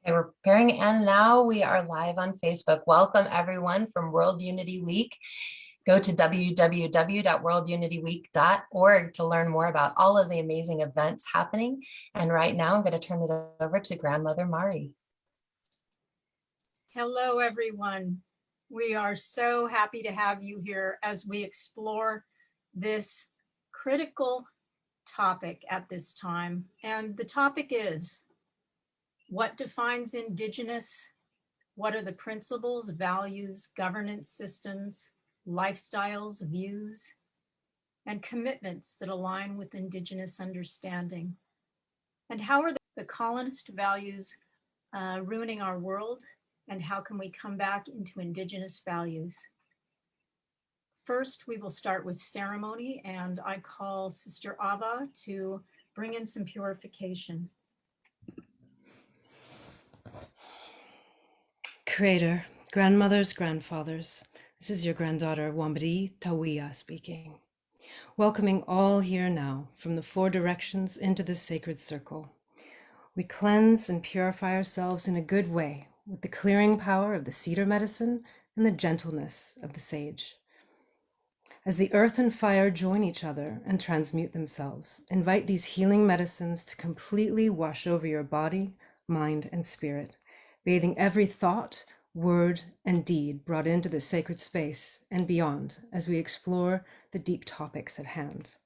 Okay, we're preparing, and now we are live on Facebook. Welcome everyone from World Unity Week. Go to www.worldunityweek.org to learn more about all of the amazing events happening. And right now I'm going to turn it over to Grandmother Mari. Hello, everyone. We are so happy to have you here as we explore this critical topic at this time. And the topic is, what defines Indigenous? What are the principles, values, governance systems, lifestyles, views, and commitments that align with Indigenous understanding? And how are the colonist values ruining our world? And how can we come back into Indigenous values? First, we will start with ceremony, and I call Sister Ava to bring in some purification. Creator, grandmothers, grandfathers, this is your granddaughter Wambadi Tawia speaking, welcoming all here now from the four directions into this sacred circle. We cleanse and purify ourselves in a good way with the clearing power of the cedar medicine and the gentleness of the sage. As the earth and fire join each other and transmute themselves, invite these healing medicines to completely wash over your body, mind, and spirit, bathing every thought, word, and deed brought into the sacred space and beyond as we explore the deep topics at hand.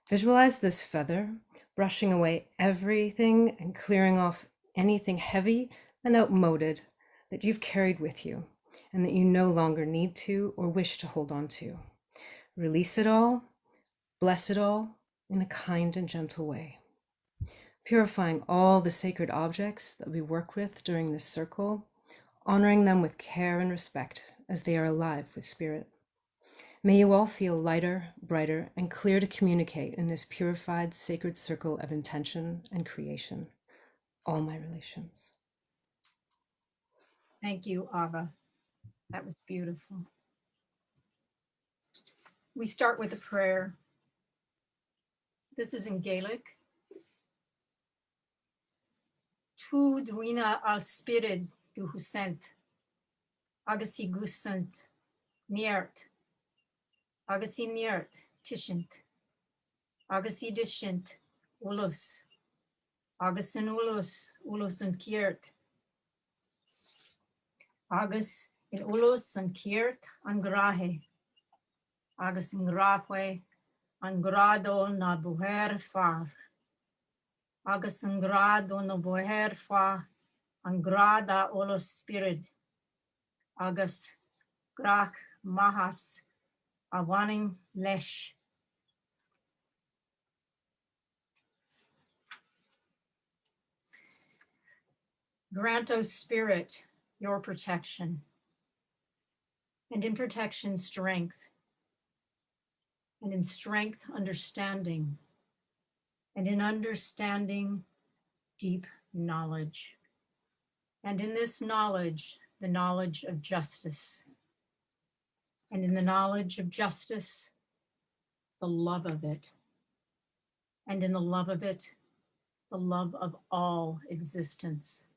Visualize this feather brushing away everything and clearing off anything heavy and outmoded that you've carried with you and that you no longer need to or wish to hold on to. Release it all, bless it all in a kind and gentle way. Purifying all the sacred objects that we work with during this circle, honoring them with care and respect as they are alive with spirit. May you all feel lighter, brighter, and clear to communicate in this purified sacred circle of intention and creation. All my relations. Thank you, Ava. That was beautiful. We start with a prayer. This is in Gaelic. Tu druina al spirit du husent, agasi gusant, niert, agasi niert, tishint, agasi dishint, ulus, agasin ulus, ulus and kiert, agas in ulus and kiert angrahe, agas in grapwe, angrado na buher far. Agus an grado no boher fa, an grada olo spirit, agus grach mahas awaning lesh. Grant, O Spirit, your protection, and in protection strength, and in strength understanding, and in understanding, deep knowledge. And in this knowledge, the knowledge of justice. And in the knowledge of justice, the love of it. And in the love of it, the love of all existence.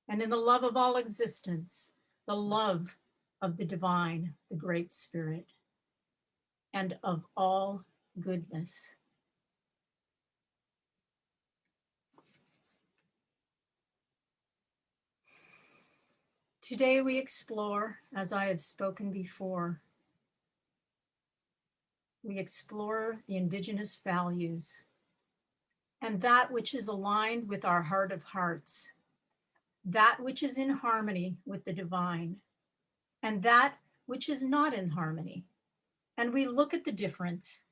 And in the love of all existence, the love of the divine, the Great Spirit, and of all goodness. Today we explore, as I have spoken before, we explore the Indigenous values and that which is aligned with our heart of hearts, that which is in harmony with the divine, and that which is not in harmony. And we look at the difference,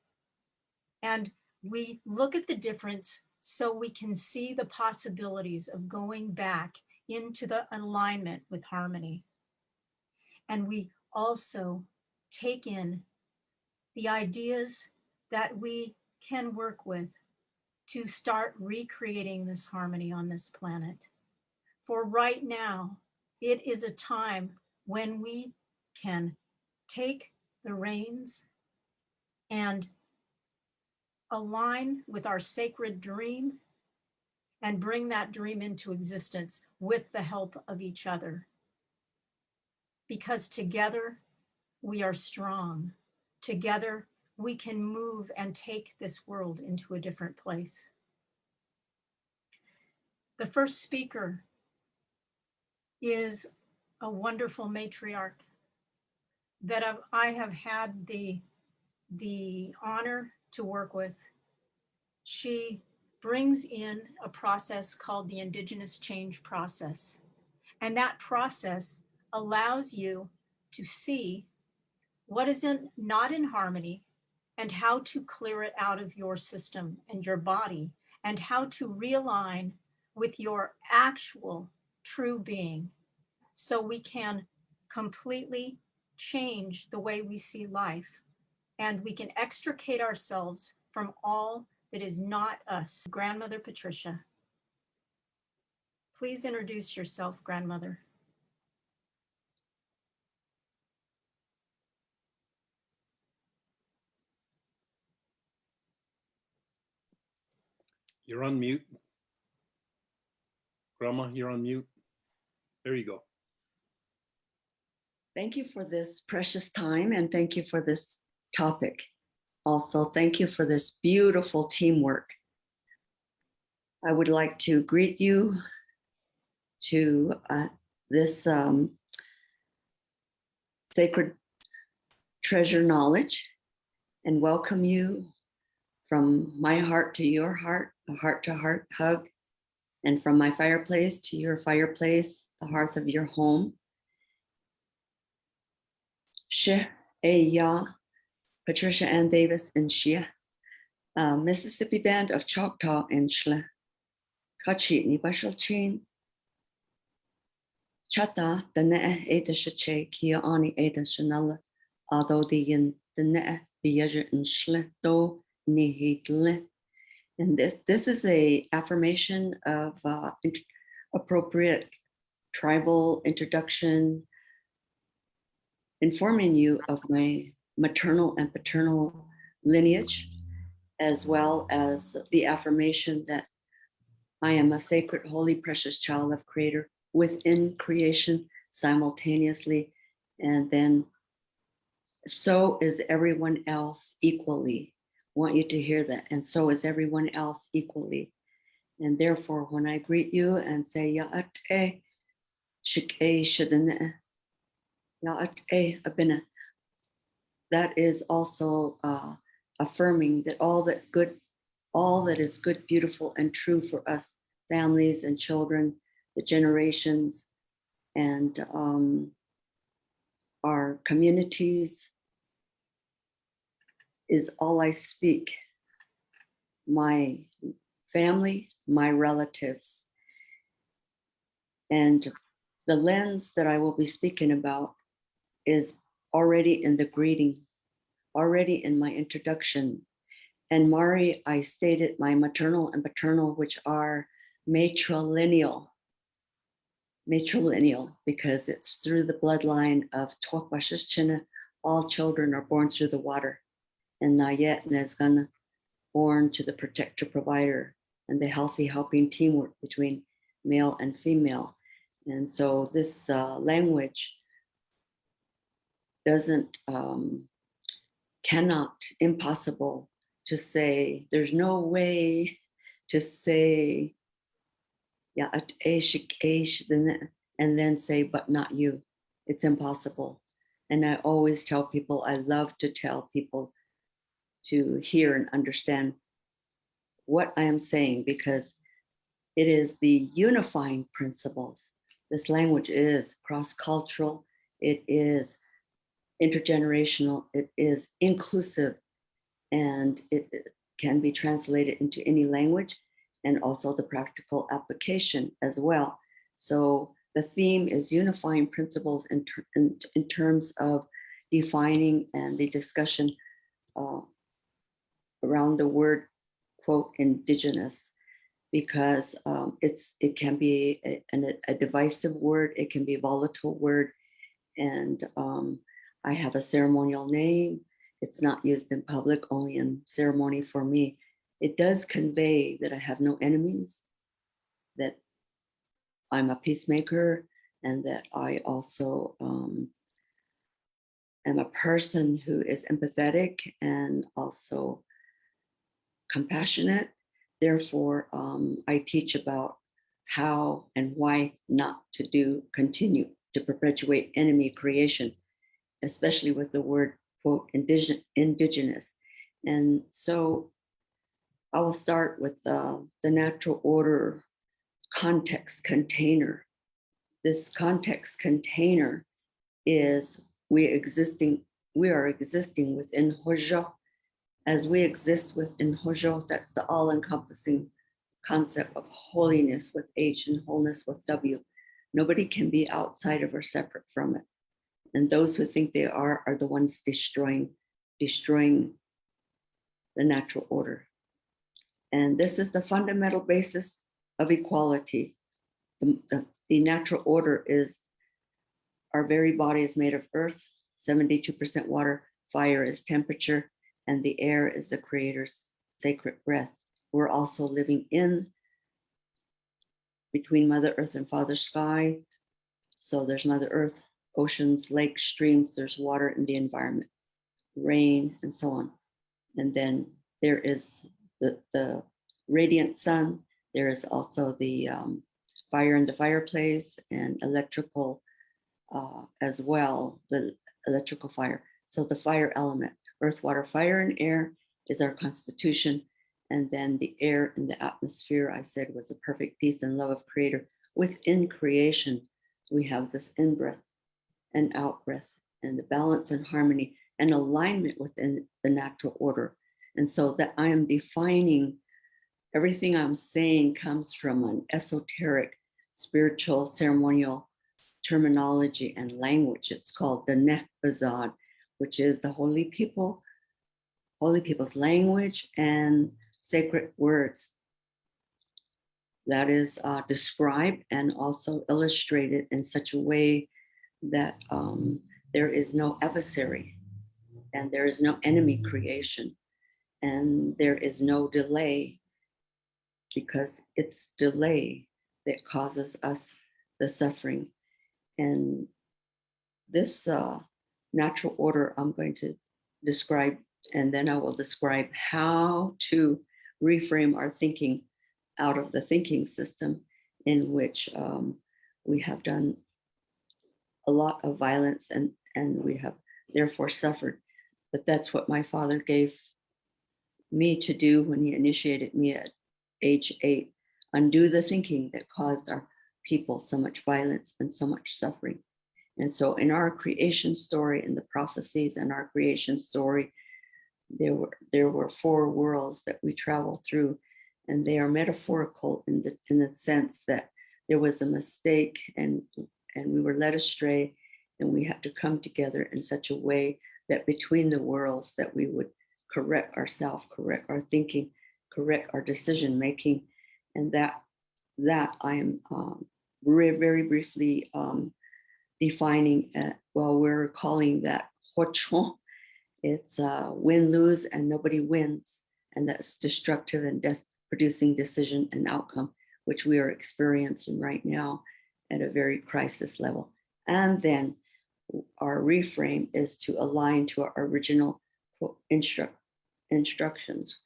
and we look at the difference so we can see the possibilities of going back into the alignment with harmony. And we also take in the ideas that we can work with to start recreating this harmony on this planet. For right now, it is a time when we can take the reins and align with our sacred dream and bring that dream into existence with the help of each other. Because together we are strong. Together we can move and take this world into a different place. The first speaker is a wonderful matriarch that I have had the honor to work with. She brings in a process called the Indigenous change process. And that process allows you to see what is not in harmony and how to clear it out of your system and your body, and how to realign with your actual true being, so we can completely change the way we see life, and we can extricate ourselves from all that is not us. Grandmother Patricia, please introduce yourself, grandmother. You're on mute. Grandma, you're on mute. There you go. Thank you for this precious time, and thank you for this topic. Also, thank you for this beautiful teamwork. I would like to greet you to this sacred treasure knowledge, and welcome you from my heart to your heart, a heart-to-heart hug, and from my fireplace to your fireplace, the hearth of your home. She, Ya, Patricia Ann Davis, and Shia, Mississippi Band of Choctaw and Shle, Kachi ni Bashal Chain, Chata, the Ne Ada Shache, Kia Ani Ada Shanala, although the yin the Ne Biaja and Shle, do ni hitle. And this is a affirmation of appropriate tribal introduction, informing you of my maternal and paternal lineage, as well as the affirmation that I am a sacred, holy, precious child of Creator within creation simultaneously. And then so is everyone else equally. I want you to hear that. And so is everyone else equally. And therefore, when I greet you and say, Ya'ate, Shik'e, Shadane, Ya'ate, Abina, that is also affirming that all that is good, beautiful, and true for us, families and children, the generations, and our communities, is all I speak. My family, my relatives. And the lens that I will be speaking about is already in the greeting, already in my introduction. And Mari, I stated my maternal and paternal, which are matrilineal, because it's through the bloodline of Tuakbashishchina. All children are born through the water. And Nayet Nezgana, born to the protector provider, and the healthy helping teamwork between male and female. And so this language impossible to say, there's no way to say, yeah, and then say, but not you. It's impossible. And I always tell people, I love to tell people to hear and understand what I am saying, because it is the unifying principles. This language is cross-cultural, it is intergenerational, it is inclusive, and it can be translated into any language, and also the practical application as well. So the theme is unifying principles in terms of defining and the discussion around the word, quote, indigenous, because it can be a divisive word, it can be a volatile word, and I have a ceremonial name. It's not used in public, only in ceremony for me. It does convey that I have no enemies, that I'm a peacemaker, and that I also am a person who is empathetic and also compassionate. Therefore, I teach about how and why not to continue to perpetuate enemy creation, especially with the word, quote, indigenous. And so I will start with the natural order context container. This context container is we are existing within Hojo. As we exist within Hojo, that's the all-encompassing concept of holiness with H and wholeness with W. Nobody can be outside of or separate from it. And those who think they are the ones destroying the natural order. And this is the fundamental basis of equality. The natural order is our very body is made of earth, 72% water, fire is temperature, and the air is the creator's sacred breath. We're also living in between Mother Earth and Father Sky. So there's Mother Earth, oceans, lakes, streams, there's water in the environment, rain, and so on. And then there is the radiant sun. There is also the fire in the fireplace and electrical as well, the electrical fire. So the fire element, earth, water, fire, and air is our constitution. And then the air in the atmosphere, I said, was a perfect peace and love of creator. Within creation, we have this in-breath and out-breath and the balance and harmony and alignment within the natural order. And so that I am defining everything I'm saying comes from an esoteric, spiritual, ceremonial terminology and language. It's called the Nehbazad, which is the holy people's language and sacred words. That is described and also illustrated in such a way that there is no adversary and there is no enemy creation and there is no delay, because it's delay that causes us the suffering. And this natural order I'm going to describe, and then I will describe how to reframe our thinking out of the thinking system in which we have done a lot of violence and we have therefore suffered. But that's what my father gave me to do when he initiated me at age 8, undo the thinking that caused our people so much violence and so much suffering. And so in our creation story, in the prophecies and our creation story, there were 4 worlds that we travel through, and they are metaphorical in the sense that there was a mistake and we were led astray, and we had to come together in such a way that between the worlds that we would correct ourselves, correct our thinking, correct our decision making, and that I am very briefly defining. We're calling that hochon. It's win-lose and nobody wins, and that's destructive and death-producing decision and outcome, which we are experiencing right now at a very crisis level. And then our reframe is to align to our original instructions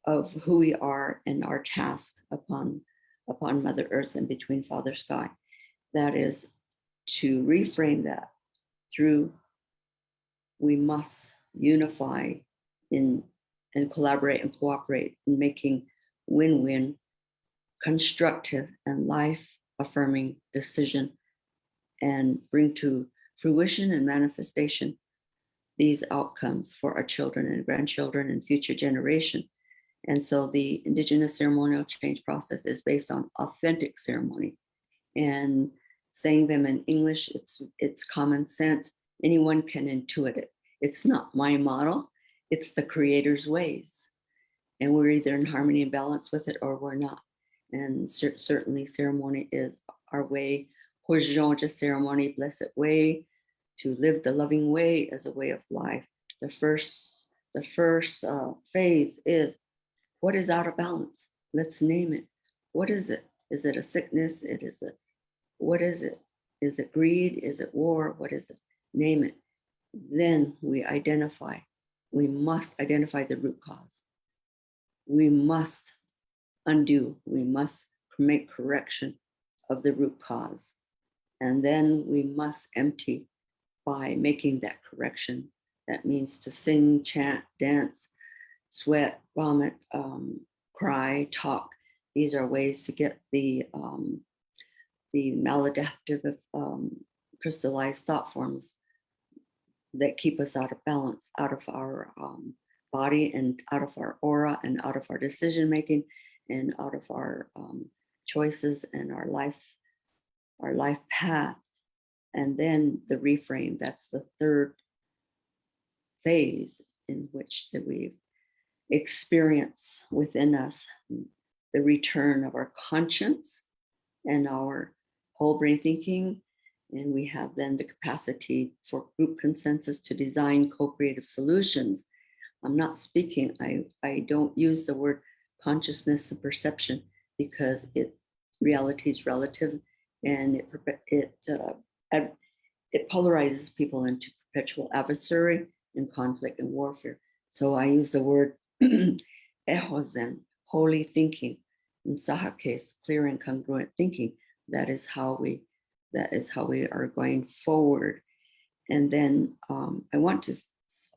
of who we are and our task upon Mother Earth and between Father Sky. That is to reframe that through we must unify and collaborate and cooperate in making win-win, constructive and life-affirming decision, and bring to fruition and manifestation these outcomes for our children and grandchildren and future generation. And so the Indigenous ceremonial change process is based on authentic ceremony, and saying them in English, it's common sense. Anyone can intuit it. It's not my model, it's the creator's ways. And we're either in harmony and balance with it or we're not. And certainly ceremony is our way. Hojonja ceremony, blessed way, to live the loving way as a way of life. The first phase is, what is out of balance? Let's name it. What is it? Is it a sickness? What is it? Is it greed? Is it war? What is it? Name it. Then we must identify the root cause. We must undo, we must make correction of the root cause. And then we must empty by making that correction. That means to sing, chant, dance, sweat, vomit, cry, talk. These are ways to get the maladaptive crystallized thought forms that keep us out of balance, out of our body and out of our aura and out of our decision making and out of our choices and our life path. And then the reframe, that's the third phase in which that we experience within us the return of our conscience and our whole brain thinking. And we have then the capacity for group consensus to design co-creative solutions. I'm not speaking, I don't use the word consciousness and perception because reality is relative, and it polarizes people into perpetual adversary and conflict and warfare. So I use the word ehozen, holy thinking, and sahakes, clear and congruent thinking. That is how we are going forward. And then I want to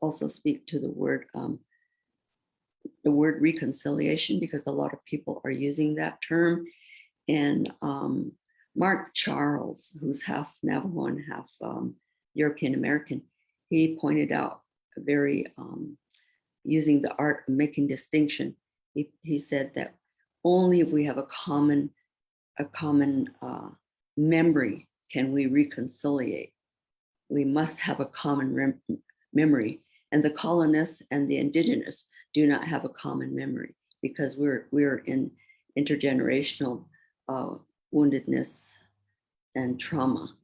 also speak to the word reconciliation, because a lot of people are using that term. And Mark Charles, who's half Navajo and half European American, he pointed out using the art of making distinction. He said that only if we have a common memory can we reconciliate. We must have a common memory, and the colonists and the indigenous do not have a common memory because we're in intergenerational woundedness and trauma.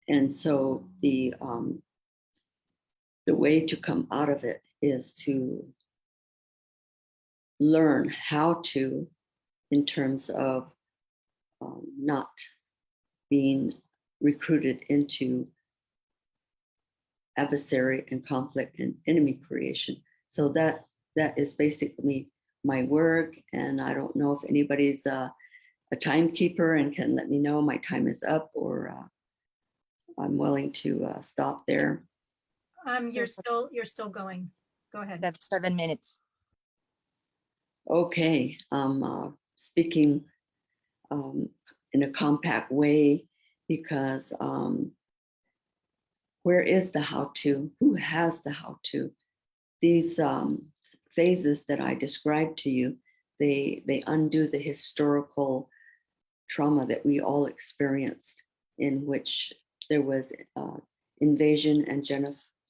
And so the way to come out of it is to learn how to, in terms of not being recruited into adversary and conflict and enemy creation. So that is basically my work. And I don't know if anybody's a timekeeper and can let me know my time is up, or I'm willing to stop there. You're still going. Go ahead. That's 7 minutes. Okay, speaking in a compact way, because where is the how-to? Who has the how-to? These phases that I described to you, they undo the historical trauma that we all experienced, in which there was invasion and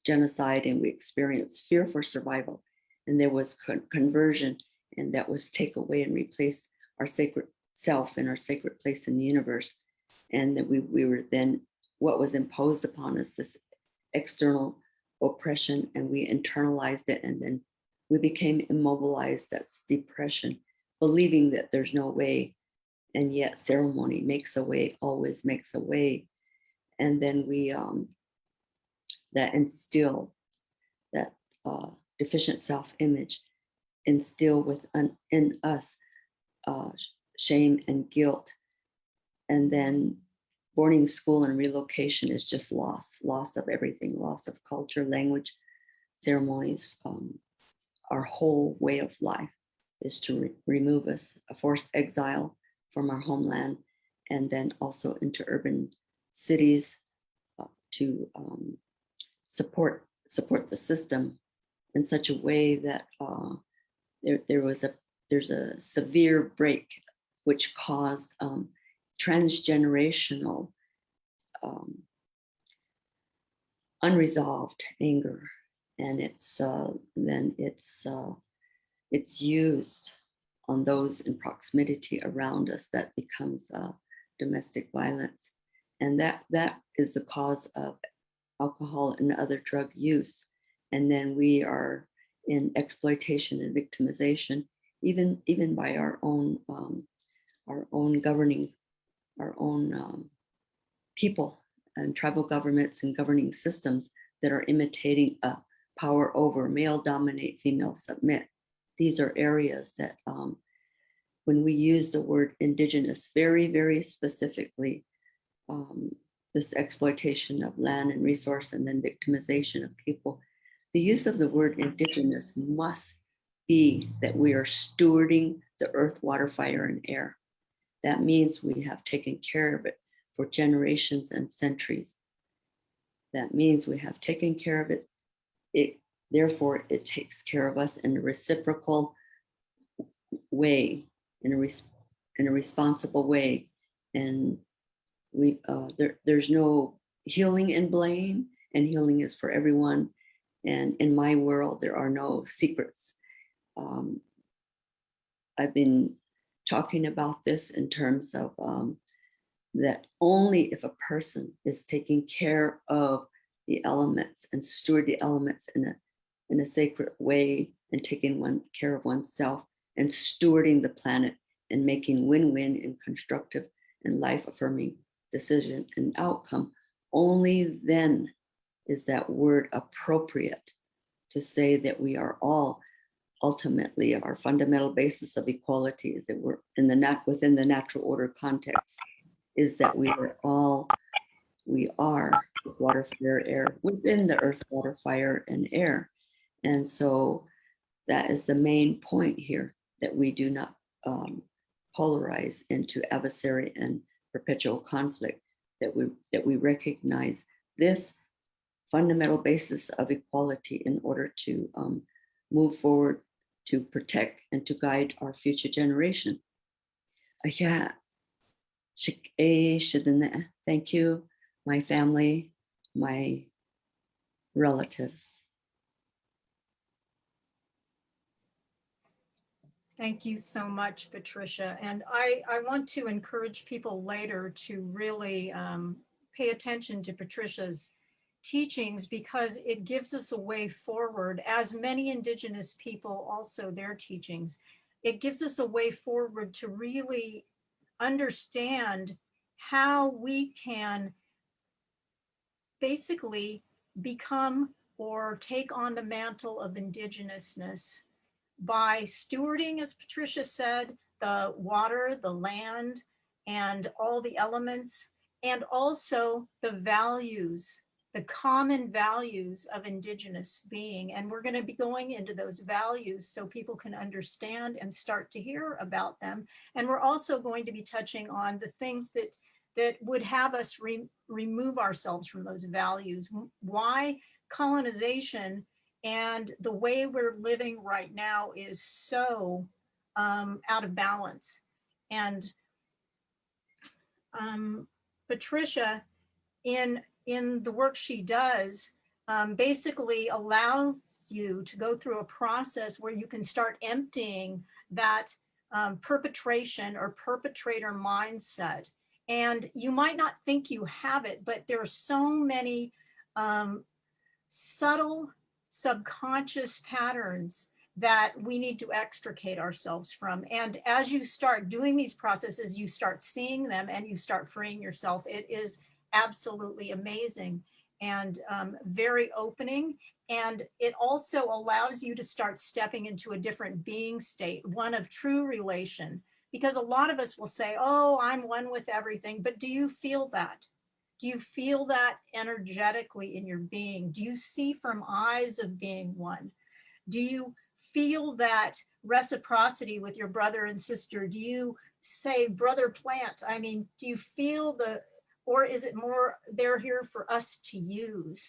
genocide, and we experienced fear for survival, and there was conversion, and that was take away and replace our sacred self and our sacred place in the universe. And that we were then, what was imposed upon us, this external oppression, and we internalized it, and then we became immobilized. That's depression, believing that there's no way, and yet ceremony makes a way, always makes a way. And then we that instill that deficient self-image, instill in us shame and guilt. And then boarding school and relocation is just loss of everything, loss of culture, language, ceremonies. Our whole way of life is to remove us, a forced exile from our homeland, and then also into urban cities to support the system in such a way that there's a severe break which caused transgenerational unresolved anger, and it's used on those in proximity around us. That becomes domestic violence, and that is the cause of alcohol and other drug use. And then we are in exploitation and victimization, even by our own our own governing, our own people and tribal governments and governing systems that are imitating a power over male dominate, female submit. These are areas that when we use the word indigenous very, very specifically, this exploitation of land and resource and then victimization of people, the use of the word indigenous must be that we are stewarding the earth, water, fire, and air. That means we have taken care of it for generations and centuries. That means we have taken care of it. Therefore, it takes care of us in a reciprocal way, in a responsible way. And there's no healing in blame, and healing is for everyone. And in my world, there are no secrets. I've been talking about this in terms of that only if a person is taking care of the elements and steward the elements in a sacred way and taking care of oneself and stewarding the planet and making win-win and constructive and life-affirming decision and outcome, only then is that word appropriate to say that we are all ultimately, our fundamental basis of equality is that we're within the natural order context, is that we are water, fire, air, within the earth, water, fire, and air. And so that is the main point here, that we do not polarize into adversary and perpetual conflict, that we recognize this fundamental basis of equality in order to move forward, to protect and to guide our future generation. Thank you, my family, my relatives. Thank you so much, Patricia. And I want to encourage people later to really pay attention to Patricia's teachings, because it gives us a way forward, as many Indigenous people also their teachings. It gives us a way forward to really understand how we can basically become or take on the mantle of Indigenousness by stewarding, as Patricia said, the water, the land, and all the elements, and also the values, the common values of Indigenous being. And we're going to be going into those values so people can understand and start to hear about them. And we're also going to be touching on the things that would have us remove ourselves from those values. Why colonization and the way we're living right now is so out of balance. And Patricia, in the work she does, basically allows you to go through a process where you can start emptying that perpetration or perpetrator mindset. And you might not think you have it, but there are so many subtle subconscious patterns that we need to extricate ourselves from. And as you start doing these processes, you start seeing them and you start freeing yourself. It is absolutely amazing and very opening. And it also allows you to start stepping into a different being state, one of true relation. Because a lot of us will say, oh, I'm one with everything. But do you feel that? Do you feel that energetically in your being? Do you see from eyes of being one? Do you feel that reciprocity with your brother and sister? Do you say, brother plant? I mean, do you feel or is it more they're here for us to use?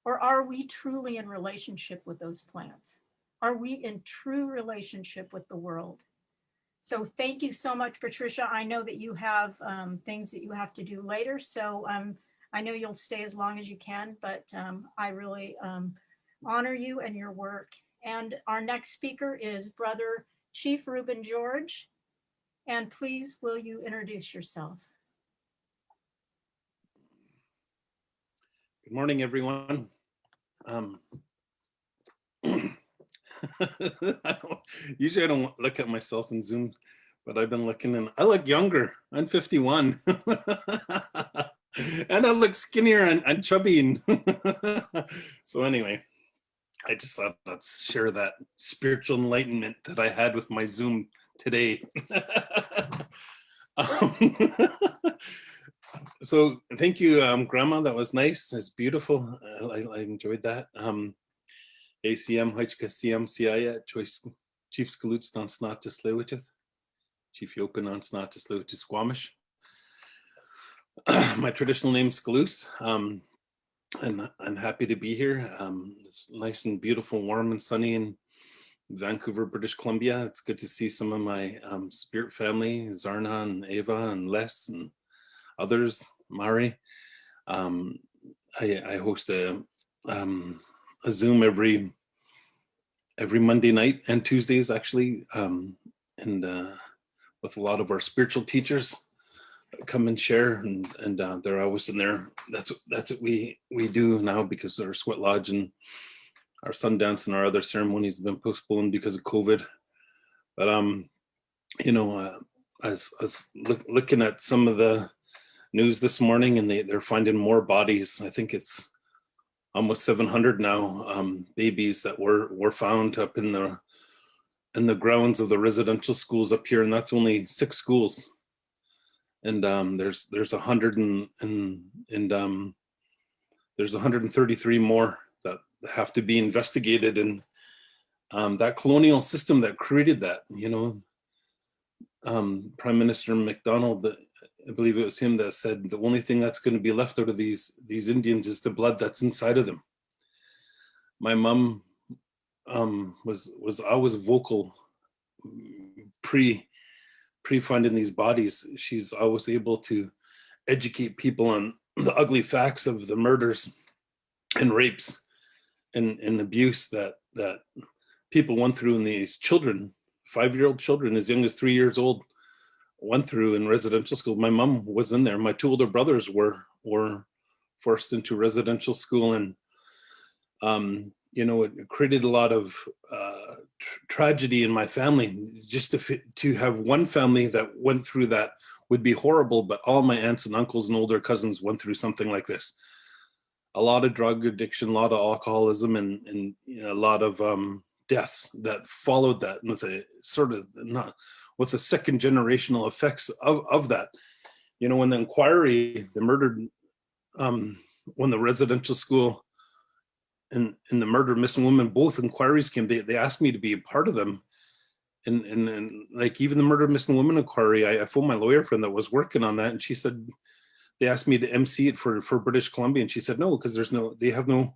Or are we truly in relationship with those plants? Are we in true relationship with the world? So thank you so much, Patricia. I know that you have things that you have to do later. So I know you'll stay as long as you can, but I really honor you and your work. And our next speaker is Brother Chief Rueben George. And please, will you introduce yourself? Good morning, everyone. Usually I don't look at myself in Zoom, but I've been looking and I look younger. I'm 51. And I look skinnier and chubby. So anyway, I just thought let's share that spiritual enlightenment that I had with my Zoom today. So thank you, Grandma. That was nice. It's beautiful. I enjoyed that. ACM, Hajka CM, CIA, Choice Chief Skaluts on Snot to Slewiteth, Chief Yopen on Snot to Slew to Squamish. My traditional name is Skaloos. And I'm happy to be here. It's nice and beautiful, warm and sunny in Vancouver, British Columbia. It's good to see some of my spirit family, Zarna and Ava and Les and others, Mari. I host a Zoom every Monday night and Tuesdays actually, and with a lot of our spiritual teachers come and share, and they're always in there. That's what we do now, because our sweat lodge and our Sundance and our other ceremonies have been postponed because of COVID. But you know, I was looking at some of the news this morning, and they're finding more bodies. I think it's almost 700 now, babies that were found up in the grounds of the residential schools up here, and that's only 6 schools. And there's 100 and there's 133 more that have to be investigated. And that colonial system that created that, you know, Prime Minister MacDonald, I believe it was him that said the only thing that's going to be left out of these Indians is the blood that's inside of them. My mom was always vocal pre finding these bodies. She's always able to educate people on the ugly facts of the murders and rapes and abuse that people went through, in these children, 5-year-old children as young as 3 years old, went through in residential school. My mom was in there. My 2 older brothers were forced into residential school, and you know, it created a lot of tragedy in my family. Just to have one family that went through that would be horrible, but all my aunts and uncles and older cousins went through something like this. A lot of drug addiction, a lot of alcoholism, and you know, a lot of deaths that followed that, with a sort of not with the second generational effects of that. You know, when the inquiry, the murdered, when the residential school and the murder of missing women, both inquiries came, they asked me to be a part of them. And like even the murder of missing women inquiry, I phoned my lawyer friend that was working on that, and she said, they asked me to MC it for British Columbia, and she said no, because they have no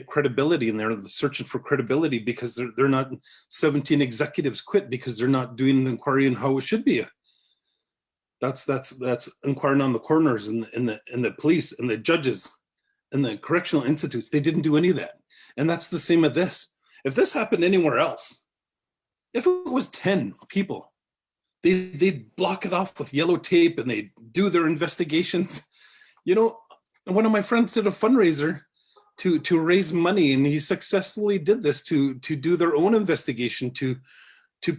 credibility, and they're searching for credibility because they're not. 17 executives quit because they're not doing an inquiry on how it should be. That's inquiring on the coroners and the police and the judges and the correctional institutes. They didn't do any of that, and that's the same with this. If this happened anywhere else, if it was 10 people, they'd block it off with yellow tape and they do their investigations. You know, one of my friends did a fundraiser to raise money, and he successfully did this to do their own investigation, to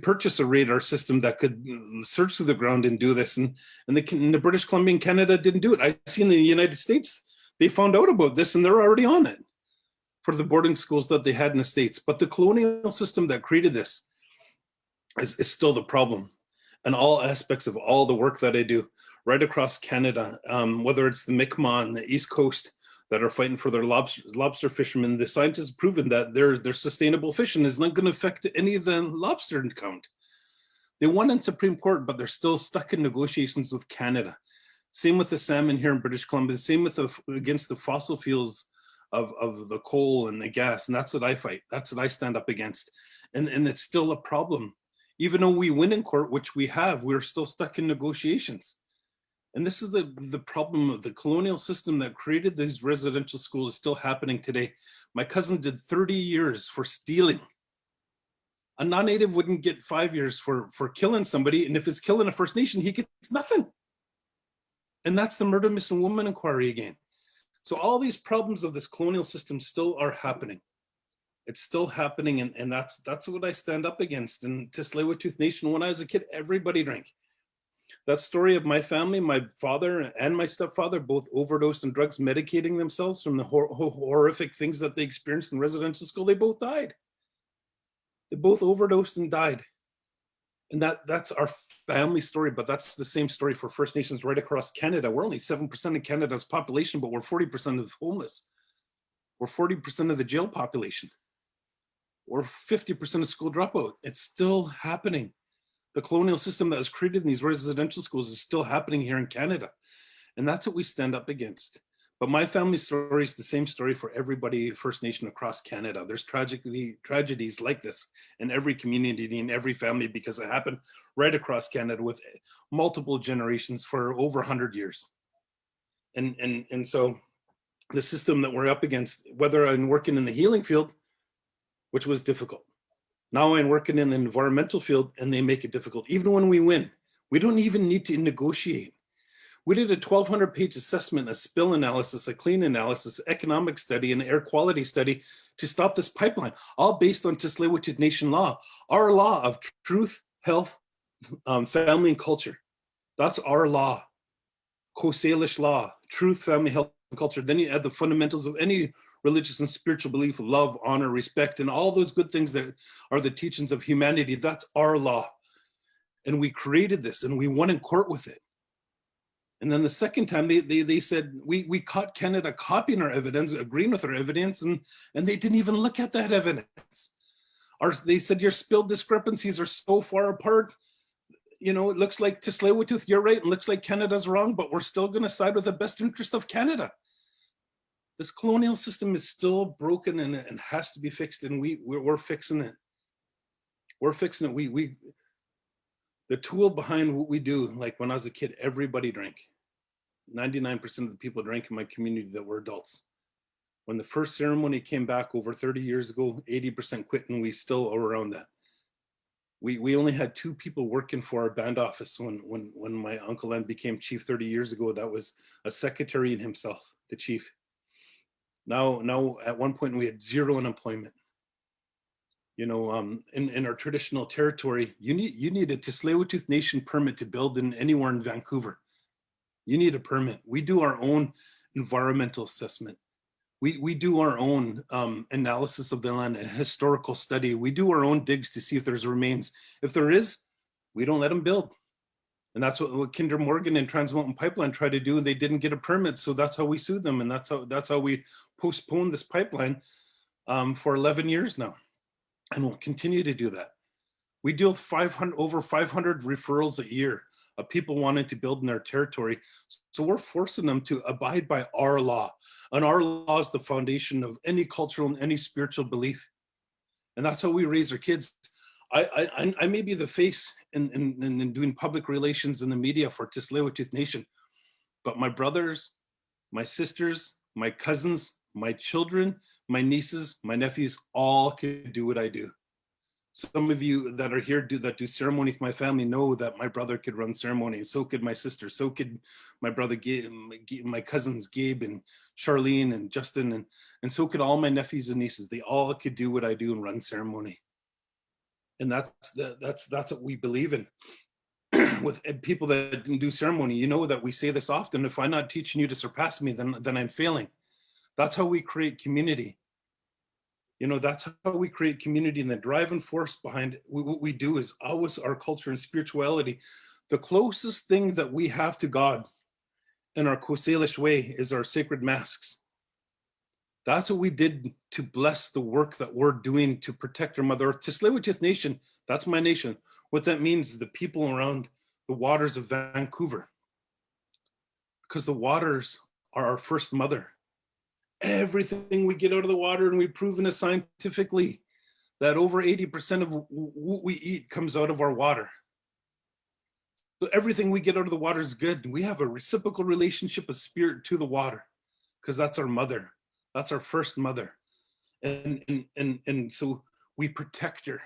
purchase a radar system that could search through the ground and do this. And the British Columbia and Canada didn't do it. I see in the United States, they found out about this and they're already on it for the boarding schools that they had in the States. But the colonial system that created this is still the problem. And all aspects of all the work that I do right across Canada, whether it's the Mi'kmaq on the East Coast that are fighting for their lobster fishermen, the scientists have proven that their sustainable fishing is not going to affect any of the lobster count. They won in Supreme Court, but they're still stuck in negotiations with Canada. Same with the salmon here in British Columbia. Same with against the fossil fuels of the coal and the gas. And that's what I fight. That's what I stand up against. And it's still a problem. Even though we win in court, which we have, we're still stuck in negotiations. And this is the problem of the colonial system that created these residential schools is still happening today. My cousin did 30 years for stealing. A non-native wouldn't get 5 years for killing somebody. And if it's killing a First Nation, he gets nothing. And that's the murder, missing woman inquiry again. So all these problems of this colonial system still are happening. It's still happening, and that's what I stand up against. And to Tsleil-Waututh Nation, when I was a kid, everybody drank. That story of my family, my father and my stepfather both overdosed on drugs, medicating themselves from the horrific things that they experienced in residential school. They both died. They both overdosed and died. And that's our family story, but that's the same story for First Nations right across Canada. We're only 7% of Canada's population, but we're 40% of homeless. We're 40% of the jail population. We're 50% of school dropout. It's still happening. The colonial system that was created in these residential schools is still happening here in Canada. And that's what we stand up against. But my family story is the same story for everybody First Nation across Canada. There's tragedies like this in every community, in every family, because it happened right across Canada with multiple generations for over 100 years. And so the system that we're up against, whether I'm working in the healing field, which was difficult. Now I'm working in the environmental field and they make it difficult. Even when we win, we don't even need to negotiate. We did a 1,200-page assessment, a spill analysis, a clean analysis, economic study, and air quality study to stop this pipeline, all based on Tsleil-Waututh Nation law, our law of truth, health, family, and culture. That's our law, Coast Salish law, truth, family, health, and culture. Then you add the fundamentals of any religious and spiritual belief, love, honor, respect, and all those good things that are the teachings of humanity. That's our law. And we created this and we won in court with it. And then the second time they said, we caught Canada copying our evidence, agreeing with our evidence, and they didn't even look at that evidence. They said your spilled discrepancies are so far apart. You know, it looks like to Tsleil-Waututh, you're right, and looks like Canada's wrong, but we're still gonna side with the best interest of Canada. This colonial system is still broken and has to be fixed, and we're fixing it. We're fixing it. The tool behind what we do, like when I was a kid, everybody drank. 99% of the people drank in my community that were adults. When the first ceremony came back over 30 years ago, 80% quit, and we still are around that. We only had 2 people working for our band office when my uncle Len became chief 30 years ago. That was a secretary and himself, the chief. Now at one point we had 0 unemployment. You know, in our traditional territory, you needed to Tsleil-Waututh Nation permit to build anywhere in Vancouver. You need a permit. We do our own environmental assessment. We do our own analysis of the land, a historical study. We do our own digs to see if there's remains. If there is, we don't let them build. And that's what Kinder Morgan and Trans Mountain Pipeline tried to do, and they didn't get a permit. So that's how we sued them, and that's how we postponed this pipeline for 11 years now. And we'll continue to do that. We deal with over 500 referrals a year of people wanting to build in their territory. So we're forcing them to abide by our law. And our law is the foundation of any cultural and any spiritual belief. And that's how we raise our kids. I may be the face in doing public relations in the media for Tsleil-Waututh Nation, but my brothers, my sisters, my cousins, my children, my nieces, my nephews, all could do what I do. Some of you that are here that do ceremony with my family know that my brother could run ceremonies. So could my sister. So could my brother, my cousins, Gabe and Charlene and Justin, and so could all my nephews and nieces. They all could do what I do and run ceremony. And that's what we believe in. With people that didn't do ceremony, you know that we say this often: if I'm not teaching you to surpass me, then I'm failing. That's how we create community. You know, that's how we create community, and the driving force behind what we do is always our culture and spirituality. The closest thing that we have to God in our Coast Salish way is our sacred masks. That's what we did to bless the work that we're doing to protect our Mother Earth. To Tsleil-Waututh Nation, that's my nation. What that means is the people around the waters of Vancouver, because the waters are our first mother. Everything we get out of the water, and we've proven it scientifically that over 80% of what we eat comes out of our water. So everything we get out of the water is good. We have a reciprocal relationship of spirit to the water, because that's our mother. That's our first mother. And so we protect her.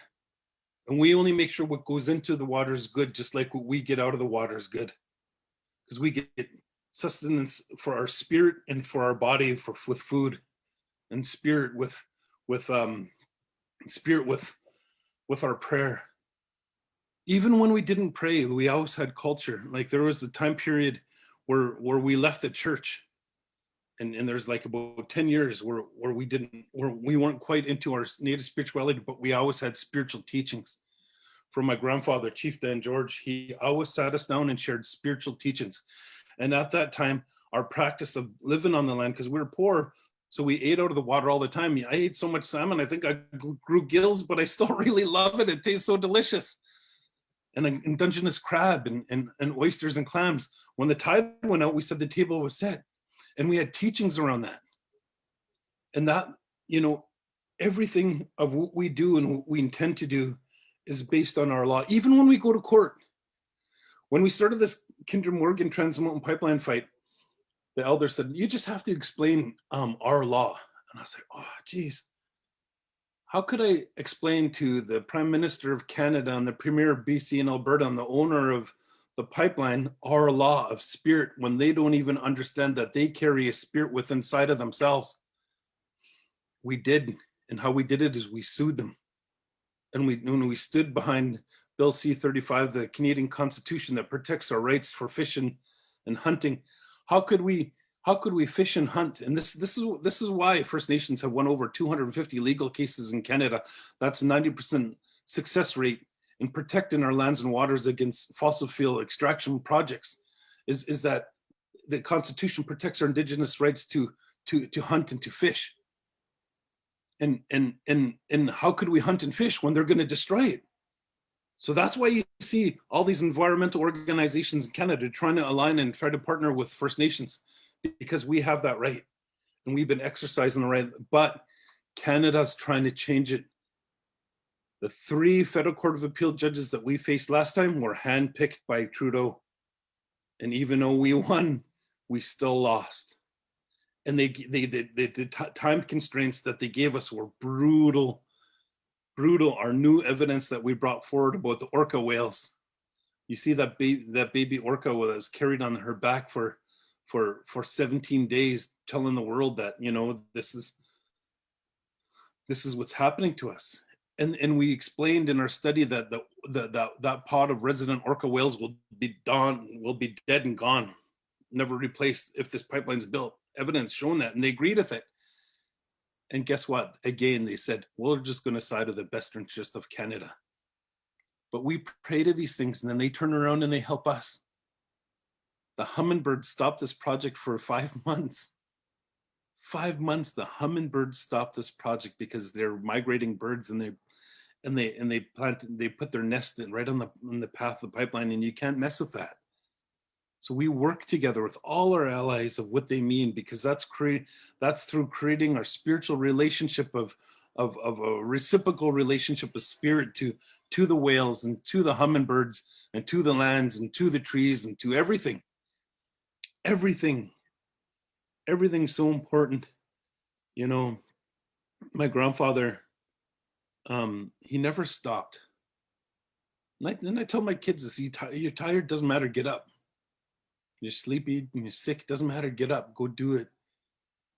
And we only make sure what goes into the water is good, just like what we get out of the water is good. Because we get sustenance for our spirit and for our body with food, and spirit with spirit with our prayer. Even when we didn't pray, we always had culture. Like there was a time period where we left the church, and there's like about 10 years where we weren't quite into our native spirituality, but we always had spiritual teachings. From my grandfather, Chief Dan George, he always sat us down and shared spiritual teachings. And at that time, our practice of living on the land, because we were poor, so we ate out of the water all the time. I ate so much salmon, I think I grew gills, but I still really love it. It tastes so delicious. And indigenous crab and oysters and clams. When the tide went out, we said the table was set. And we had teachings around that. And that, you know, everything of what we do and what we intend to do is based on our law. Even when we go to court, when we started this Kinder Morgan Trans Mountain Pipeline fight, the elder said, you just have to explain our law. And I was like, oh, geez. How could I explain to the Prime Minister of Canada and the Premier of BC and Alberta and the owner of the pipeline our law of spirit when they don't even understand that they carry a spirit within inside of themselves? We did, and how we did it is we sued them. And when we stood behind Bill C-35, the Canadian Constitution that protects our rights for fishing and hunting, how could we fish and hunt? And this is why First Nations have won over 250 legal cases in Canada. That's 90% success rate in protecting our lands and waters against fossil fuel extraction projects. Is that the Constitution protects our Indigenous rights to hunt and to fish. And how could we hunt and fish when they're going to destroy it? So that's why you see all these environmental organizations in Canada trying to align and try to partner with First Nations, because we have that right and we've been exercising the right, but Canada's trying to change it. The 3 Federal Court of Appeal judges that we faced last time were handpicked by Trudeau. And even though we won, we still lost. And the time constraints that they gave us were brutal. Our new evidence that we brought forward about the orca whales. You see that baby orca was carried on her back for 17 days, telling the world that, you know, this is what's happening to us. And we explained in our study that that pod of resident orca whales will be dead and gone, never replaced if this pipeline's built. Evidence showing that, and they agreed with it. And guess what? Again, they said, we're just going to side with the best interest of Canada. But we pray to these things, and then they turn around and they help us. The hummingbirds stopped this project for 5 months. 5 months, the hummingbirds stopped this project because they're migrating birds, and they put their nest right on the path of the pipeline, and you can't mess with that. So we work together with all our allies of what they mean, because that's through creating our spiritual relationship of a reciprocal relationship of spirit to the whales and to the hummingbirds and to the lands and to the trees and to everything. Everything's so important. You know, my grandfather, he never stopped. And I tell my kids this: you're tired, doesn't matter, get up. You're sleepy, you're sick, doesn't matter, get up, go do it.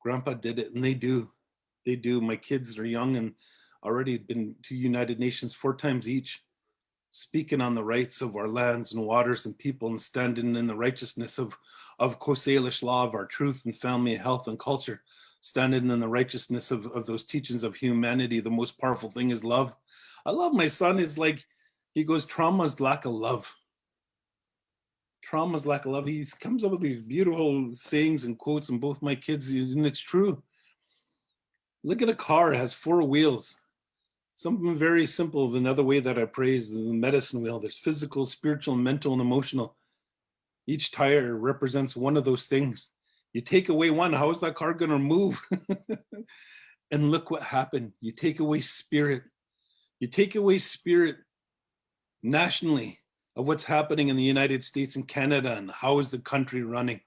Grandpa did it, and they do. My kids are young and already been to United Nations 4 times each, speaking on the rights of our lands and waters and people, and standing in the righteousness of Kosalish law, of our truth and family, health and culture, standing in the righteousness of those teachings of humanity. The most powerful thing is love. I love my son. Is like, he goes, trauma is lack of love. Trauma's lack of love. He comes up with these beautiful sayings and quotes, and both my kids, and it's true. Look at a car, it has 4 wheels. Something very simple. Another way that I praise the medicine wheel. There's physical, spiritual, mental, and emotional. Each tire represents one of those things. You take away one, how is that car going to move? And look what happened. You take away spirit. You take away spirit nationally of what's happening in the United States and Canada, and how is the country running?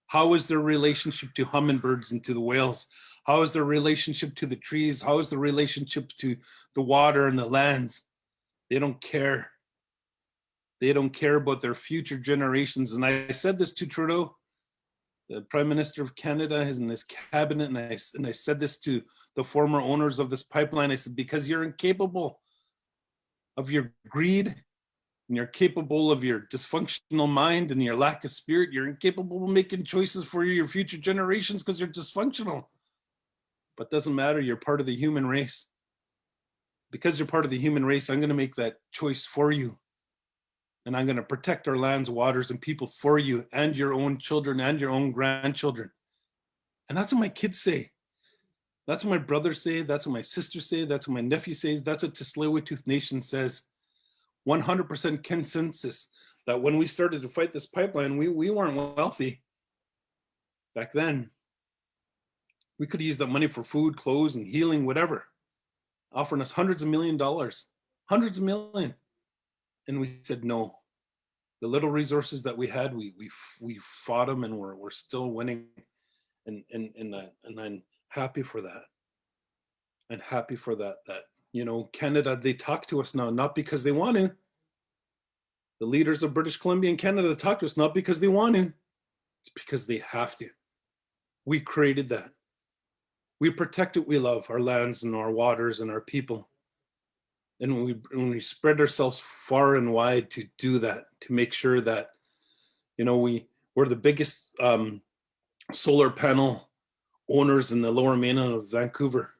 How is their relationship to hummingbirds and to the whales? How is their relationship to the trees? How is the relationship to the water and the lands? They don't care. They don't care about their future generations. And I said this to Trudeau, the Prime Minister of Canada is in his cabinet, and I said this to the former owners of this pipeline. I said, because you're incapable of your greed, and you're capable of your dysfunctional mind and your lack of spirit, you're incapable of making choices for your future generations because you're dysfunctional. But doesn't matter, you're part of the human race. Because you're part of the human race, I'm going to make that choice for you. And I'm going to protect our lands, waters, and people for you and your own children and your own grandchildren. And that's what my kids say. That's what my brothers say. That's what my sisters say. That's what my nephew says. That's what Tsleil-Waututh Nation says. 100% consensus that when we started to fight this pipeline, we weren't wealthy back then. We could use that money for food, clothes, and healing, whatever. Offering us hundreds of $1 million, hundreds of million. And we said no. The little resources that we had, we fought them, and we're still winning. And I'm happy for that. I'm happy for that. You know, Canada, they talk to us now, not because they want to. The leaders of British Columbia and Canada talk to us not because they want to. It's because they have to. We created that. We protect what we love, our lands and our waters and our people. And when we spread ourselves far and wide to do that, to make sure that, you know, we're the biggest solar panel owners in the Lower Mainland of Vancouver.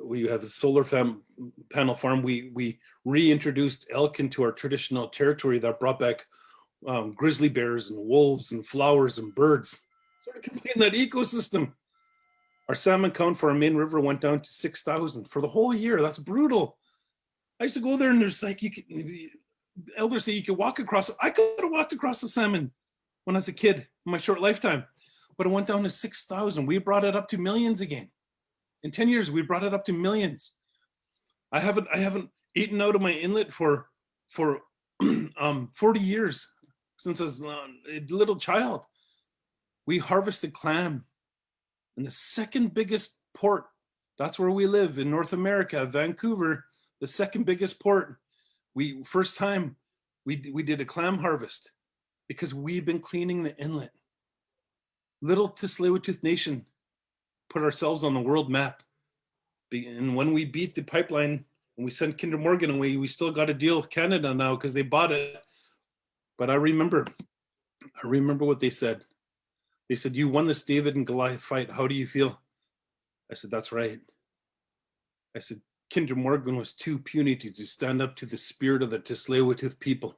We have a solar panel farm. We reintroduced elk into our traditional territory that brought back grizzly bears and wolves and flowers and birds. Started completing that ecosystem. Our salmon count for our main river went down to 6,000 for the whole year. That's brutal. I used to go there, and there's like, elders say you could walk across. I could have walked across the salmon when I was a kid in my short lifetime, but it went down to 6,000. We brought it up to millions again. In 10 years, we brought it up to millions. I haven't eaten out of my inlet for 40 years since I was a little child. We harvested clam. And the second biggest port, that's where we live in North America, Vancouver, the second biggest port. First time we did a clam harvest because we've been cleaning the inlet. Little Tsleil-Waututh Nation put ourselves on the world map. And when we beat the pipeline and we sent Kinder Morgan away, we still got to deal with Canada now because they bought it. But I remember what they said. They said, you won this David and Goliath fight. How do you feel? I said, that's right. I said, Kinder Morgan was too puny to stand up to the spirit of the Tsleil-Waututh people.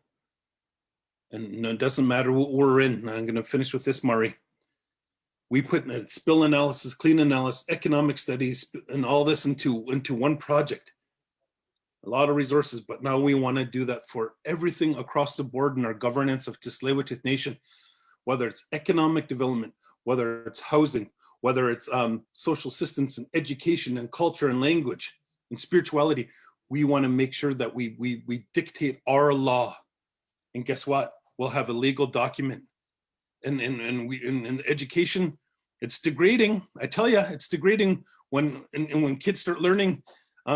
And it doesn't matter what we're in. And I'm going to finish with this, Murray. We put spill analysis, clean analysis, economic studies, and all this into one project. A lot of resources, but now we want to do that for everything across the board in our governance of Tsleil-Waututh Nation. Whether it's economic development, whether it's housing, whether it's social assistance and education and culture and language and spirituality, we want to make sure that we dictate our law. And guess what? We'll have a legal document. And in education, it's degrading. I tell you, it's degrading when kids start learning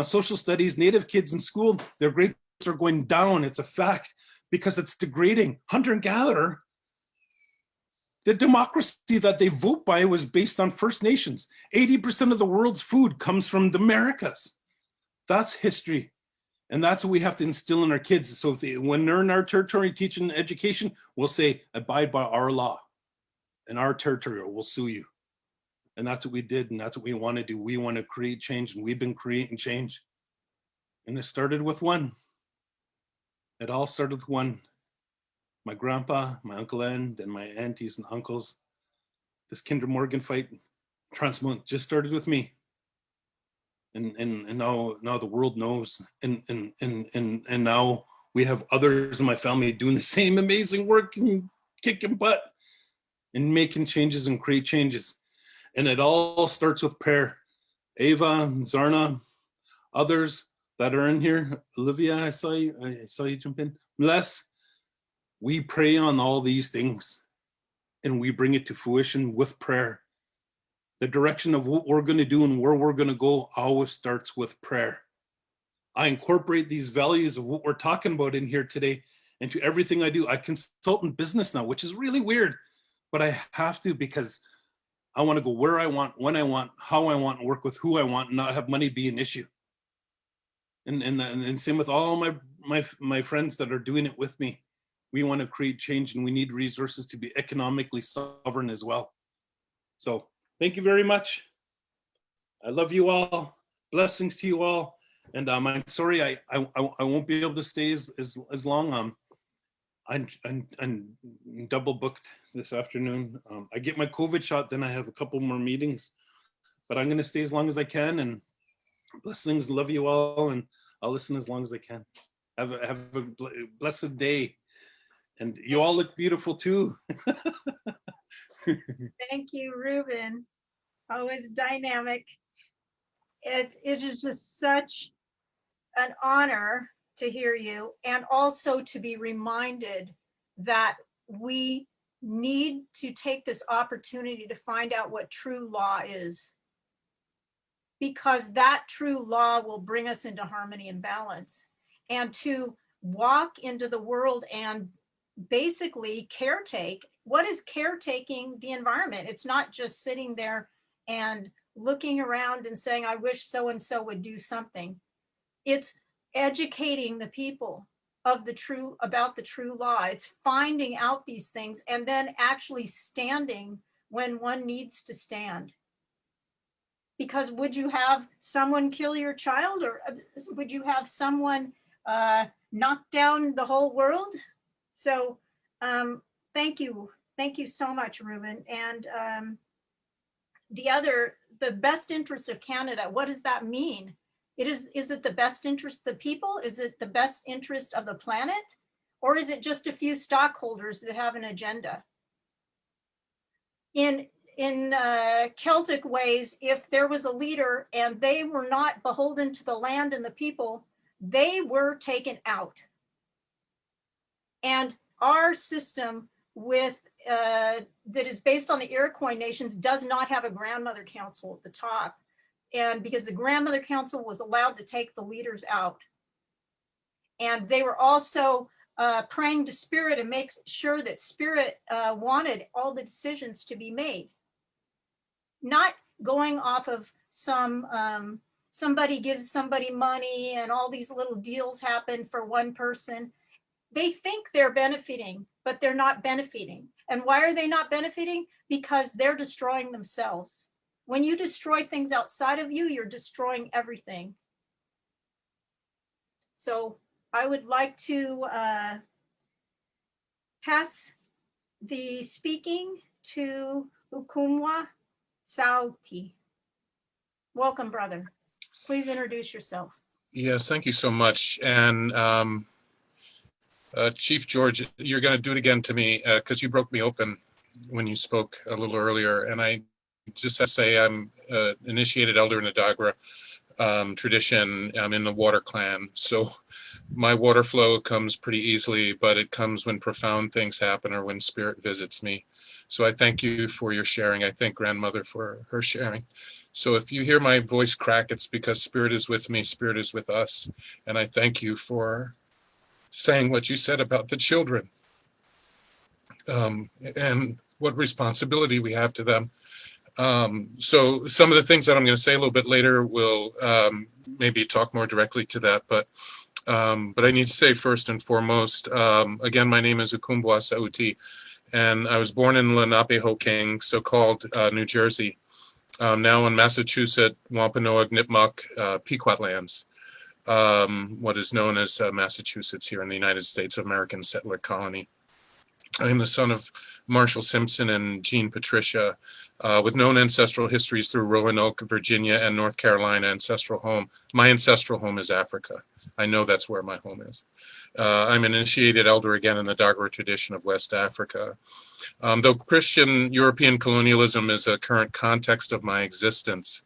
social studies, Native kids in school, their grades are going down. It's a fact because it's degrading. Hunter and gatherer. The democracy that they vote by was based on First Nations. 80% of the world's food comes from the Americas. That's history. And that's what we have to instill in our kids. So when they're in our territory teaching education, we'll say, abide by our law. In our territory, or we'll sue you. And that's what we did. And that's what we want to do. We want to create change, and we've been creating change. And it started with one. It all started with one. My grandpa, my Uncle N, then my aunties and uncles. This Kinder Morgan fight, transmont, just started with me. And now the world knows. And now we have others in my family doing the same amazing work and kicking butt and making changes and create changes. And it all starts with prayer. Ava, Zarna, others that are in here. Olivia, I saw you jump in. Les. We pray on all these things and we bring it to fruition with prayer. The direction of what we're going to do and where we're going to go always starts with prayer. I incorporate these values of what we're talking about in here today into everything I do. I consult in business now, which is really weird. but I have to because I want to go where I want, when I want, how I want, work with who I want, and not have money be an issue. And same with all my friends that are doing it with me. We want to create change, and we need resources to be economically sovereign as well. So thank you very much. I love you all. Blessings to you all. And I'm sorry I won't be able to stay as long. I'm double booked this afternoon. I get my COVID shot, then I have a couple more meetings, but I'm going to stay as long as I can. And blessings, love you all, and I'll listen as long as I can. Have a blessed day, and you all look beautiful too. Thank you, Rueben. Always dynamic. It is just such an honor to hear you, and also to be reminded that we need to take this opportunity to find out what true law is, because that true law will bring us into harmony and balance, and to walk into the world and basically caretake. What is caretaking the environment? It's not just sitting there and looking around and saying, I wish so-and-so would do something. It's educating the people of about the true law. It's finding out these things and then actually standing when one needs to stand. Because would you have someone kill your child, or would you have someone knock down the whole world? So thank you so much, Rueben. And the best interest of Canada, what does that mean? Is it the best interest of the people? Is it the best interest of the planet? Or is it just a few stockholders that have an agenda? In Celtic ways, if there was a leader and they were not beholden to the land and the people, they were taken out. And our system that is based on the Iroquois nations does not have a grandmother council at the top. And because the grandmother council was allowed to take the leaders out. And they were also praying to spirit and make sure that spirit wanted all the decisions to be made. Not going off of somebody gives somebody money and all these little deals happen for one person. They think they're benefiting, but they're not benefiting. And why are they not benefiting? Because they're destroying themselves. When you destroy things outside of you, you're destroying everything. So I would like to pass the speaking to Ukumbwa Sauti. Welcome, brother. Please introduce yourself. Yes, thank you so much. And Chief George, you're going to do it again to me because you broke me open when you spoke a little earlier. And I just have to say I'm initiated elder in the Dagra tradition. I'm in the water clan. So my water flow comes pretty easily, but it comes when profound things happen or when spirit visits me. So I thank you for your sharing. I thank grandmother for her sharing. So if you hear my voice crack, it's because spirit is with me, spirit is with us. And I thank you for saying what you said about the children and what responsibility we have to them. So some of the things that I'm going to say a little bit later will maybe talk more directly to that, but I need to say first and foremost, again, my name is Ukumbwa Sauti, and I was born in Lenape-Hoking, so-called New Jersey, now in Massachusetts, Wampanoag, Nipmuc, Pequot lands, what is known as Massachusetts here in the United States of American settler colony. I am the son of Marshall Simpson and Jean Patricia, with known ancestral histories through Roanoke, Virginia, and North Carolina ancestral home. My ancestral home is Africa. I know that's where my home is. I'm an initiated elder again in the Dagra tradition of West Africa. Though Christian European colonialism is a current context of my existence,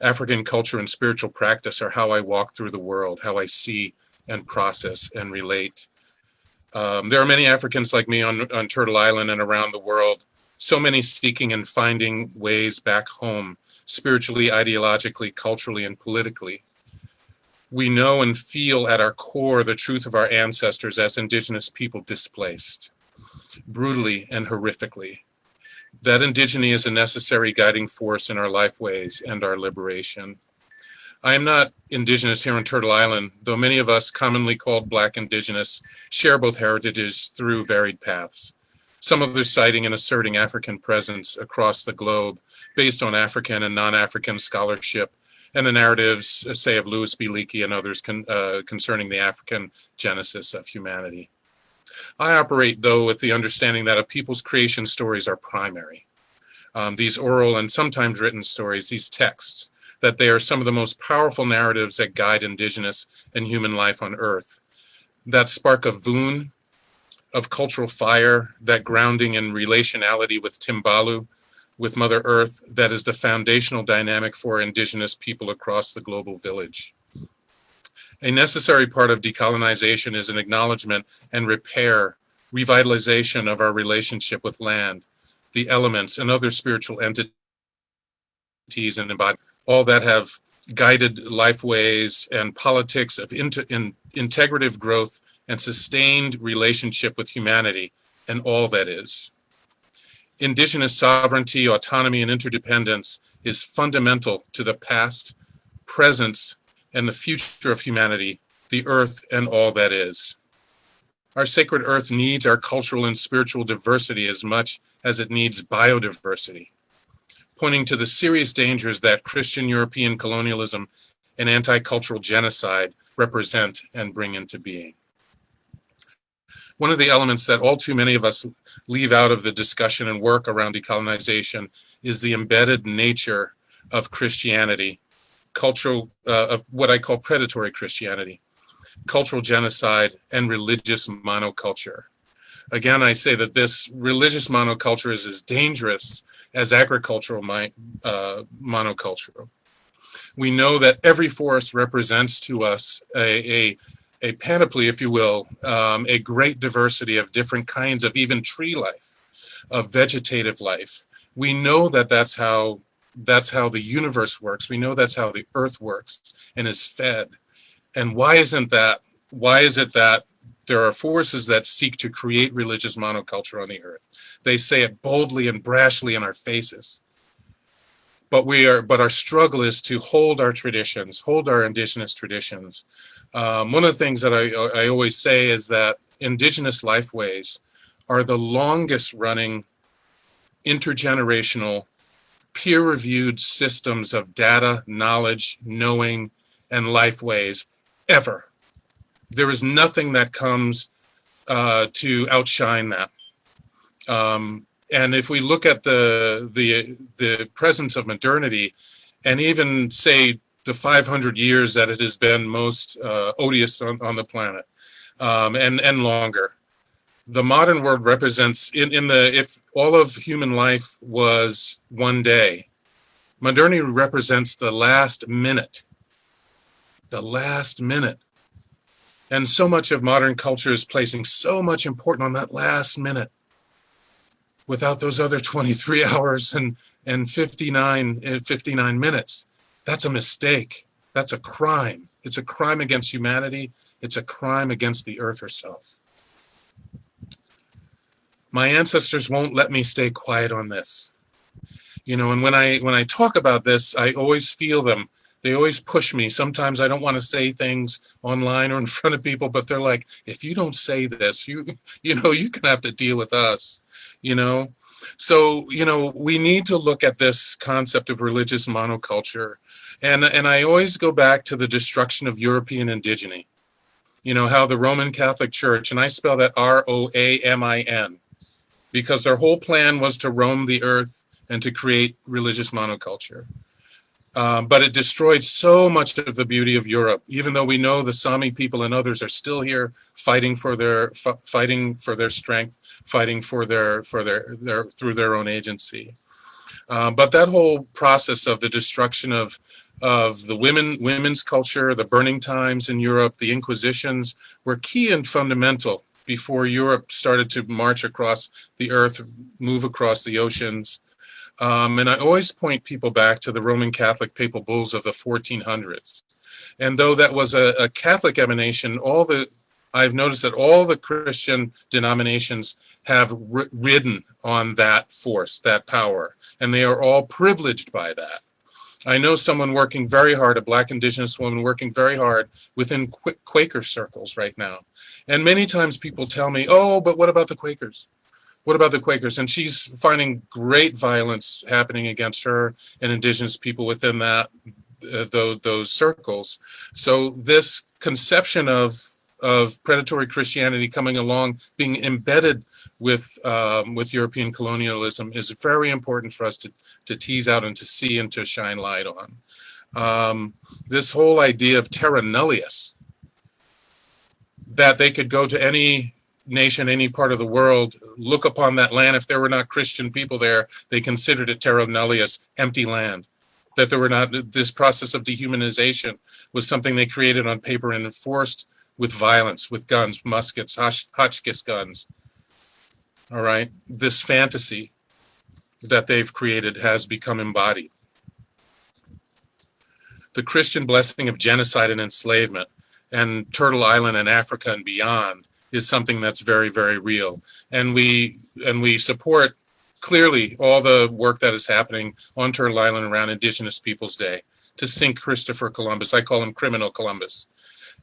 African culture and spiritual practice are how I walk through the world, how I see and process and relate. There are many Africans like me on Turtle Island and around the world, so many seeking and finding ways back home, spiritually, ideologically, culturally, and politically. We know and feel at our core the truth of our ancestors as indigenous people displaced, brutally and horrifically. That indigeny is a necessary guiding force in our lifeways and our liberation. I am not indigenous here on Turtle Island, though many of us, commonly called Black indigenous, share both heritages through varied paths. Some others citing and asserting African presence across the globe based on African and non-African scholarship and the narratives, say, of Louis B. Leakey and others concerning the African genesis of humanity. I operate, though, with the understanding that a people's creation stories are primary. These oral and sometimes written stories, these texts, that they are some of the most powerful narratives that guide indigenous and human life on Earth. That spark of voon, of cultural fire, that grounding in relationality with Timbalu, with Mother Earth, that is the foundational dynamic for indigenous people across the global village. A necessary part of decolonization is an acknowledgement and repair, revitalization of our relationship with land, the elements, and other spiritual entities and embodied, all that have guided lifeways and politics of integrative growth and sustained relationship with humanity and all that is. Indigenous sovereignty, autonomy, and interdependence is fundamental to the past, presence, and the future of humanity, the earth, and all that is. Our sacred earth needs our cultural and spiritual diversity as much as it needs biodiversity, pointing to the serious dangers that Christian European colonialism and anti-cultural genocide represent and bring into being. One of the elements that all too many of us leave out of the discussion and work around decolonization is the embedded nature of Christianity, cultural, of what I call predatory Christianity, cultural genocide, and religious monoculture. Again, I say that this religious monoculture is as dangerous as agricultural monoculture. We know that every forest represents to us a panoply, if you will, a great diversity of different kinds of even tree life, of vegetative life. We know that that's how the universe works. We know that's how the earth works and is fed. And why isn't that? Why is it that there are forces that seek to create religious monoculture on the earth? They say it boldly and brashly in our faces. But our struggle is to hold our traditions, hold our indigenous traditions. One of the things that I always say is that indigenous lifeways are the longest running intergenerational peer-reviewed systems of data, knowledge, knowing, and lifeways ever. There is nothing that comes to outshine that. And if we look at the presence of modernity, and even say the 500 years that it has been most odious on the planet, and longer, the modern world represents if all of human life was one day, modernity represents the last minute. The last minute. And so much of modern culture is placing so much importance on that last minute. Without those other 23 hours and 59 minutes, that's a mistake. That's a crime. It's a crime against humanity. It's a crime against the earth herself. My ancestors won't let me stay quiet on this. You know, and when I talk about this, I always feel them. They always push me. Sometimes I don't want to say things online or in front of people, but they're like, if you don't say this, you know, you're gonna have to deal with us. You know, so, you know, we need to look at this concept of religious monoculture. And I always go back to the destruction of European indigeny. You know, how the Roman Catholic Church, and I spell that Roamin, because their whole plan was to roam the earth and to create religious monoculture. But it destroyed so much of the beauty of Europe, even though we know the Sami people and others are still here fighting for their strength, fighting for their through their own agency. But that whole process of the destruction of the women's culture, the burning times in Europe, the Inquisitions were key and fundamental before Europe started to march across the earth, move across the oceans. And I always point people back to the Roman Catholic papal bulls of the 1400s. And though that was a Catholic emanation, all the I've noticed that all the Christian denominations have ridden on that force, that power, and they are all privileged by that. I know someone working very hard, a Black Indigenous woman working very hard within Quaker circles right now. And many times people tell me, oh, but what about the Quakers? What about the Quakers? And she's finding great violence happening against her and Indigenous people within that those circles. So this conception of predatory Christianity coming along, being embedded with European colonialism, is very important for us to tease out and to see and to shine light on. This whole idea of terra nullius, that they could go to any nation, any part of the world, look upon that land. If there were not Christian people there, they considered it terra nullius, empty land. That there were not, this process of dehumanization was something they created on paper and enforced with violence, with guns, muskets, Hotchkiss guns. All right, this fantasy that they've created has become embodied. The Christian blessing of genocide and enslavement and Turtle Island and Africa and beyond is something that's very, very real. And we support clearly all the work that is happening on Turtle Island around Indigenous Peoples Day to sink Christopher Columbus. I call him Criminal Columbus.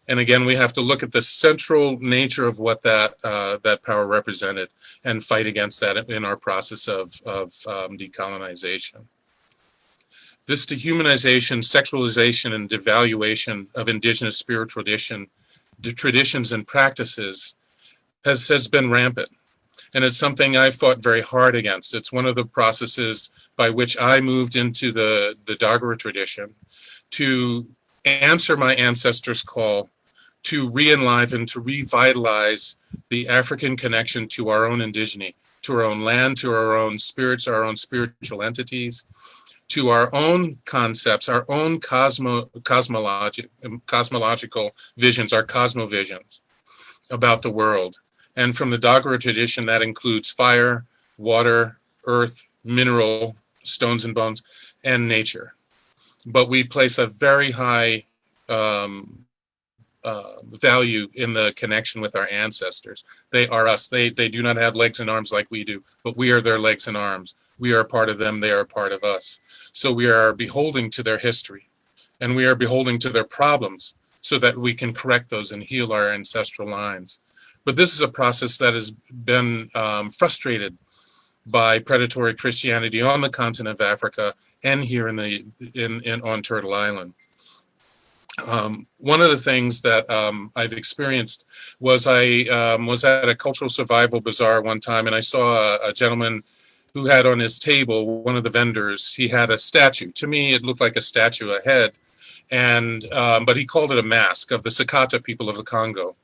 And again, we have to look at the central nature of what that power represented and fight against that in our process of decolonization. This dehumanization, sexualization, and devaluation of Indigenous spiritual traditions and practices has been rampant. And it's something I fought very hard against. It's one of the processes by which I moved into the Dagara tradition to answer my ancestors' call to re-enliven, to revitalize the African connection to our own indigeny, to our own land, to our own spirits, our own spiritual entities, to our own concepts, our own cosmological visions, our cosmovisions about the world. And from the Dagara tradition, that includes fire, water, earth, mineral, stones and bones, and nature. But we place a very high value in the connection with our ancestors. They are us. They do not have legs and arms like we do, but we are their legs and arms. We are a part of them. They are a part of us. So we are beholding to their history, and we are beholding to their problems so that we can correct those and heal our ancestral lines. But this is a process that has been frustrated by predatory Christianity on the continent of Africa and here on Turtle Island. One of the things that I've experienced was I was at a cultural survival bazaar one time, and I saw a gentleman who had on his table, one of the vendors, he had a statue. To me, it looked like a statue, a head, and but he called it a mask of the Sakata people of the Congo.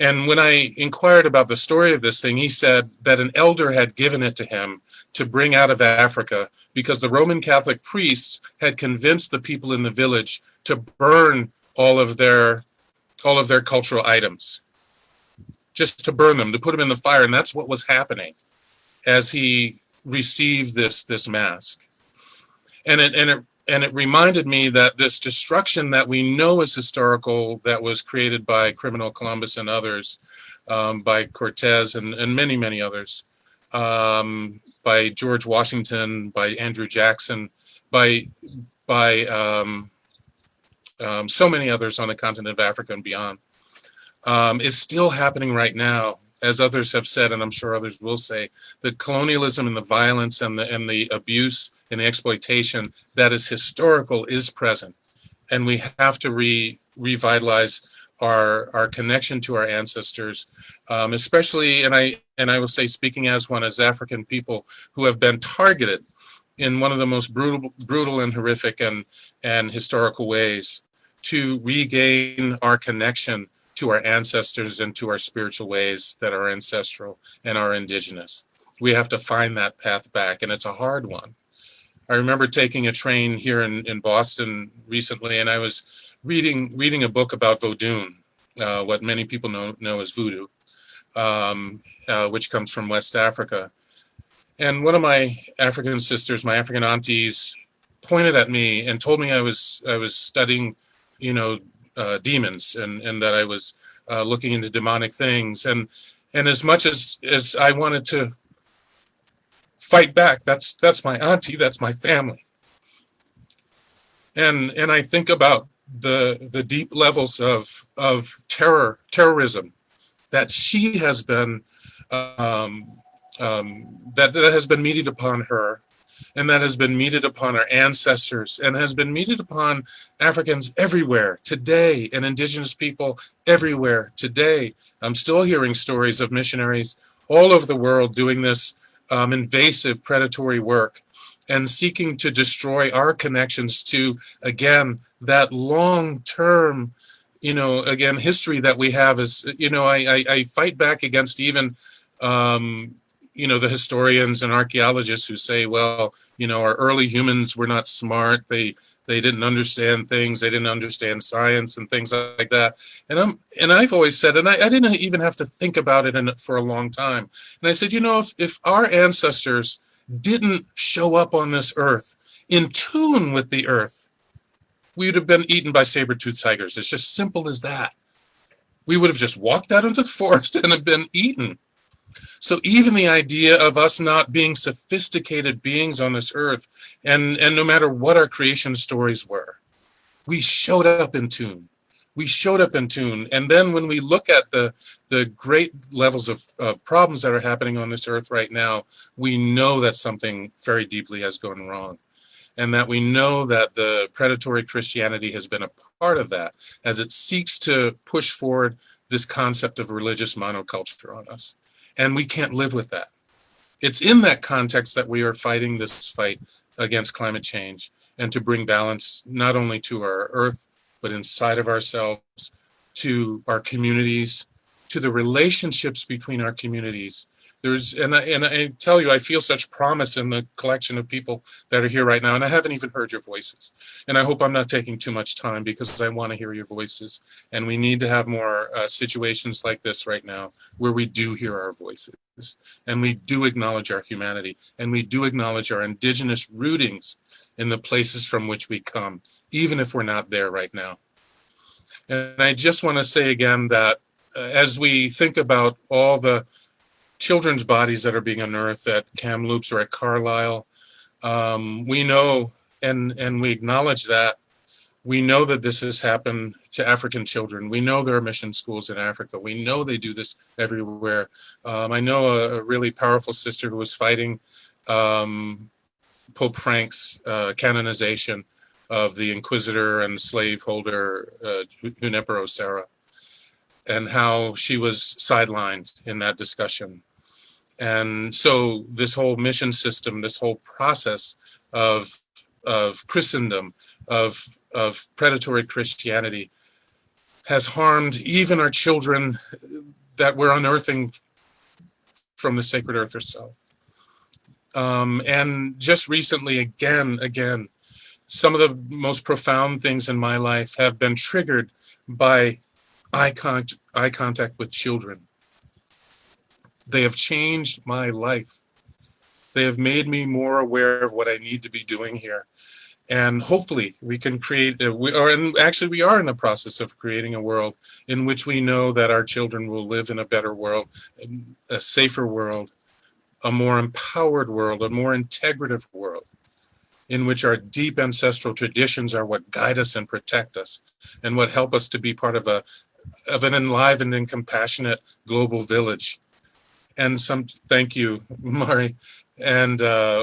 And when I inquired about the story of this thing, he said that an elder had given it to him to bring out of Africa because the Roman Catholic priests had convinced the people in the village to burn all of their cultural items, just to burn them, to put them in the fire. And that's what was happening as he received this mask. And it reminded me that this destruction that we know is historical, that was created by Criminal Columbus and others, by Cortez and many, many others, by George Washington, by Andrew Jackson, by so many others on the continent of Africa and beyond, is still happening right now. As others have said, and I'm sure others will say, the colonialism and the violence and the abuse and the exploitation that is historical is present. And we have to revitalize our connection to our ancestors, especially, and I will say, speaking as one, as African people who have been targeted in one of the most brutal and horrific and historical ways, to regain our connection to our ancestors and to our spiritual ways that are ancestral and are indigenous. We have to find that path back, and it's a hard one. I remember taking a train here in Boston recently, and I was reading a book about Vodun, what many people know as voodoo, which comes from West Africa. And one of my African sisters, my African aunties, pointed at me and told me I was studying, demons, and that I was looking into demonic things. And as much as I wanted to fight back, that's my auntie, that's my family. And I think about the deep levels of terrorism that she has been that has been meted upon her, and that has been meted upon our ancestors, and has been meted upon Africans everywhere today, and indigenous people everywhere today. I'm still hearing stories of missionaries all over the world doing this invasive predatory work and seeking to destroy our connections to, again, that long-term, again, history that we have. Is, I fight back against even the historians and archaeologists who say, well, our early humans were not smart. They didn't understand things. They didn't understand science and things like that. And I've always said, and I didn't even have to think about it for a long time. And I said, if our ancestors didn't show up on this earth in tune with the earth, we would have been eaten by saber-toothed tigers. It's just simple as that. We would have just walked out into the forest and have been eaten. So even the idea of us not being sophisticated beings on this earth, and no matter what our creation stories were, we showed up in tune. We showed up in tune. And then when we look at the great levels of problems that are happening on this earth right now, we know that something very deeply has gone wrong. And that we know that the predatory Christianity has been a part of that, as it seeks to push forward this concept of religious monoculture on us. And we can't live with that. It's in that context that we are fighting this fight against climate change, and to bring balance not only to our earth, but inside of ourselves, to our communities, to the relationships between our communities. And I tell you, I feel such promise in the collection of people that are here right now, and I haven't even heard your voices. And I hope I'm not taking too much time, because I want to hear your voices. And we need to have more situations like this right now, where we do hear our voices, and we do acknowledge our humanity, and we do acknowledge our indigenous rootings in the places from which we come, even if we're not there right now. And I just want to say again that as we think about all the children's bodies that are being unearthed at Kamloops or at Carlisle, we know, and we acknowledge that. We know that this has happened to African children. We know there are mission schools in Africa. We know they do this everywhere. I know a really powerful sister who was fighting Pope Frank's canonization of the inquisitor and slaveholder Junipero Serra, and how she was sidelined in that discussion. And so this whole mission system, this whole process of Christendom, of predatory Christianity, has harmed even our children that we're unearthing from the sacred earth herself. And just recently, again, some of the most profound things in my life have been triggered by eye contact with children. They have changed my life. They have made me more aware of what I need to be doing here. And hopefully we can create, we are in the process of creating a world in which we know that our children will live in a better world, a safer world, a more empowered world, a more integrative world, in which our deep ancestral traditions are what guide us and protect us, and what help us to be part of an enlivened and compassionate global village. And thank you, Mari. And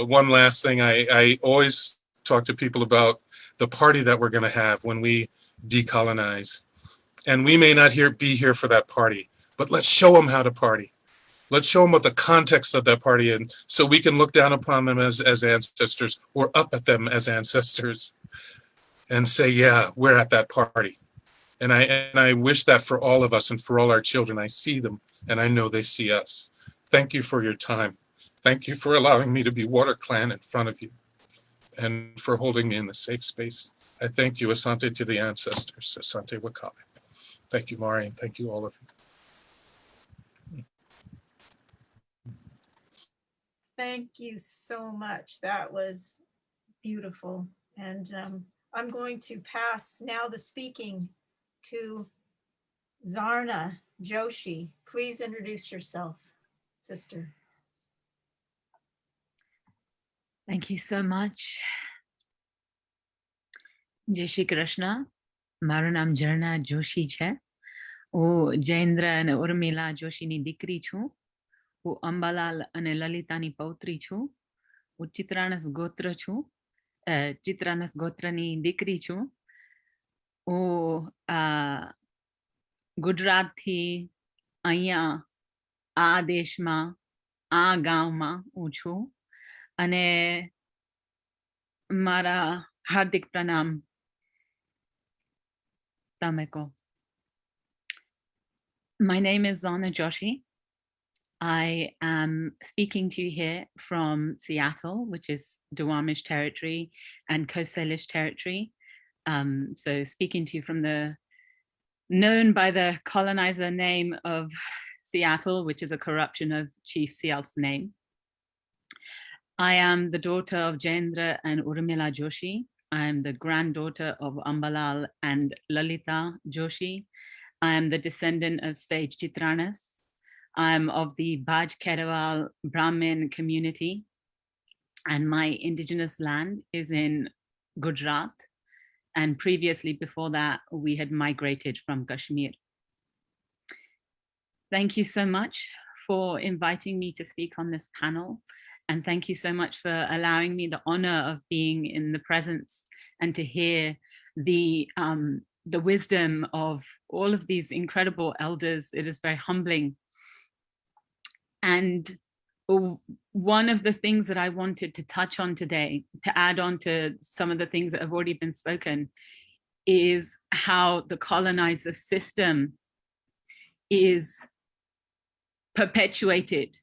one last thing, I always talk to people about the party that we're going to have when we decolonize. And we may not be here for that party, but let's show them how to party. Let's show them what the context of that party is, so we can look down upon them as ancestors, or up at them as ancestors, and say, yeah, we're at that party. And I wish that for all of us and for all our children. I see them, and I know they see us. Thank you for your time. Thank you for allowing me to be Water Clan in front of you, and for holding me in the safe space. I thank you. Asante to the ancestors. Asante Wakale. Thank you, Mari, and thank you, all of you. Thank you so much. That was beautiful. And I'm going to pass now the speaking to Zarna Joshi, please introduce yourself, sister. Thank you so much. Jai Shri Krishna. Maરું નામ ઝરણા જોશી છે. હું જયેન્દ્ર અને ઉર્મિલા જોશીની દીકરી છું. હું અંબાલાલ અને લલિતાની પૌત્રી છું. હું ચિત્રાનસ ગોત્ર છું. ચિત્રાનસ ગોત્રની દીકરી છું. હું ગુજરાતથી અહીંયા આ દેશમાં આ ગામમાં હું છું. અને મારા હાર્દિક પ્રણામ. Tameko. My name is Zana Joshi. I am speaking to you here from Seattle, which is Duwamish territory and Coast Salish territory. So speaking to you from the known by the colonizer name of Seattle, which is a corruption of Chief Sial's name. I am the daughter of Jendra and Urmila Joshi. I am the granddaughter of Ambalal and Lalita Joshi. I am the descendant of sage Chitranas. I am of the Baj Kerawal Brahmin community, and my indigenous land is in Gujarat. And previously, before that, we had migrated from Kashmir. Thank you so much for inviting me to speak on this panel. And thank you so much for allowing me the honor of being in the presence and to hear the wisdom of all of these incredible elders. It is very humbling. And one of the things that I wanted to touch on today, to add on to some of the things that have already been spoken, is how the colonizer system is perpetuated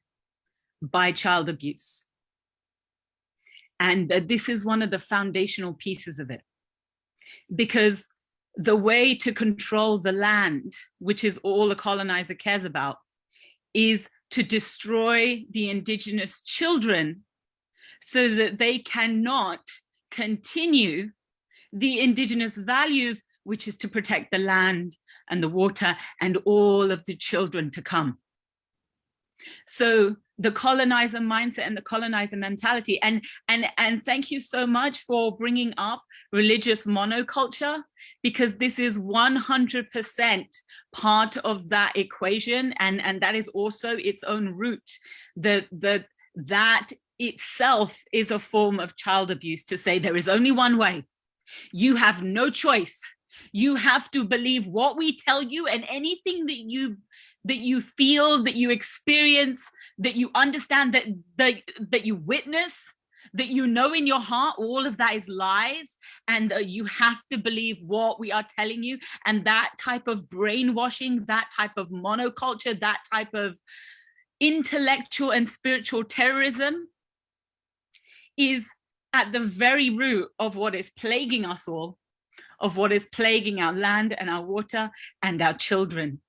by child abuse. And this is one of the foundational pieces of it. Because the way to control the land, which is all a colonizer cares about, is to destroy the indigenous children so that they cannot continue the indigenous values, which is to protect the land and the water and all of the children to come. So the colonizer mindset and the colonizer mentality, and thank you so much for bringing up religious monoculture, because this is 100% part of that equation, and that is also its own root. That itself is a form of child abuse, to say there is only one way. You have no choice. You have to believe what we tell you, and anything that you feel, that you experience, that you understand, that you witness, that you know in your heart, all of that is lies, and you have to believe what we are telling you. And that type of brainwashing, that type of monoculture, that type of intellectual and spiritual terrorism is at the very root of what is plaguing us all, of what is plaguing our land and our water and our children.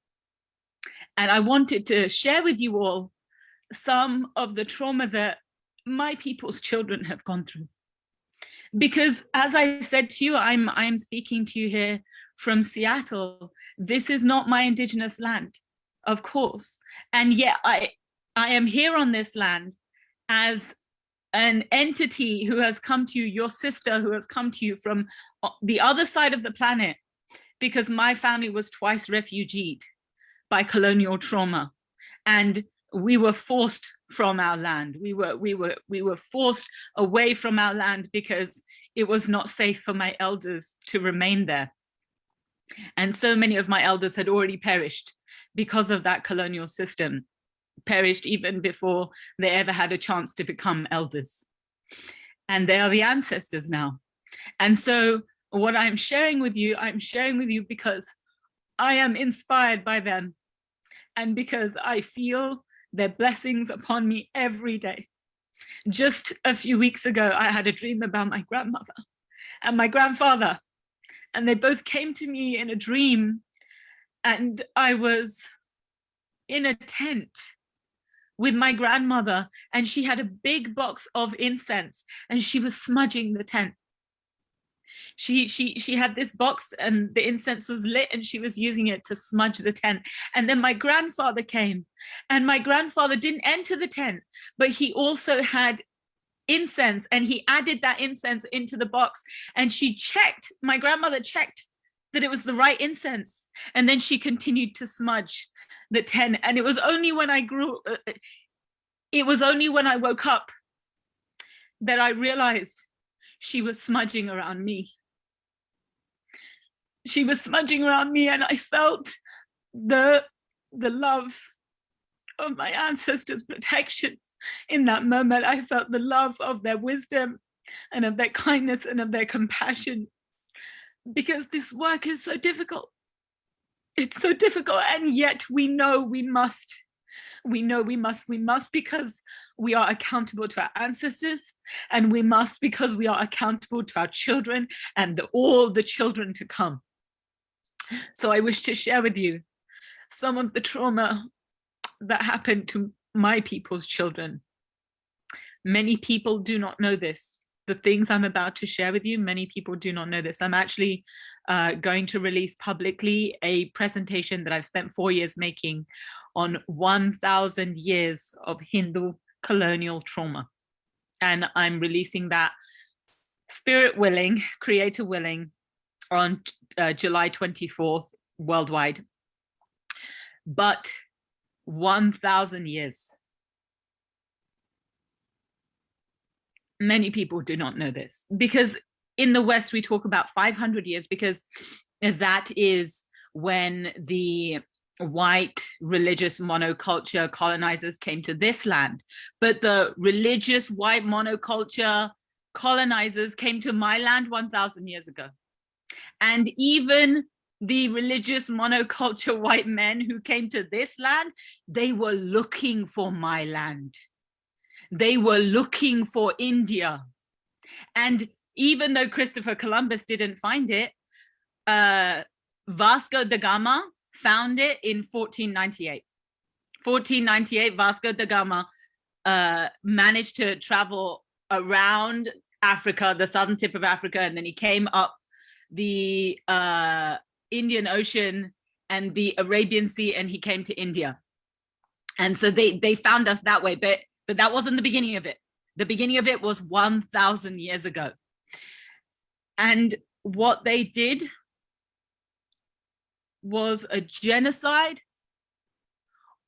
And I wanted to share with you all some of the trauma that my people's children have gone through. Because as I said to you, I'm speaking to you here from Seattle. This is not my indigenous land, of course. And yet I am here on this land as an entity who has come to you, your sister who has come to you from the other side of the planet, because my family was twice refugeed by colonial trauma, and we were forced from our land. We were forced away from our land because it was not safe for my elders to remain there. And so many of my elders had already perished because of that colonial system, perished even before they ever had a chance to become elders. And they are the ancestors now. And so what I'm sharing with you because I am inspired by them, and because I feel their blessings upon me every day. Just a few weeks ago, I had a dream about my grandmother and my grandfather, and they both came to me in a dream, and I was in a tent with my grandmother, and she had a big box of incense, and she was smudging the tent. She had this box and the incense was lit and she was using it to smudge the tent. And then my grandfather came, and my grandfather didn't enter the tent, but he also had incense, and he added that incense into the box. And my grandmother checked that it was the right incense. And then she continued to smudge the tent. And it was only when I woke up that I realized she was smudging around me. She was smudging around me, and I felt the love of my ancestors' protection in that moment. I felt the love of their wisdom and of their kindness and of their compassion, because this work is so difficult. It's so difficult, and yet we know we must. We know we must because we are accountable to our ancestors, and we must because we are accountable to our children and all the children to come. So I wish to share with you some of the trauma that happened to my people's children. Many people do not know this. The things I'm about to share with you, many people do not know this. I'm actually going to release publicly a presentation that I've spent 4 years making on 1,000 years of Hindu colonial trauma. And I'm releasing that, spirit willing, creator willing, on July 24th worldwide. But 1,000 years. Many people do not know this, because in the West we talk about 500 years, because that is when the white religious monoculture colonizers came to this land. But the religious white monoculture colonizers came to my land 1,000 years ago. And even the religious monoculture white men who came to this land, they were looking for my land. They were looking for India. And even though Christopher Columbus didn't find it, Vasco da Gama found it in 1498. 1498, Vasco da Gama managed to travel around Africa, the southern tip of Africa, and then he came up the Indian Ocean and the Arabian Sea, and he came to India. And so they found us that way, but that wasn't the beginning of it. The beginning of it was 1,000 years ago. And what they did was a genocide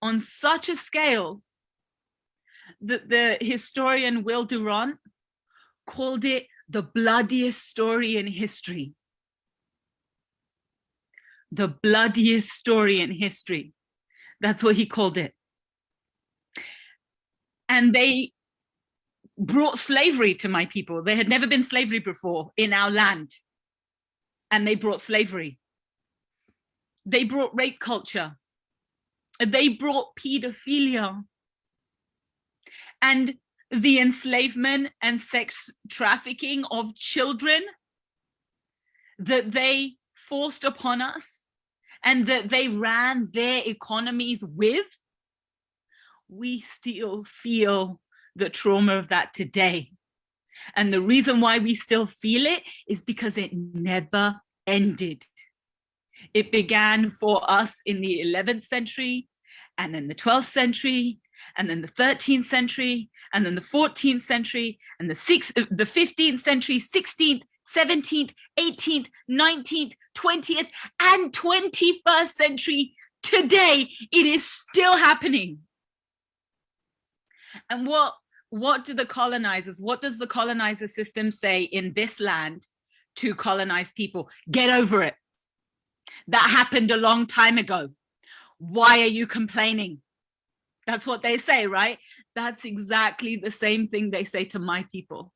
on such a scale that the historian Will Durant called it the bloodiest story in history. The bloodiest story in history. That's what he called it. And they brought slavery to my people. There had never been slavery before in our land. And they brought slavery. They brought rape culture. They brought pedophilia. And the enslavement and sex trafficking of children that they forced upon us and that they ran their economies with, we still feel the trauma of that today. And the reason why we still feel it is because it never ended. It began for us in the 11th century, and then the 12th century, and then the 13th century, and then the 14th century, and the 15th century, 16th, 17th, 18th, 19th, 20th, and 21st century. Today, it is still happening. And what do the colonizers, what does the colonizer system say in this land to colonize people? Get over it. That happened a long time ago. Why are you complaining? That's what they say, right? That's exactly the same thing they say to my people.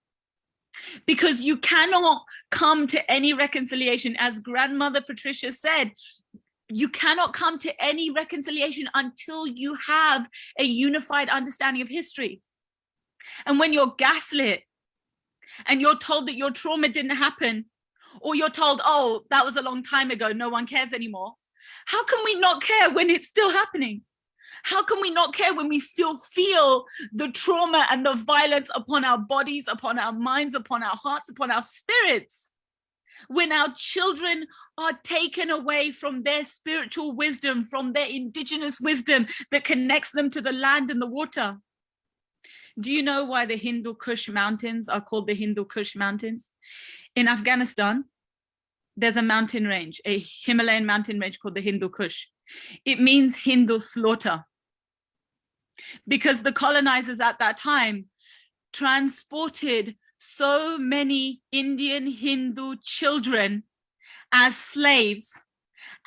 Because you cannot come to any reconciliation, as grandmother Patricia said, you cannot come to any reconciliation until you have a unified understanding of history. And when you're gaslit and you're told that your trauma didn't happen, or you're told, oh, that was a long time ago, no one cares anymore. How can we not care when it's still happening? How can we not care when we still feel the trauma and the violence upon our bodies, upon our minds, upon our hearts, upon our spirits? when our children are taken away from their spiritual wisdom, from their indigenous wisdom that connects them to the land and the water. Do you know why the Hindu Kush Mountains are called the Hindu Kush Mountains? In Afghanistan, there's a mountain range, a Himalayan mountain range called the Hindu Kush. It means Hindu slaughter, because the colonizers at that time transported so many Indian Hindu children as slaves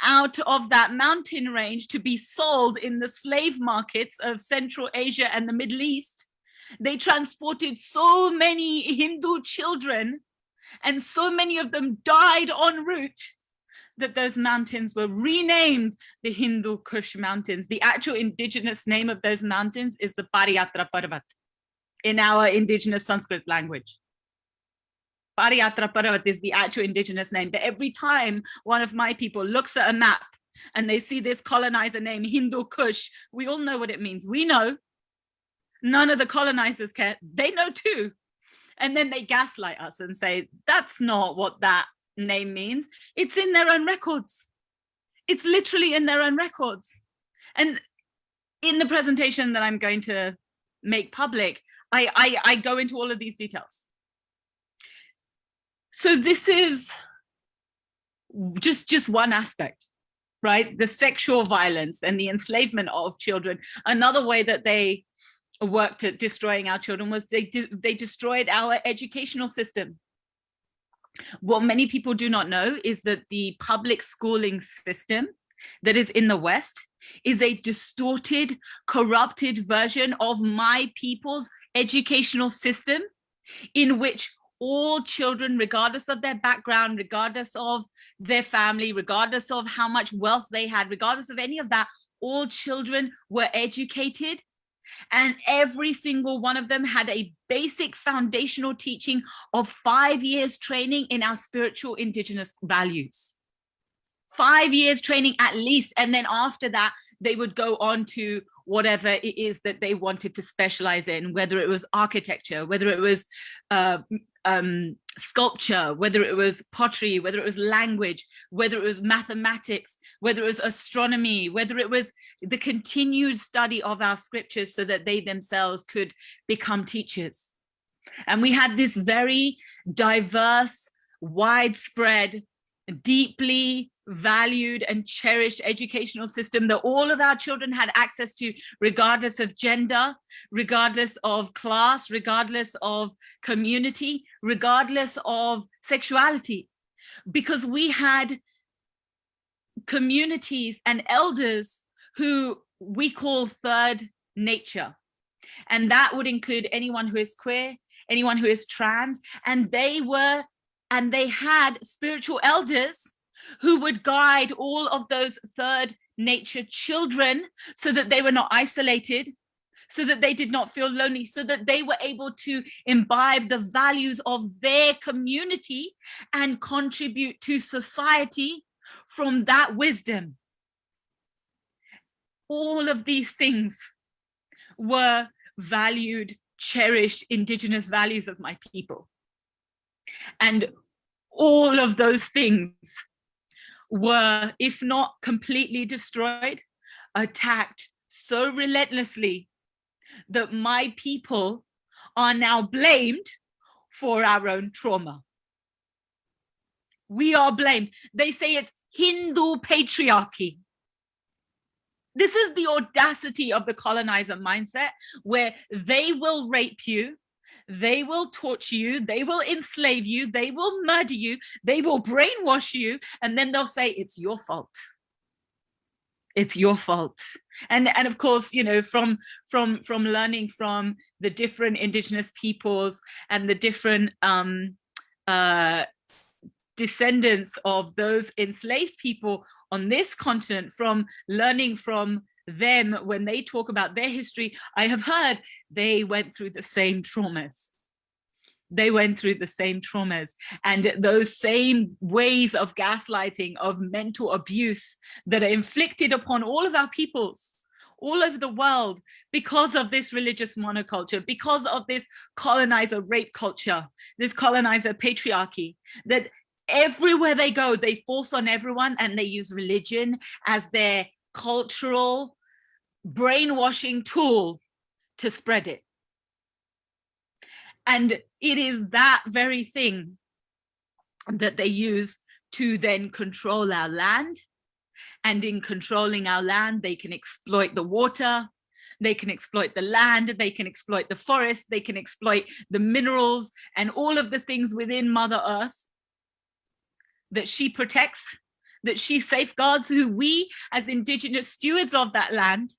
out of that mountain range to be sold in the slave markets of Central Asia and the Middle East. They transported so many Hindu children, and so many of them died en route, that those mountains were renamed the Hindu Kush Mountains. The actual indigenous name of those mountains is the Pariyatra Parvat in our indigenous Sanskrit language. Pariyatra Parvat is the actual indigenous name. But every time one of my people looks at a map and they see this colonizer name, Hindu Kush, we all know what it means. We know. None of the colonizers care. They know too. And then they gaslight us and say, that's not what that name means. It's in their own records. It's literally in their own records. And in the presentation that I'm going to make public, I go into all of these details. So this is just one aspect, right? The sexual violence and the enslavement of children. Another way that they worked at destroying our children was they destroyed our educational system. What many people do not know is that the public schooling system that is in the West is a distorted, corrupted version of my people's educational system, in which all children, regardless of their background, regardless of their family, regardless of how much wealth they had, regardless of any of that, all children were educated. And every single one of them had a basic foundational teaching of 5 years training in our spiritual indigenous values. 5 years training at least. And then after that, they would go on to whatever it is that they wanted to specialize in, whether it was architecture, whether it was sculpture, whether it was pottery, whether it was language, whether it was mathematics, whether it was astronomy, whether it was the continued study of our scriptures so that they themselves could become teachers. And we had this very diverse, widespread, deeply valued and cherished educational system that all of our children had access to, regardless of gender, regardless of class, regardless of community, regardless of sexuality, because we had communities and elders who we call third nature. And that would include anyone who is queer, anyone who is trans, and they had spiritual elders who would guide all of those third nature children so that they were not isolated, so that they did not feel lonely, so that they were able to imbibe the values of their community and contribute to society from that wisdom. All of these things were valued, cherished indigenous values of my people. And all of those things were, if not completely destroyed, attacked so relentlessly that my people are now blamed for our own trauma. We are blamed. They say it's Hindu patriarchy. This is the audacity of the colonizer mindset, where they will rape you, they will torture you, they will enslave you, they will murder you, they will brainwash you, and then they'll say it's your fault. It's your fault. And of course, you know, from learning from the different indigenous peoples and the different descendants of those enslaved people on this continent, from learning from them when they talk about their history, I have heard they went through the same traumas. They went through the same traumas, and those same ways of gaslighting, of mental abuse that are inflicted upon all of our peoples all over the world because of this religious monoculture, because of this colonizer rape culture, this colonizer patriarchy, that everywhere they go, they force on everyone, and they use religion as their cultural brainwashing tool to spread it. And it is that very thing that they use to then control our land. And in controlling our land, they can exploit the water, they can exploit the land, they can exploit the forest, they can exploit the minerals and all of the things within Mother Earth that she protects, that she safeguards, who we as Indigenous stewards of that land,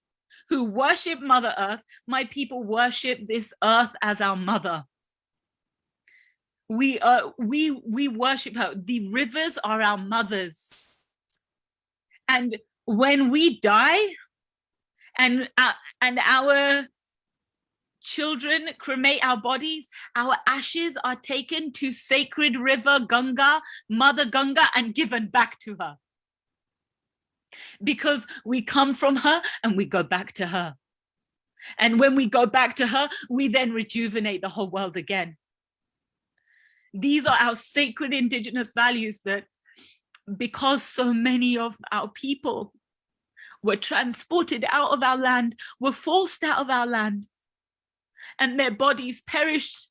who worship Mother Earth, my people worship this earth as our mother. We worship her. The rivers are our mothers. And when we die and our children cremate our bodies, our ashes are taken to sacred river Ganga, Mother Ganga, and given back to her. Because we come from her and we go back to her. And when we go back to her, we then rejuvenate the whole world again. These are our sacred Indigenous values that, because so many of our people were transported out of our land, were forced out of our land, and their bodies perished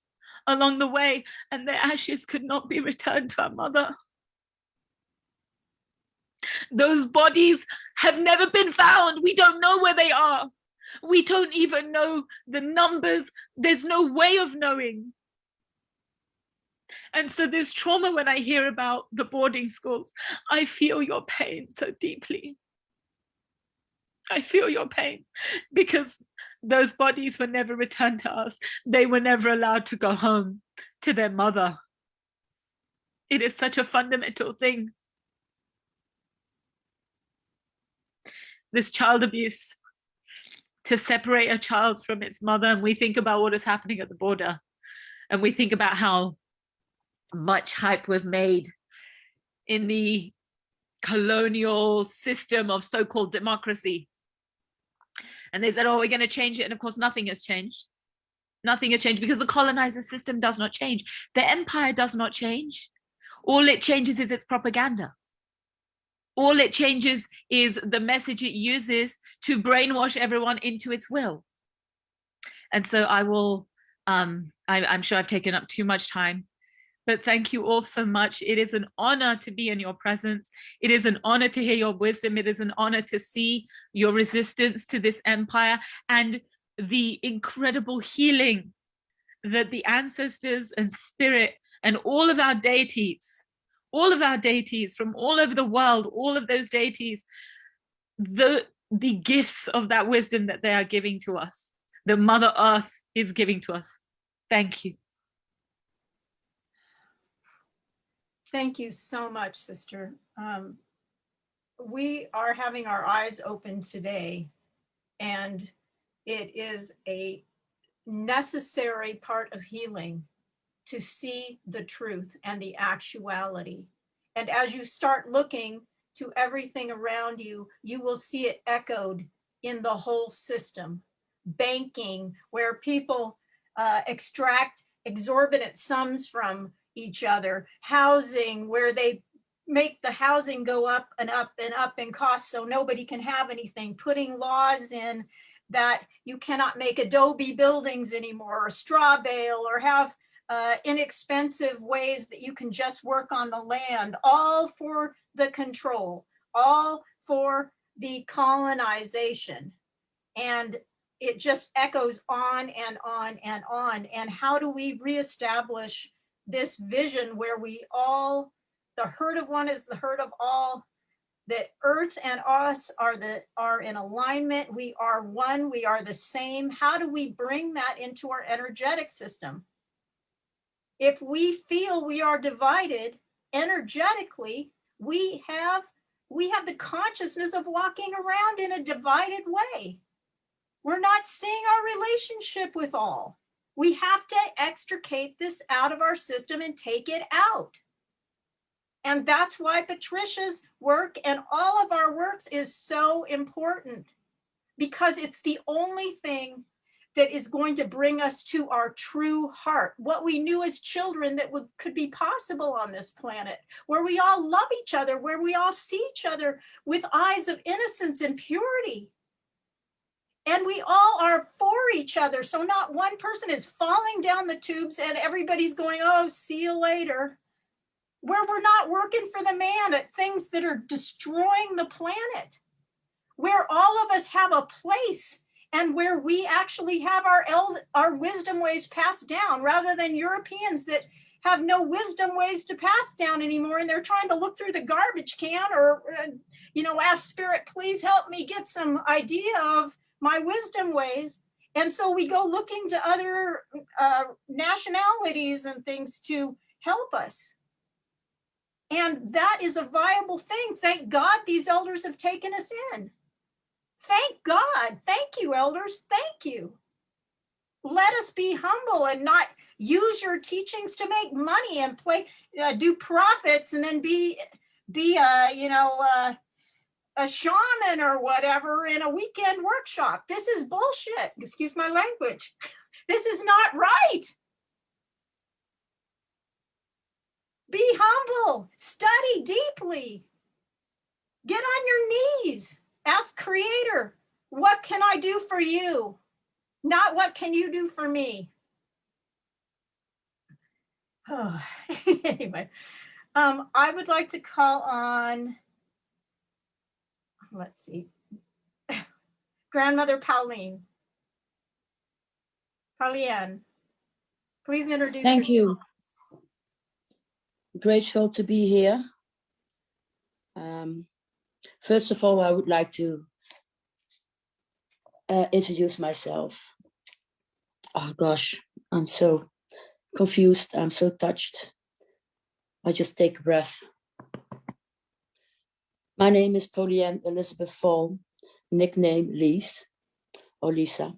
along the way, and their ashes could not be returned to our mother. Those bodies have never been found. We don't know where they are. We don't even know the numbers. There's no way of knowing. And so this trauma, when I hear about the boarding schools, I feel your pain so deeply. I feel your pain, because those bodies were never returned to us. They were never allowed to go home to their mother. It is such a fundamental thing. This child abuse, to separate a child from its mother, and we think about what is happening at the border, and we think about how much hype was made in the colonial system of so-called democracy. And they said, oh, we're going to change it. And of course, nothing has changed. Nothing has changed, because the colonizer system does not change. The empire does not change. All it changes is its propaganda. All it changes is the message it uses to brainwash everyone into its will. And so I will, I'm sure I've taken up too much time, but thank you all so much. It is an honor to be in your presence. It is an honor to hear your wisdom. It is an honor to see your resistance to this empire and the incredible healing that the ancestors and spirit and all of our deities from all over the world, all of those deities, the gifts of that wisdom that they are giving to us, the Mother Earth is giving to us. Thank you. Thank you so much, sister. We are having our eyes open today, and it is a necessary part of healing to see the truth and the actuality. And as you start looking to everything around you, you will see it echoed in the whole system. Banking, where people extract exorbitant sums from each other. Housing, where they make the housing go up and up and up in cost so nobody can have anything. Putting laws in that you cannot make adobe buildings anymore, or straw bale, or have inexpensive ways that you can just work on the land, all for the control, all for the colonization. And it just echoes on and on and on. And how do we reestablish this vision where we all, the herd of one is the herd of all, that earth and us are in alignment, we are one, we are the same? How do we bring that into our energetic system? If we feel we are divided energetically, we have the consciousness of walking around in a divided way. We're not seeing our relationship with all. We have to extricate this out of our system and take it out. And that's why Patricia's work and all of our works is so important, because it's the only thing that is going to bring us to our true heart, what we knew as children that could be possible on this planet, where we all love each other, where we all see each other with eyes of innocence and purity. And we all are for each other. So not one person is falling down the tubes and everybody's going, oh, see you later. Where we're not working for the man at things that are destroying the planet, where all of us have a place and where we actually have our wisdom ways passed down, rather than Europeans that have no wisdom ways to pass down anymore. And they're trying to look through the garbage can or, ask spirit, please help me get some idea of my wisdom ways. And so we go looking to other nationalities and things to help us. And that is a viable thing. Thank God these elders have taken us in. Thank God. Thank you, elders. Thank you. Let us be humble and not use your teachings to make money and do profits and then be a shaman or whatever in a weekend workshop. This is bullshit. Excuse my language. This is not right. Be humble. Study deeply. Get on your knees. Ask Creator, what can I do for you? Not what can you do for me? Oh, anyway, I would like to call on, let's see, Grandmother Pauline. Pauline, please introduce Thank yourself. you. Grateful to be here. First of all, I would like to introduce myself. Oh gosh, I'm so confused. I'm so touched. I just take a breath. My name is Pauline Elizabeth Fall, nickname Lise or Lisa.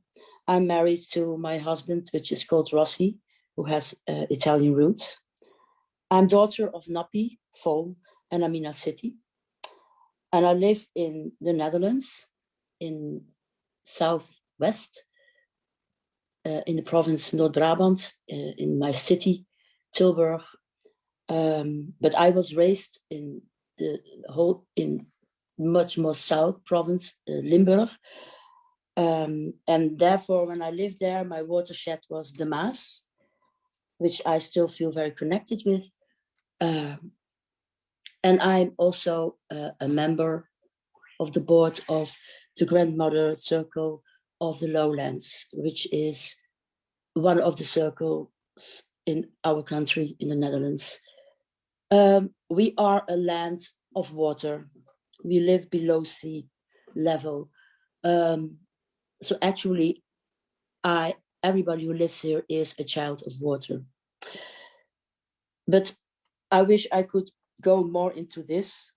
I'm married to my husband, which is called Rossi, who has Italian roots. I'm daughter of Napi, Fall, and Amina City. And I live in the Netherlands, in southwest, in the province Noord-Brabant, in my city, Tilburg. But I was raised in much more south province, Limburg. And therefore, when I lived there, my watershed was the Maas, which I still feel very connected with. And I'm also a member of the board of the Grandmother Circle of the Lowlands, which is one of the circles in our country, in the Netherlands. We are a land of water. We live below sea level. So actually, everybody who lives here is a child of water. But I wish I could go more into this.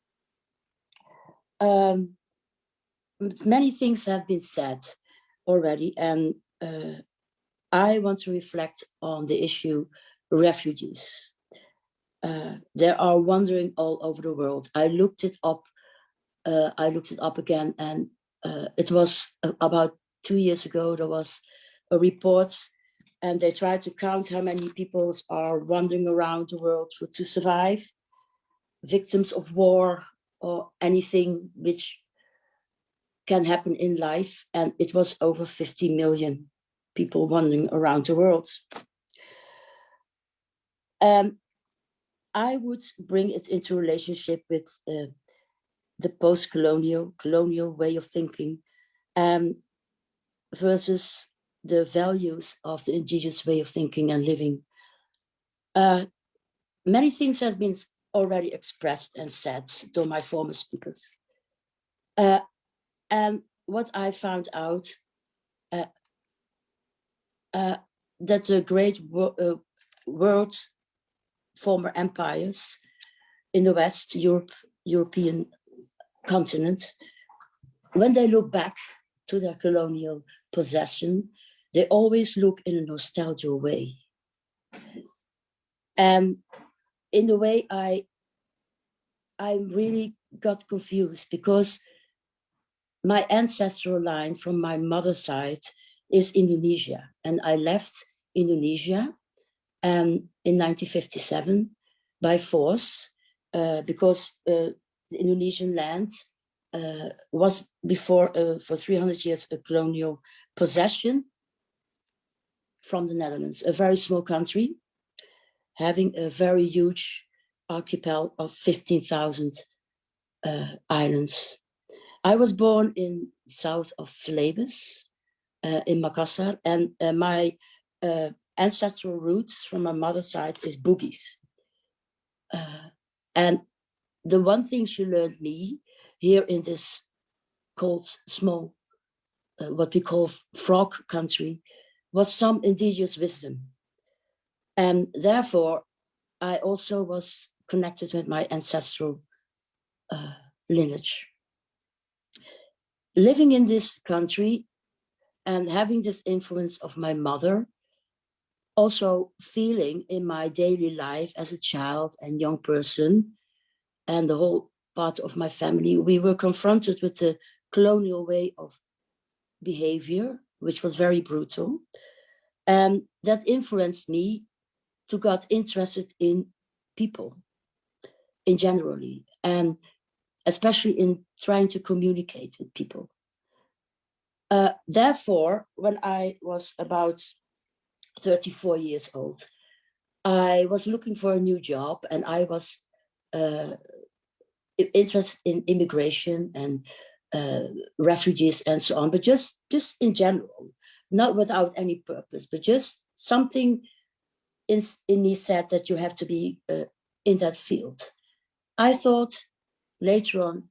Many things have been said already, and I want to reflect on the issue refugees. They are wandering all over the world. I looked it up again, and it was about 2 years ago. There was a report, and they tried to count how many people are wandering around the world to survive, victims of war or anything which can happen in life. And it was over 50 million people wandering around the world. I would bring it into relationship with the colonial way of thinking versus the values of the indigenous way of thinking and living. Many things have been already expressed and said to my former speakers. And what I found out, that the great world former empires in the West, European continent, when they look back to their colonial possession, they always look in a nostalgia way. And in a way, I really got confused, because my ancestral line from my mother's side is Indonesia. And I left Indonesia in 1957 by force because the Indonesian land was before for 300 years a colonial possession from the Netherlands, a very small country having a very huge archipelago of 15,000 islands. I was born in south of Celebes in Makassar, and my ancestral roots from my mother's side is Bugis. And the one thing she learned me here in this cold, small, what we call frog country, was some indigenous wisdom. And therefore, I also was connected with my ancestral lineage. Living in this country and having this influence of my mother, also feeling in my daily life as a child and young person, and the whole part of my family, we were confronted with the colonial way of behavior, which was very brutal. And that influenced me to get interested in people in generally, and especially in trying to communicate with people. Therefore, when I was about 34 years old, I was looking for a new job, and I was interested in immigration and refugees and so on, but just in general, not without any purpose, but just something in me said that you have to be in that field. I thought later on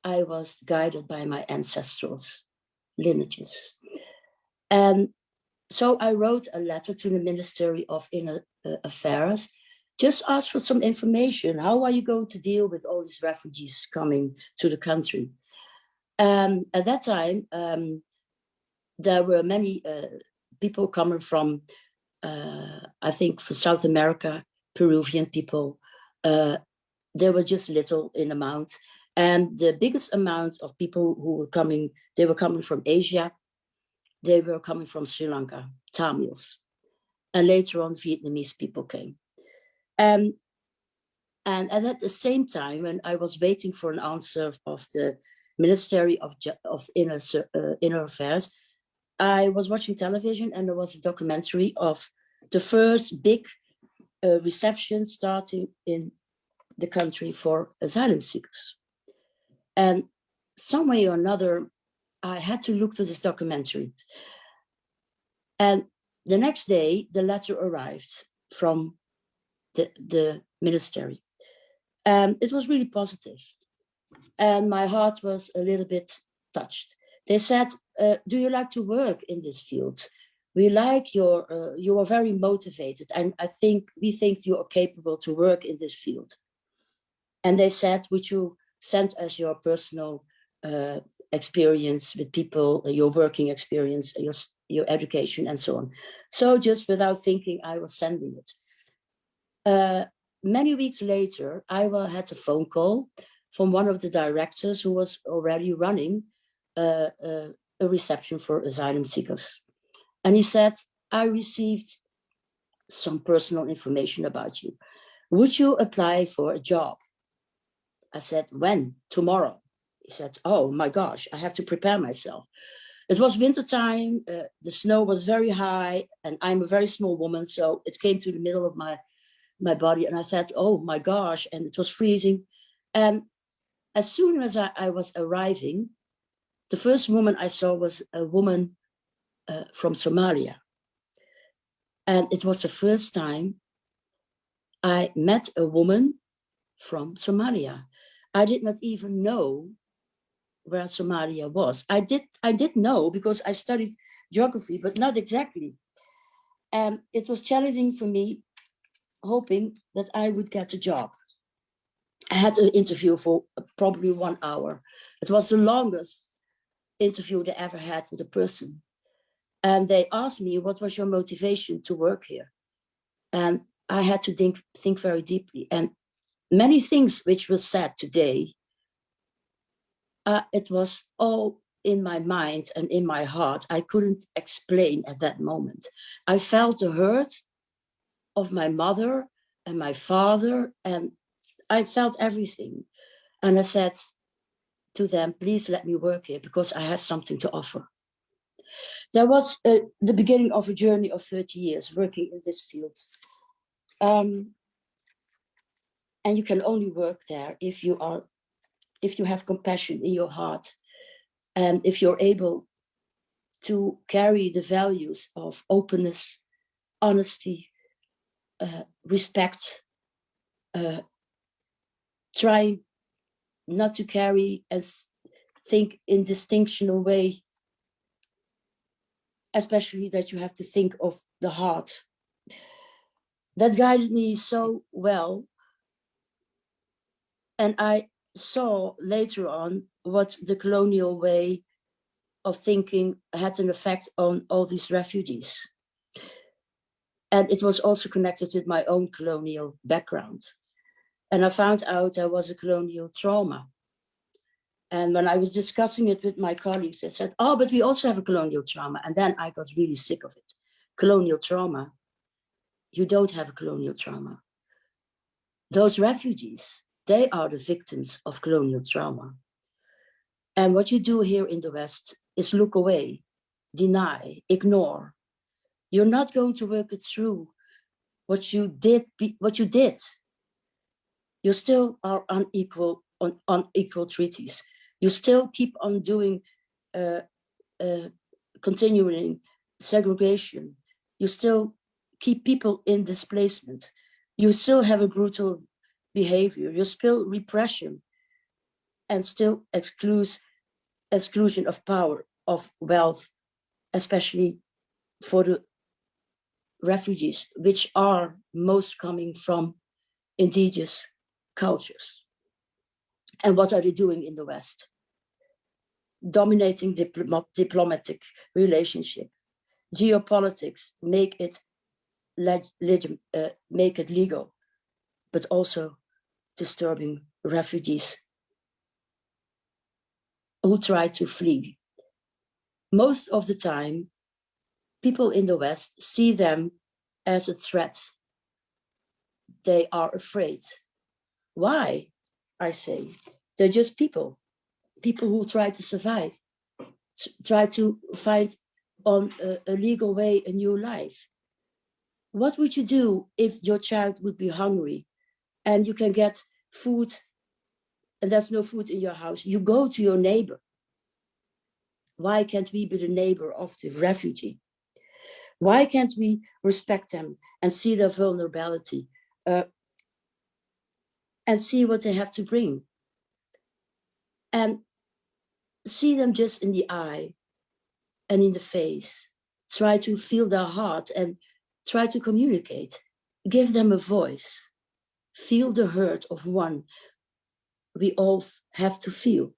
I was guided by my ancestral lineages. And so I wrote a letter to the Ministry of Inner Affairs, just asked for some information. How are you going to deal with all these refugees coming to the country? At that time, there were many people coming from, I think, from South America, Peruvian people. They were just little in amount. And the biggest amount of people who were coming, they were coming from Asia. They were coming from Sri Lanka, Tamils. And later on, Vietnamese people came. And at the same time, when I was waiting for an answer of the Ministry of Inner Affairs, I was watching television, and there was a documentary of the first big reception starting in the country for asylum seekers. And some way or another, I had to look to this documentary. And the next day, the letter arrived from the ministry. And it was really positive. And my heart was a little bit touched. They said, do you like to work in this field? We like you are very motivated. And we think you are capable to work in this field. And they said, would you send us your personal experience with people, your working experience, your education, and so on. So just without thinking, I was sending it. Many weeks later, I had a phone call from one of the directors who was already running a reception for asylum seekers. And he said, I received some personal information about you. Would you apply for a job? I said, when? Tomorrow. He said, oh my gosh, I have to prepare myself. It was wintertime, the snow was very high, and I'm a very small woman, so it came to the middle of my body, and I thought, oh my gosh, and it was freezing. And as soon as I was arriving, the first woman I saw was a woman from Somalia. And it was the first time I met a woman from Somalia. I did not even know where Somalia was. I did know because I studied geography, but not exactly. And it was challenging for me, hoping that I would get a job. I had an interview for probably 1 hour. It was the longest interview they ever had with a person. And they asked me, what was your motivation to work here? And I had to think very deeply. And many things which were said today, it was all in my mind and in my heart, I couldn't explain at that moment. I felt the hurt of my mother and my father, and I felt everything. And I said to them, please let me work here because I have something to offer. There was the beginning of a journey of 30 years working in this field. And you can only work there if you have compassion in your heart, and if you're able to carry the values of openness, honesty, respect, trying not to carry as think in distinctional way, especially that you have to think of the heart. That guided me so well. And I saw later on what the colonial way of thinking had an effect on all these refugees. And it was also connected with my own colonial background. And I found out there was a colonial trauma. And when I was discussing it with my colleagues, they said, oh, but we also have a colonial trauma. And then I got really sick of it. Colonial trauma. You don't have a colonial trauma. Those refugees, they are the victims of colonial trauma. And what you do here in the West is look away, deny, ignore. You're not going to work it through what you did. You still are on unequal treaties. You still keep on doing, continuing segregation. You still keep people in displacement. You still have a brutal behavior. You still repression, and still exclusion of power, of wealth, especially for the refugees, which are most coming from indigenous cultures. And what are they doing in the West? Dominating diplomatic relationship, geopolitics, make it legal, but also disturbing refugees who try to flee. Most of the time, people in the West see them as a threat. They are afraid. Why? I say, they're just people who try to survive, try to find on a legal way a new life. What would you do if your child would be hungry and you can get food and there's no food in your house? You go to your neighbor. Why can't we be the neighbor of the refugee? Why can't we respect them and see their vulnerability and see what they have to bring? And see them just in the eye and in the face. Try to feel their heart and try to communicate. Give them a voice. Feel the hurt of one. We all have to feel.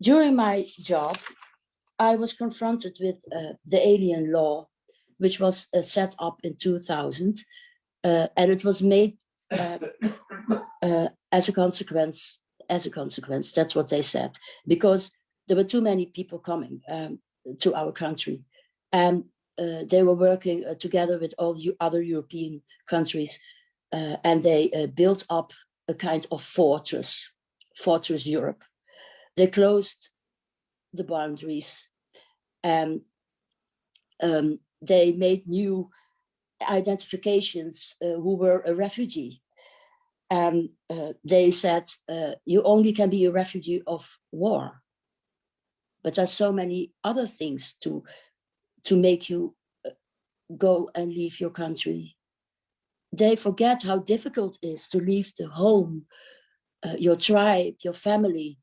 During my job, I was confronted with the alien law, which was set up in 2000, and it was made as a consequence. That's what they said, because there were too many people coming to our country, and they were working together with all the other European countries, and they built up a kind of fortress Europe. They closed the boundaries, and they made new identifications who were a refugee. And they said, you only can be a refugee of war. But there's so many other things to make you go and leave your country. They forget how difficult it is to leave the home, your tribe, your family,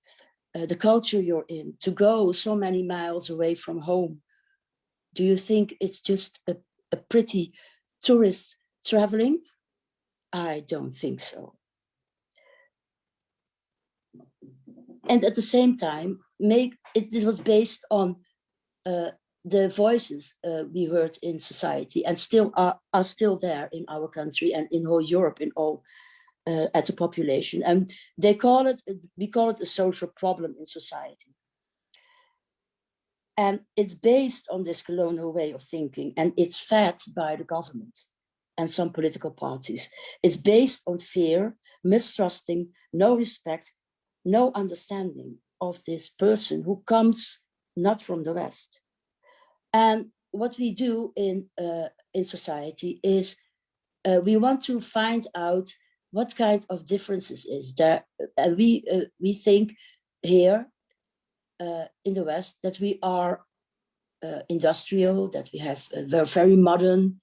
the culture you're in, to go so many miles away from home. Do you think it's just a pretty tourist traveling? I don't think so. And at the same time, it was based on the voices we heard in society, and still are still there in our country and in whole Europe, in all at the population. And we call it a social problem in society. And it's based on this colonial way of thinking, and it's fed by the government and some political parties. It's based on fear, mistrusting, no respect, no understanding of this person who comes not from the West. And what we do in society is we want to find out what kind of differences is there. And we think here in the West that we are industrial, that we have very, very modern,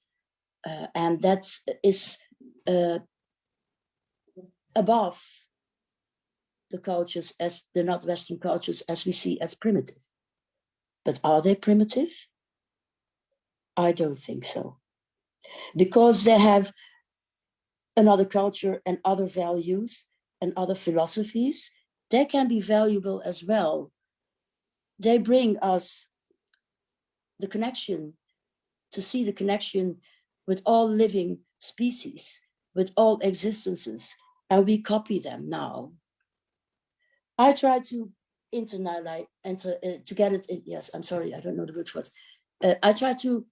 and that is above the cultures, as the not Western cultures, as we see as primitive. But are they primitive? I don't think so. Because they have another culture and other values and other philosophies, they can be valuable as well. They bring us the connection, to see the connection with all living species, with all existences, and we copy them now. I try to internalize and to get it in, yes, I'm sorry, I don't know the word for it. I try to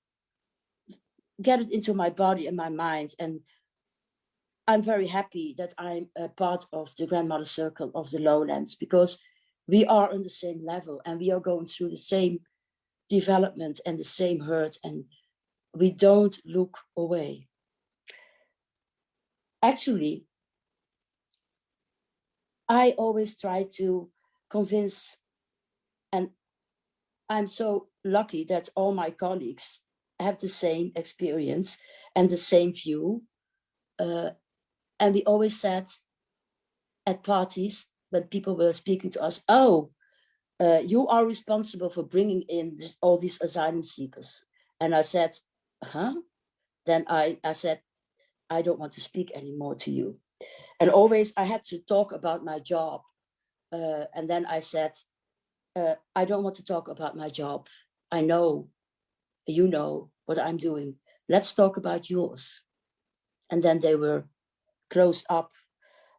get it into my body and my mind, and I'm very happy that I'm a part of the grandmother circle of the lowlands, because we are on the same level and we are going through the same development and the same hurt, and we don't look away. Actually, I always try to convince, and I'm so lucky that all my colleagues have the same experience and the same view. And we always said at parties when people were speaking to us, oh, you are responsible for bringing in all these asylum seekers. And I said, huh? Then I said, I don't want to speak anymore to you. And always I had to talk about my job. And then I said, I don't want to talk about my job. I know, you know what I'm doing. Let's talk about yours. And then they were closed up,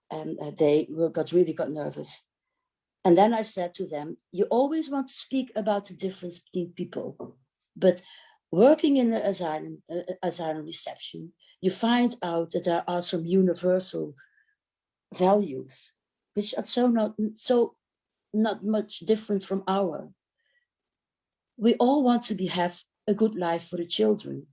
and they got nervous. And then I said to them, you always want to speak about the difference between people, but working in the asylum reception, you find out that there are some universal values, which are not much different from our. We all want to have a good life for the children.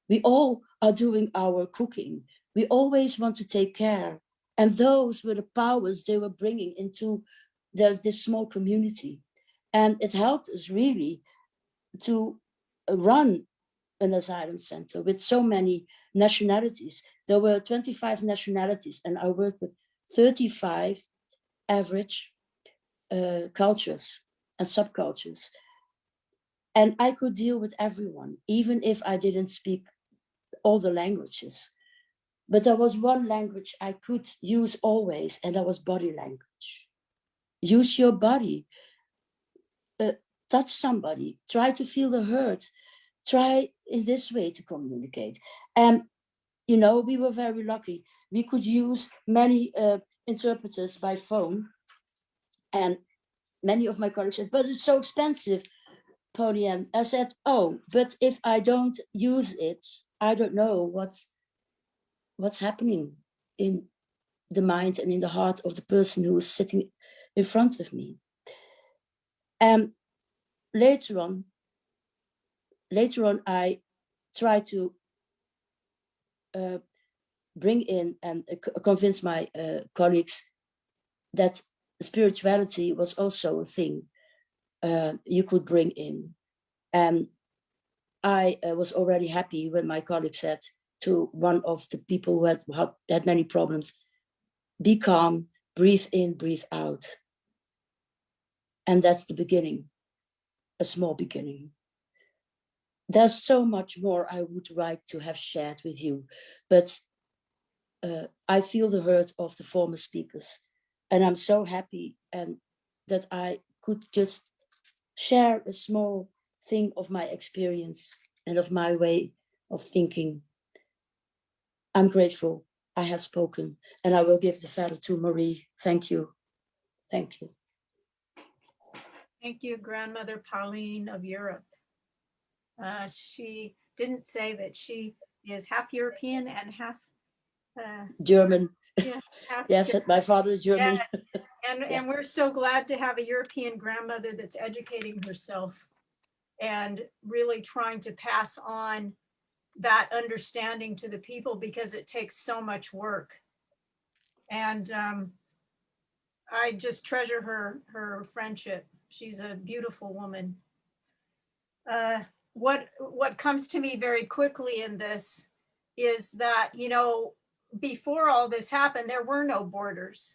We all are doing our cooking. We always want to take care. And those were the powers they were bringing into this small community. And it helped us really to run an asylum center with so many nationalities. There were 25 nationalities, and I worked with 35 average cultures and subcultures. And I could deal with everyone, even if I didn't speak all the languages. But there was one language I could use always, and that was body language. Use your body. Touch somebody. Try to feel the hurt. Try in this way to communicate. And, you know, we were very lucky. We could use many interpreters by phone. And many of my colleagues said, but it's so expensive, Podium. I said, oh, but if I don't use it, I don't know what's happening in the mind and in the heart of the person who is sitting in front of me. And later on, I try to bring in and convince my colleagues that spirituality was also a thing you could bring in. And I was already happy when my colleague said to one of the people who had many problems, be calm, breathe in, breathe out. And that's the beginning, a small beginning. There's so much more I would like to have shared with you, but I feel the hurt of the former speakers. And I'm so happy and that I could just share a small thing of my experience and of my way of thinking. I'm grateful I have spoken, and I will give the feather to Marie. Thank you. Thank you. Thank you, Grandmother Pauline of Europe. She didn't say that she is half European and half German. yeah, half Yes, German. my father is German. Yes. And we're so glad to have a European grandmother that's educating herself and really trying to pass on that understanding to the people, because it takes so much work. And I just treasure her friendship. She's a beautiful woman. What comes to me very quickly in this is that, you know, before all this happened, there were no borders.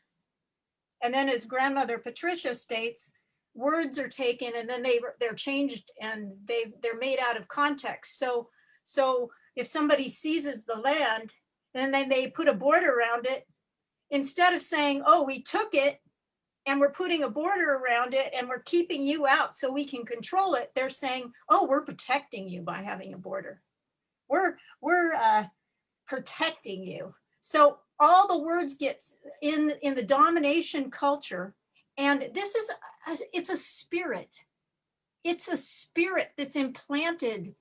And then, as Grandmother Patricia states, words are taken and then they're changed and they're made out of context. So if somebody seizes the land and then they put a border around it, instead of saying, oh, we took it and we're putting a border around it and we're keeping you out so we can control it, they're saying, oh, we're protecting you by having a border. We're protecting you. So all the words get in the domination culture, and this is it's a spirit. It's a spirit that's implanted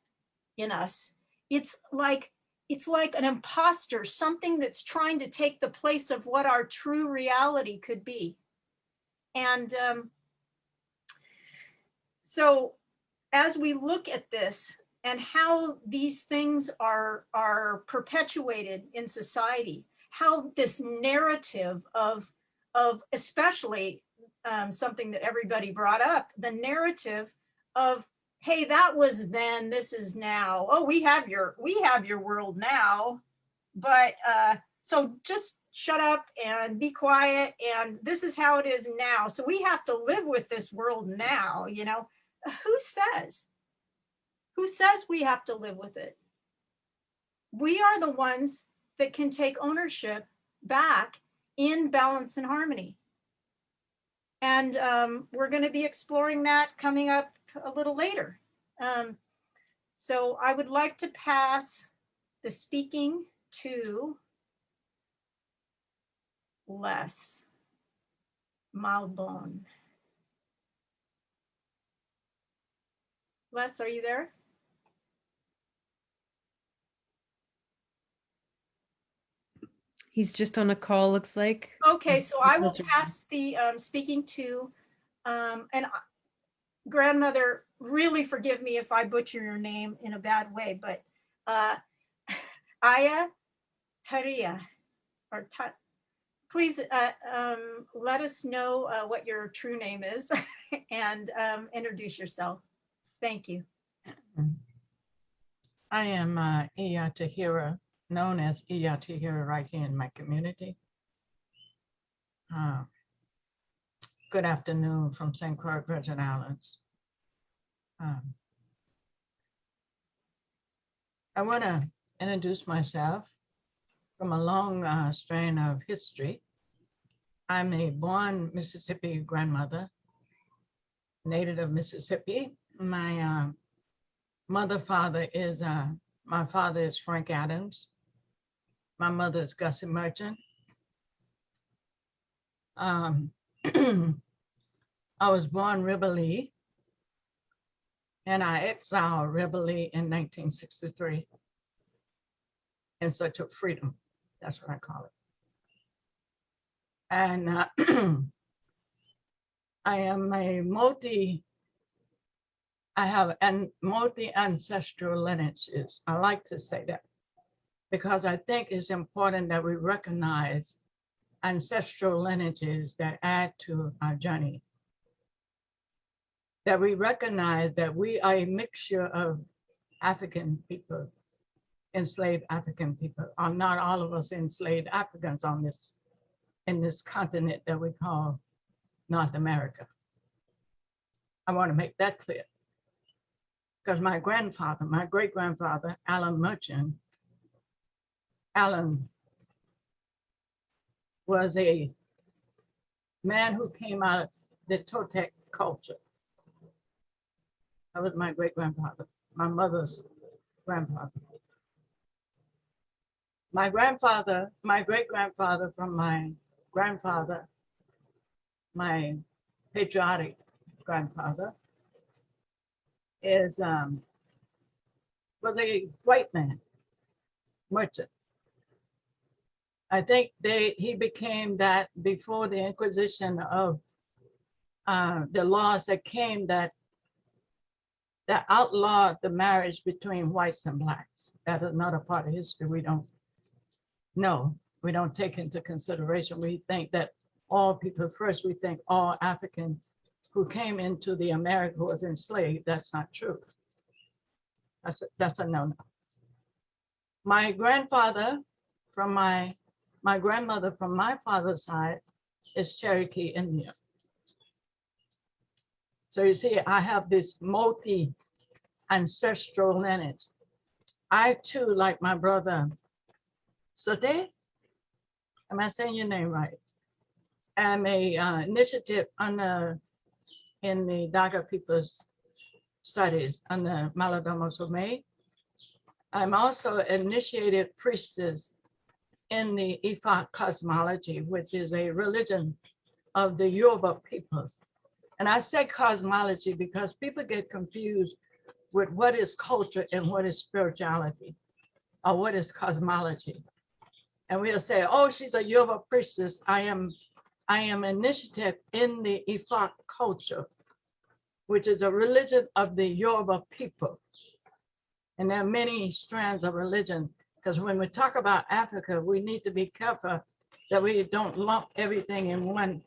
in us. It's like an imposter, something that's trying to take the place of what our true reality could be. And so as we look at this and how these things are perpetuated in society, how this narrative of especially something that everybody brought up, the narrative of, hey, that was then, this is now. Oh, we have your world now, but so just shut up and be quiet, and this is how it is now. So we have to live with this world now, you know. Who says we have to live with it? We are the ones that can take ownership back in balance and harmony. And we're going to be exploring that coming up a little later. So I would like to pass the speaking to Les Malbon. Les, are you there? He's just on a call, looks like. Okay, so I will pass the speaking to, and Grandmother, really forgive me if I butcher your name in a bad way, but Aya Taria, or please let us know what your true name is and introduce yourself. Thank you. I am Iya Tahira, known as Iya Tahira right here in my community. Good afternoon from St. Croix, Virgin Islands. I want to introduce myself from a long strain of history. I'm a born Mississippi grandmother, native of Mississippi. My father is Frank Adams. My mother is Gussie Merchant. I was born Ribbley, and I exiled Ribbley in 1963 in search of freedom. That's what I call it. And I am a I have multi-ancestral lineages. I like to say that because I think it's important that we recognize ancestral lineages that add to our journey. That we recognize that we are a mixture of African people, enslaved African people. Are not all of us enslaved Africans in this continent that we call North America. I want to make that clear. Because my grandfather, my great-grandfather, Alan Merchant, Alan was a man who came out of the Toltec culture. That was my great-grandfather, my mother's grandfather. My grandfather, my great-grandfather from my grandfather, my patriotic grandfather was a white man, merchant. I think he became that before the Inquisition of the laws that came that outlawed the marriage between whites and blacks. That is another part of history we don't know. We don't take into consideration. We think that all people, first we think all African who came into the America was enslaved. That's not true. That's a no-no. My grandfather from my grandmother from my father's side is Cherokee Indian. So you see, I have this multi-ancestral lineage. I too, like my brother, Sauti, am I saying your name right? I'm a initiative in the Daga People's Studies under Malbon Somé. I'm also initiated priestess in the Ifa cosmology, which is a religion of the Yoruba peoples. And I say cosmology because people get confused with what is culture and what is spirituality, or what is cosmology. And we'll say, oh, she's a Yoruba priestess. I am initiative in the Ifa culture, which is a religion of the Yoruba people. And there are many strands of religion, because when we talk about Africa, we need to be careful that we don't lump everything in one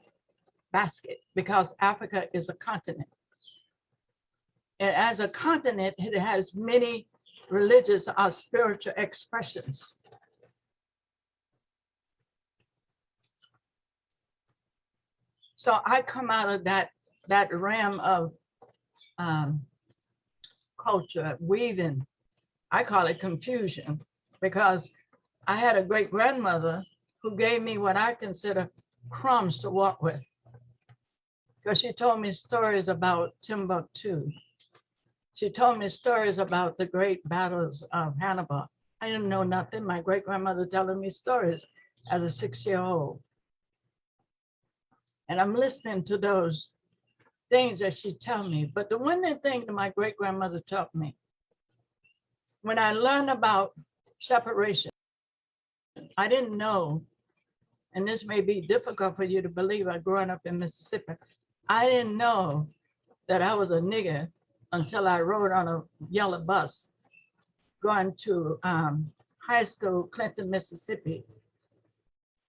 basket, because Africa is a continent. And as a continent, it has many religious or spiritual expressions. So I come out of that realm of culture, weaving. I call it confusion, because I had a great grandmother who gave me what I consider crumbs to walk with, because she told me stories about Timbuktu. She told me stories about the great battles of Hannibal. I didn't know nothing. My great grandmother telling me stories as a 6-year-old. And I'm listening to those things that she tell me. But the one thing that my great grandmother taught me, when I learned about separation, I didn't know, and this may be difficult for you to believe, I growing up in Mississippi, I didn't know that I was a nigger until I rode on a yellow bus going to high school, Clinton, Mississippi.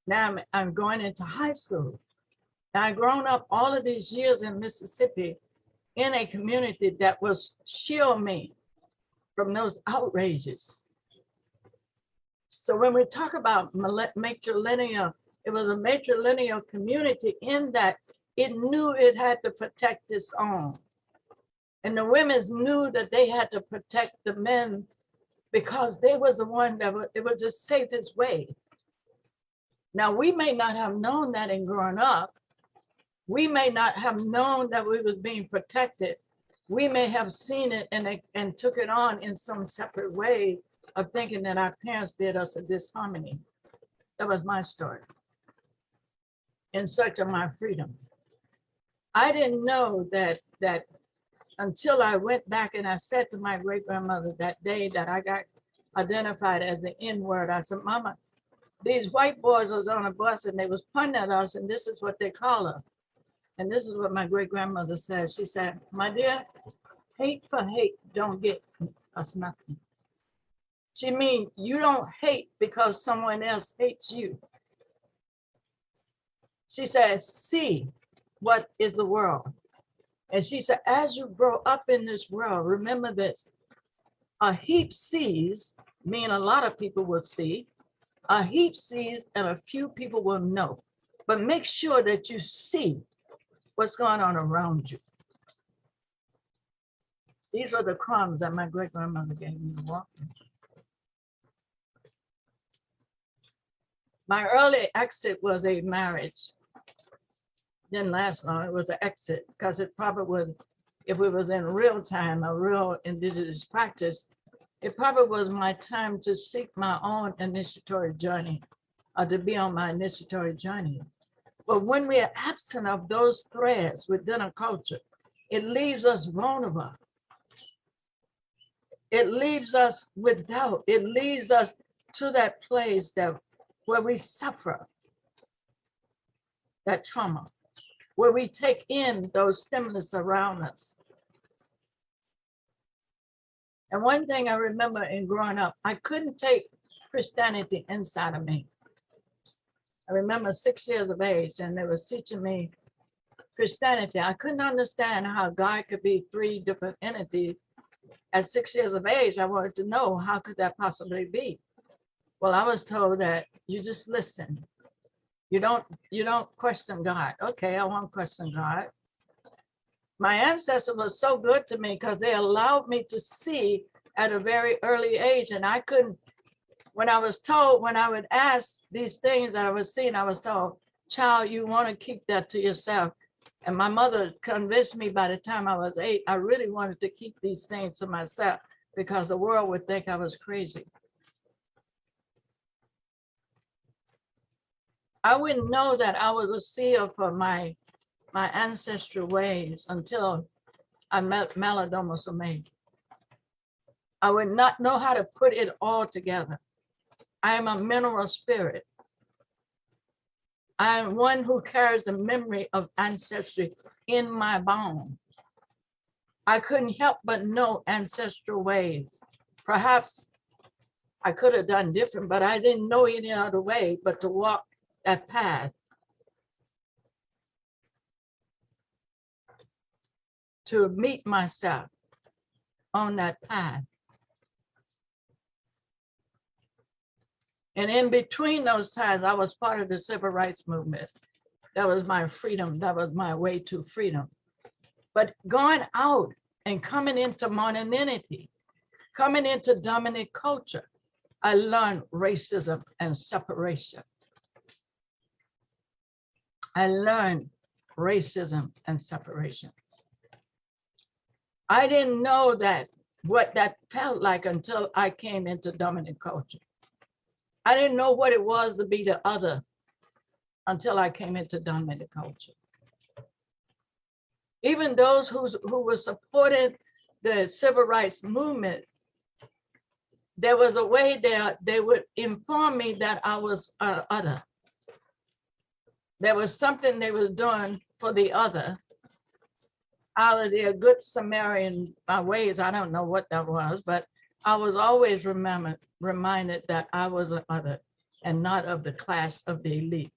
Now I'm going into high school. Now I've grown up all of these years in Mississippi in a community that was shield me from those outrages. So when we talk about matrilineal, it was a matrilineal community in that it knew it had to protect its own. And the women knew that they had to protect the men because they was the one that it was the safest way. Now, we may not have known that in growing up. We may not have known that we was being protected. We may have seen it and took it on in some separate way of thinking that our parents did us a disharmony. That was my story. In search of my freedom. I didn't know that until I went back and I said to my great grandmother that day that I got identified as the N-word, I said, Mama, these white boys was on a bus and they was pointing at us and this is what they call us. And this is what my great grandmother said. She said, my dear, hate for hate don't get us nothing. She means you don't hate because someone else hates you. She said, see what is the world. And she said, as you grow up in this world, remember this, a heap sees, meaning a lot of people will see, a heap sees and a few people will know. But make sure that you see what's going on around you. These are the crumbs that my great grandmother gave me to walk in. My early exit was a marriage. Didn't last long, it was an exit because it probably would, if it was in real time, a real indigenous practice, it probably was my time to seek my own initiatory journey or to be on my initiatory journey. But when we are absent of those threads within a culture, it leaves us vulnerable. It leaves us with doubt. It leads us to that place where we suffer that trauma, where we take in those stimulus around us. And one thing I remember in growing up, I couldn't take Christianity inside of me. I remember 6 years of age, and they was teaching me Christianity. I couldn't understand how God could be three different entities. At 6 years of age, I wanted to know, how could that possibly be? Well, I was told that you just listen. You don't question God. Okay, I won't question God. My ancestors were so good to me because they allowed me to see at a very early age. And I couldn't, when I would ask these things that I was seeing, I was told, child, you want to keep that to yourself. And my mother convinced me by the time I was 8, I really wanted to keep these things to myself because the world would think I was crazy. I wouldn't know that I was a seer for my ancestral ways until I met Malbon. I would not know how to put it all together. I am a mineral spirit. I am one who carries the memory of ancestry in my bones. I couldn't help but know ancestral ways. Perhaps I could have done different, but I didn't know any other way but to walk that path. To meet myself on that path. And in between those times, I was part of the civil rights movement. That was my freedom. That was my way to freedom. But going out and coming into modernity, coming into dominant culture, I learned racism and separation. I learned racism and separation. I didn't know what that felt like until I came into dominant culture. I didn't know what it was to be the other until I came into dominant culture. Even those who were supporting the civil rights movement, there was a way they would inform me that I was other. There was something they was doing for the other. Out of their good Samaritan ways, I don't know what that was, but I was always reminded that I was an other and not of the class of the elite.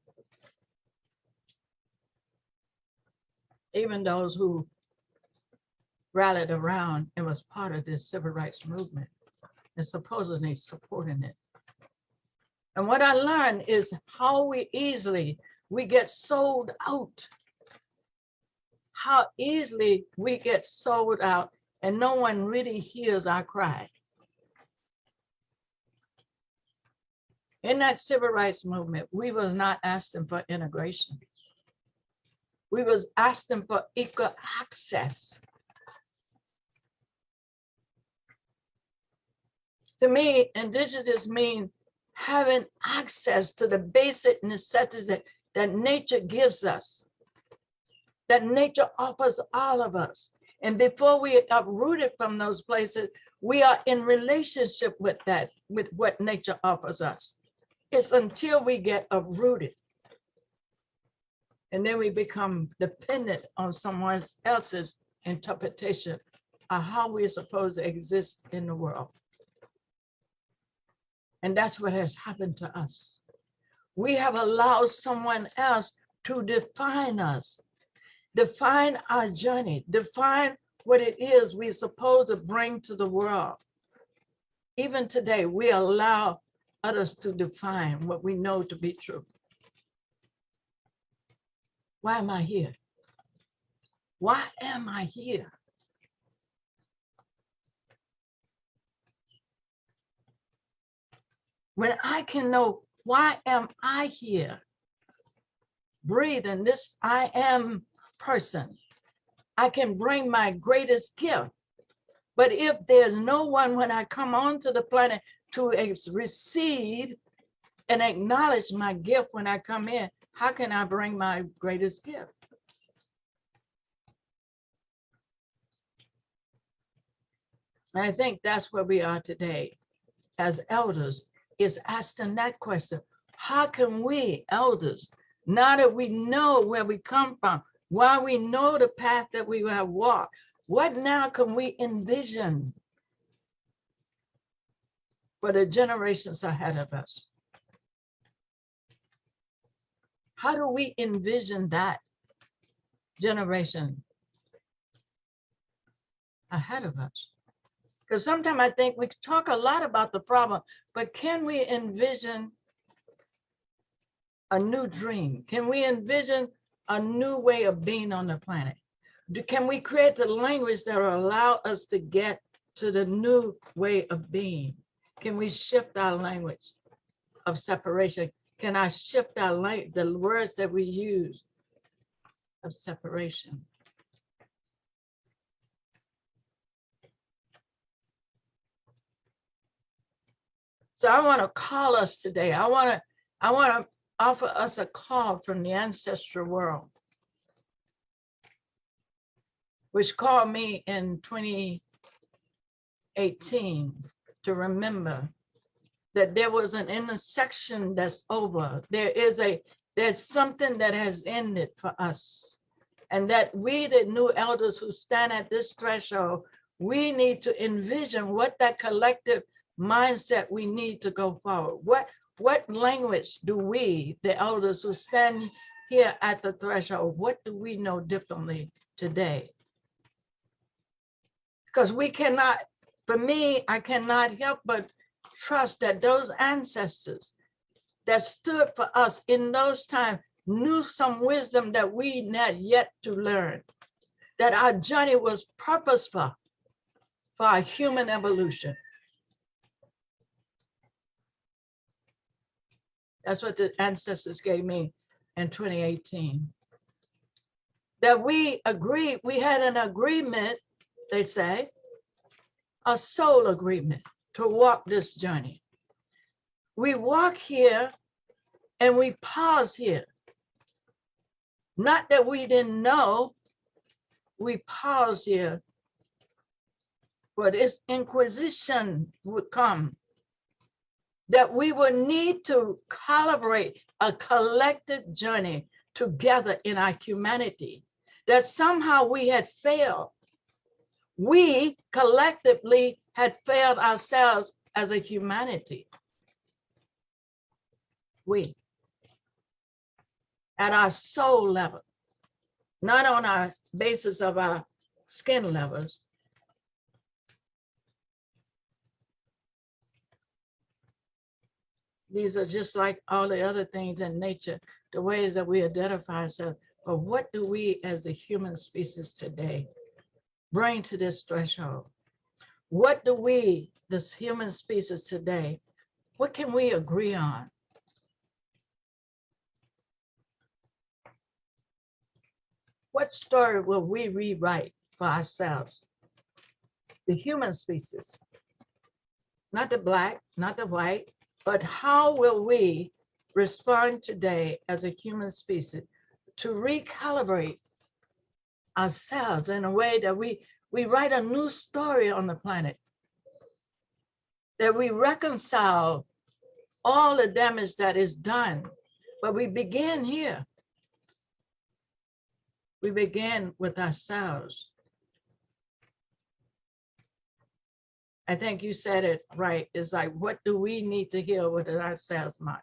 Even those who rallied around and was part of this civil rights movement and supposedly supporting it. And what I learned is how we get sold out. How easily we get sold out and no one really hears our cry. In that civil rights movement, we was not asking for integration. We was asking for equal access. To me, indigenous means having access to the basic necessities that nature gives us, that nature offers all of us. And before we are uprooted from those places, we are in relationship with that, with what nature offers us. It's until we get uprooted. And then we become dependent on someone else's interpretation of how we're supposed to exist in the world. And that's what has happened to us. We have allowed someone else to define us, define our journey, define what it is we're supposed to bring to the world. Even today, we allow others to define what we know to be true. Why am I here? Why am I here? When I can know, why am I here? Breathing this I am person, I can bring my greatest gift. But if there's no one when I come onto the planet to receive and acknowledge my gift when I come in, how can I bring my greatest gift? And I think that's where we are today as elders, is asking that question. How can we elders, now that we know where we come from, while we know the path that we have walked, what now can we envision for the generations ahead of us? How do we envision that generation ahead of us? Because sometimes I think we talk a lot about the problem, but can we envision a new dream? Can we envision a new way of being on the planet? Can we create the language that will allow us to get to the new way of being? Can we shift our language of separation? Can I shift our language, the words that we use of separation? So I want to call us today. I want to offer us a call from the ancestral world, which called me in 2018 to remember that there was an intersection that's over. There's something that has ended for us. And that we, the new elders who stand at this threshold, we need to envision what that collective mindset we need to go forward. What language do we, the elders who stand here at the threshold, what do we know differently today? Because we cannot, for me, I cannot help but trust that those ancestors that stood for us in those times knew some wisdom that we had yet to learn, that our journey was purposeful for our human evolution. That's what the ancestors gave me in 2018. That we agreed, we had an agreement, they say, a soul agreement to walk this journey. We walk here and we pause here. Not that we didn't know, we pause here, but this inquisition would come, that we would need to calibrate a collective journey together in our humanity, that somehow we had failed. We collectively had failed ourselves as a humanity. We, at our soul level, not on our basis of our skin levels. These are just like all the other things in nature, the ways that we identify ourselves. But what do we as the human species today bring to this threshold? What do we, this human species today, what can we agree on? What story will we rewrite for ourselves? The human species, not the Black, not the white, but how will we respond today as a human species to recalibrate ourselves in a way that we write a new story on the planet, that we reconcile all the damage that is done, but we begin here. We begin with ourselves. I think you said it right. It's like, what do we need to heal within ourselves, Mark?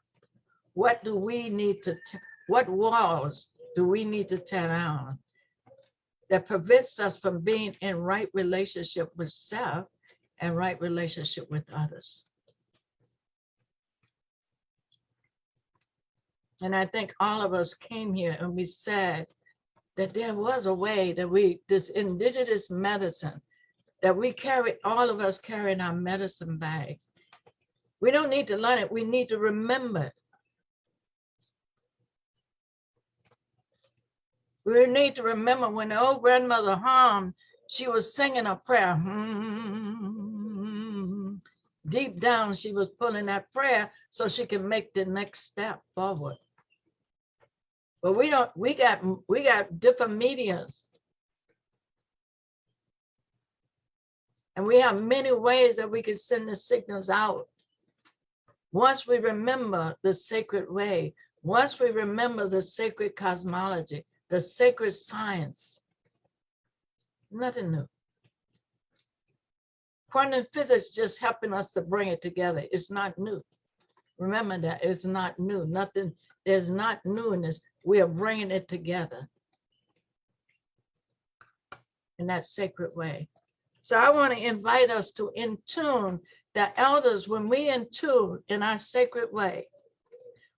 What do we need to, what walls do we need to tear down that prevents us from being in right relationship with self and right relationship with others? And I think all of us came here and we said that there was a way that this indigenous medicine, that we carry, all of us carrying our medicine bags. We don't need to learn it, we need to remember it. We need to remember when the old grandmother hummed, she was singing a prayer. Deep down, she was pulling that prayer so she can make the next step forward. But we got different mediums. And we have many ways that we can send the signals out. Once we remember the sacred way, once we remember the sacred cosmology, the sacred science, nothing new. Quantum physics just helping us to bring it together. It's not new. Remember that, it's not new. Nothing, there's not newness. We are bringing it together in that sacred way. So I want to invite us to intune the elders when we intune in our sacred way,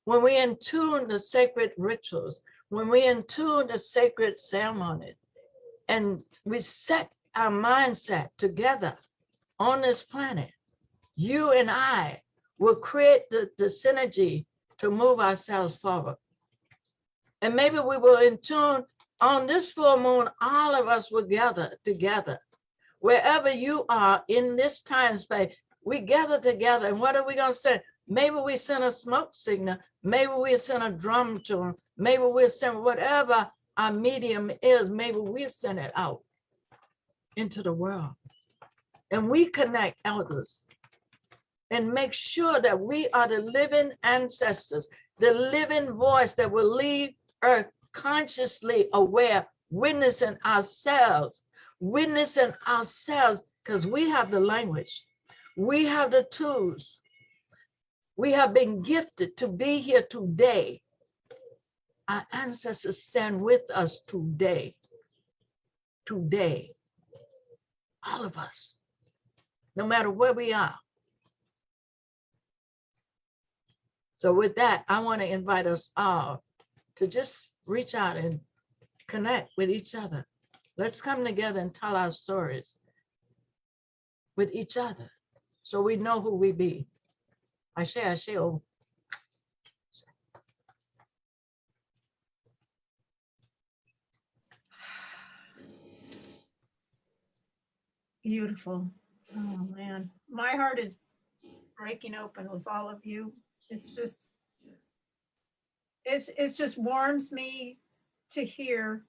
when we intune the sacred rituals, when we intune the sacred ceremonies, and we set our mindset together on this planet, you and I will create the synergy to move ourselves forward. And maybe we will intune on this full moon, all of us will gather together. Wherever you are in this time space, we gather together. And what are we going to say? Maybe we send a smoke signal. Maybe we send a drum tune. Maybe we send whatever our medium is. Maybe we send it out into the world. And we connect elders and make sure that we are the living ancestors, the living voice that will leave Earth consciously aware, witnessing ourselves, because we have the language, we have the tools, we have been gifted to be here today. Our ancestors stand with us today, all of us, no matter where we are. So with that, I want to invite us all to just reach out and connect with each other. Let's come together and tell our stories with each other so we know who we be. Ashe, ashe, oh. Beautiful. Oh man, my heart is breaking open with all of you. It's just warms me to hear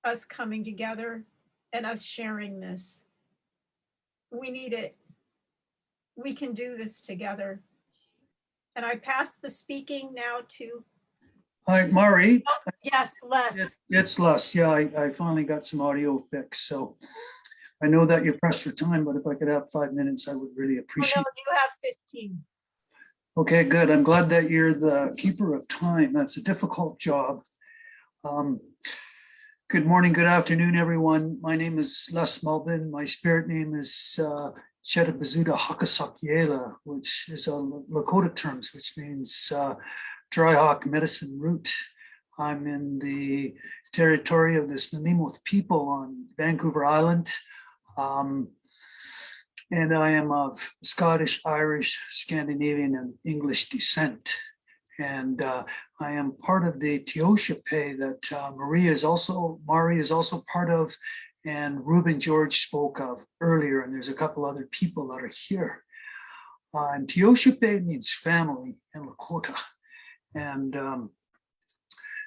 us coming together and us sharing this. We need it. We can do this together. And I pass the speaking now to. Hi, Mari. Oh, yes, Les. It's Les. Yeah, I finally got some audio fixed. So I know that you pressed for time, but if I could have 5 minutes, I would really appreciate it. Oh, no, you have 15. Okay, good. I'm glad that you're the keeper of time. That's a difficult job. Good morning, good afternoon, everyone. My name is Les Malbon. My spirit name is Chetabazuda Hakasakyela, which is a Lakota terms, which means dry hawk medicine root. I'm in the territory of the Snuneymuxw people on Vancouver Island. And I am of Scottish, Irish, Scandinavian, and English descent. And I am part of the Teoshape that Mari is also part of, and Rueben George spoke of earlier, and there's a couple other people that are here. And Teoshape means family in Lakota. And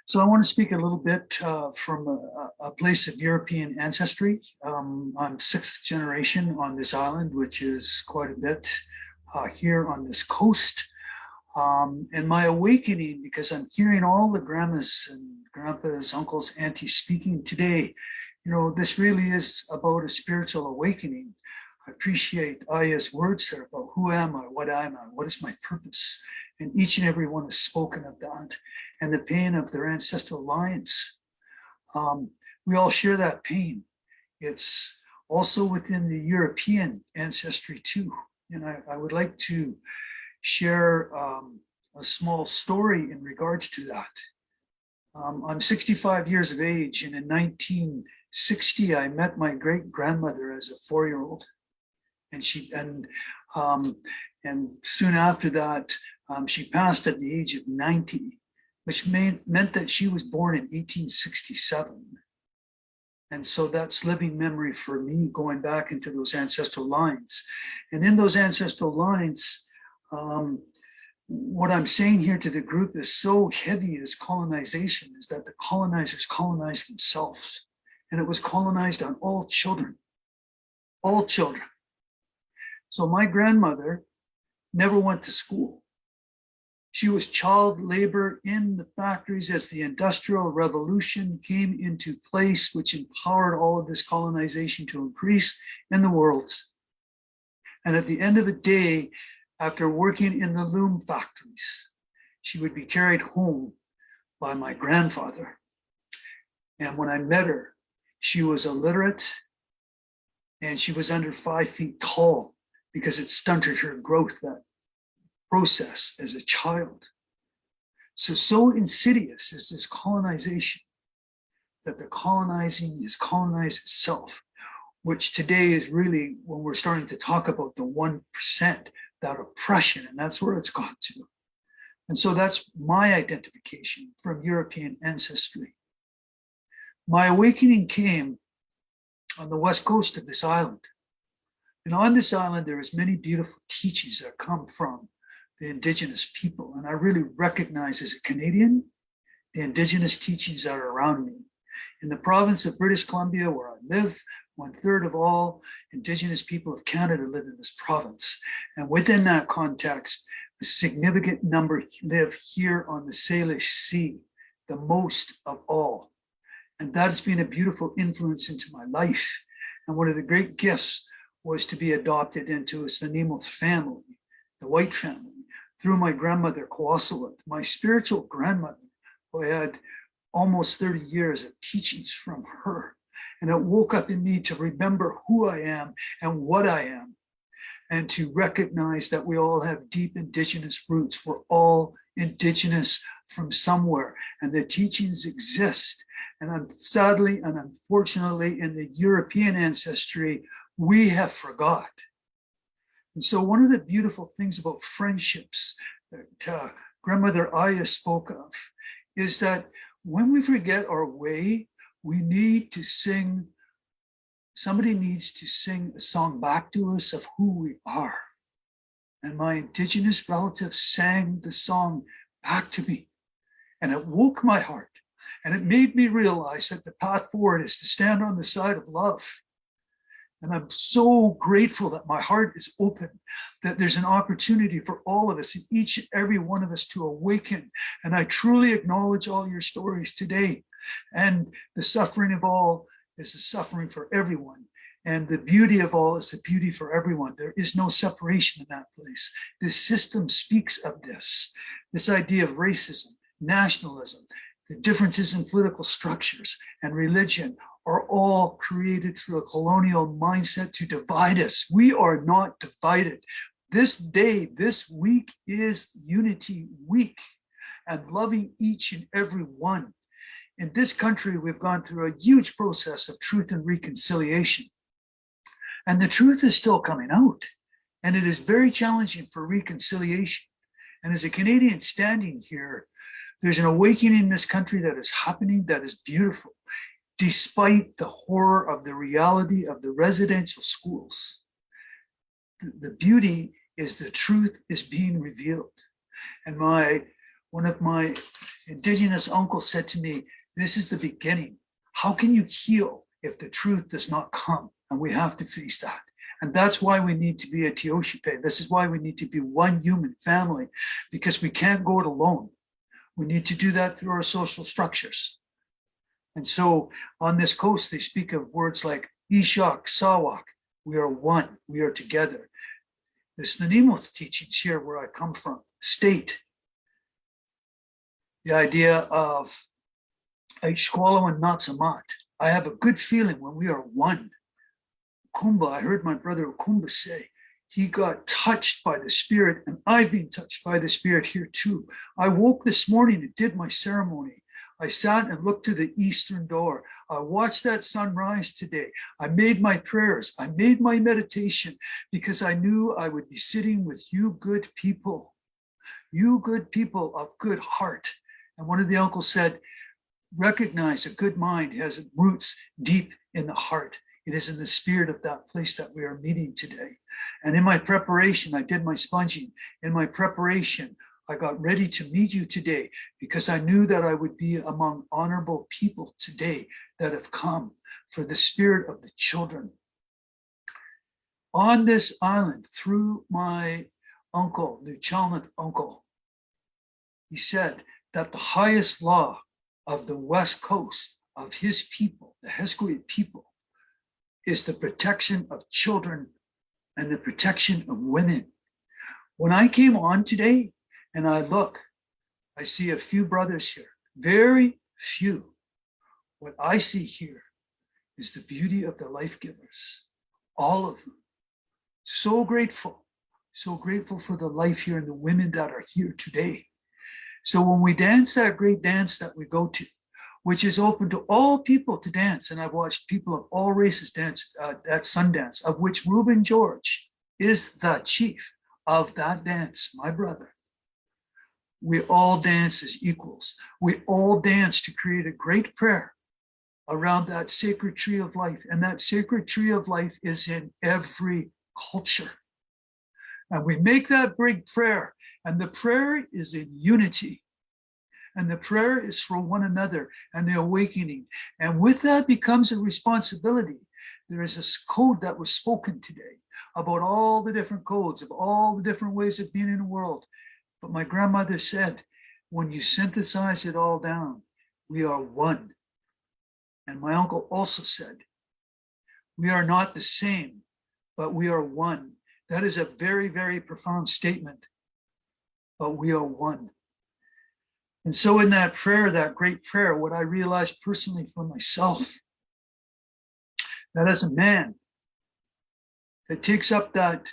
so I want to speak a little bit from a place of European ancestry. I'm 6th generation on this island, which is quite a bit here on this coast. And my awakening, because I'm hearing all the grandmas and grandpas, uncles, aunties speaking today, you know, this really is about a spiritual awakening. I appreciate Aya's words there about who am I, what am I, what is my purpose? And each and every one has spoken of that and the pain of their ancestral lines. We all share that pain. It's also within the European ancestry too. And I would like to share a small story in regards to that. I'm 65 years of age, and in 1960, I met my great grandmother as a 4-year-old, and soon after that, she passed at the age of 90, which meant that she was born in 1867. And so that's living memory for me, going back into those ancestral lines. And in those ancestral lines, what I'm saying here to the group is so heavy as colonization, is that the colonizers colonized themselves, and it was colonized on all children. all children. So my grandmother never went to school. She was child labor in the factories as the Industrial Revolution came into place, which empowered all of this colonization to increase in the world. And at the end of the day, after working in the loom factories, she would be carried home by my grandfather. And when I met her, she was illiterate and she was under 5 feet tall because it stunted her growth, that process as a child. So insidious is this colonization that the colonizing is colonized itself, which today is really when we're starting to talk about the 1%, that oppression, and that's where it's got to. And so that's my identification from European ancestry. My awakening came on the west coast of this island. And on this island, there is many beautiful teachings that come from the Indigenous people. And I really recognize as a Canadian, the Indigenous teachings that are around me. In the province of British Columbia, where I live, 1/3 of all Indigenous people of Canada live in this province. And within that context, a significant number live here on the Salish Sea, the most of all. And that's been a beautiful influence into my life. And one of the great gifts was to be adopted into a Snuneymuxw family, the white family, through my grandmother, Kwasawat, my spiritual grandmother, who I had almost 30 years of teachings from her. And it woke up in me to remember who I am and what I am, and to recognize that we all have deep Indigenous roots. We're all Indigenous from somewhere, and the teachings exist. And sadly and unfortunately, in the European ancestry, we have forgot. And so one of the beautiful things about friendships that Grandmother Aya spoke of is that when we forget our way, we need to sing, somebody needs to sing a song back to us of who we are. And my Indigenous relatives sang the song back to me. And it woke my heart. And it made me realize that the path forward is to stand on the side of love. And I'm so grateful that my heart is open, that there's an opportunity for all of us, and each and every one of us, to awaken. And I truly acknowledge all your stories today. And the suffering of all is the suffering for everyone. And the beauty of all is the beauty for everyone. There is no separation in that place. This system speaks of this idea of racism, nationalism, the differences in political structures and religion are all created through a colonial mindset to divide us. We are not divided. This day, this week is Unity Week, and loving each and every one. In this country, we've gone through a huge process of truth and reconciliation. And the truth is still coming out. And it is very challenging for reconciliation. And as a Canadian standing here, there's an awakening in this country that is happening that is beautiful, despite the horror of the reality of the residential schools. The beauty is the truth is being revealed. And one of my Indigenous uncles said to me, this is the beginning. How can you heal if the truth does not come? And we have to face that. And that's why we need to be a Teoshipe. This is why we need to be one human family, because we can't go it alone. We need to do that through our social structures. And so on this coast, they speak of words like Ishak, Sawak. We are one, we are together. The Snuneymuxw teachings here where I come from state the idea of Ishkwalo and Natsamat. I have a good feeling when we are one. Ukumbwa, I heard my brother Ukumbwa say, he got touched by the spirit, and I've been touched by the spirit here too. I woke this morning and did my ceremony. I sat and looked to the eastern door. I watched that sunrise today. I made my prayers. I made my meditation because I knew I would be sitting with you good people of good heart. And one of the uncles said, recognize a good mind has roots deep in the heart. It is in the spirit of that place that we are meeting today. And in my preparation, I did my sponging. In my preparation, I got ready to meet you today because I knew that I would be among honorable people today that have come for the spirit of the children. on this island through my uncle, the Chalmouth uncle. He said that the highest law of the West Coast of his people, the Hesquiid people, is the protection of children and the protection of women. When I came on today and I look, I see a few brothers here, very few. What I see here is the beauty of the life givers, all of them. So grateful for the life here and the women that are here today. So when we dance that great dance that we go to, which is open to all people to dance, and I've watched people of all races dance at Sundance, of which Rueben George is the chief of that dance, my brother. We all dance as equals. We all dance to create a great prayer around that sacred tree of life. And that sacred tree of life is in every culture. And we make that big prayer, and the prayer is in unity. And the prayer is for one another and the awakening. And with that becomes a responsibility. There is a code that was spoken today about all the different codes of all the different ways of being in the world. But my grandmother said, when you synthesize it all down, we are one. And my uncle also said, we are not the same, but we are one. That is a very, very profound statement, but we are one. And so in that prayer, that great prayer, what I realized personally for myself, that as a man that takes up that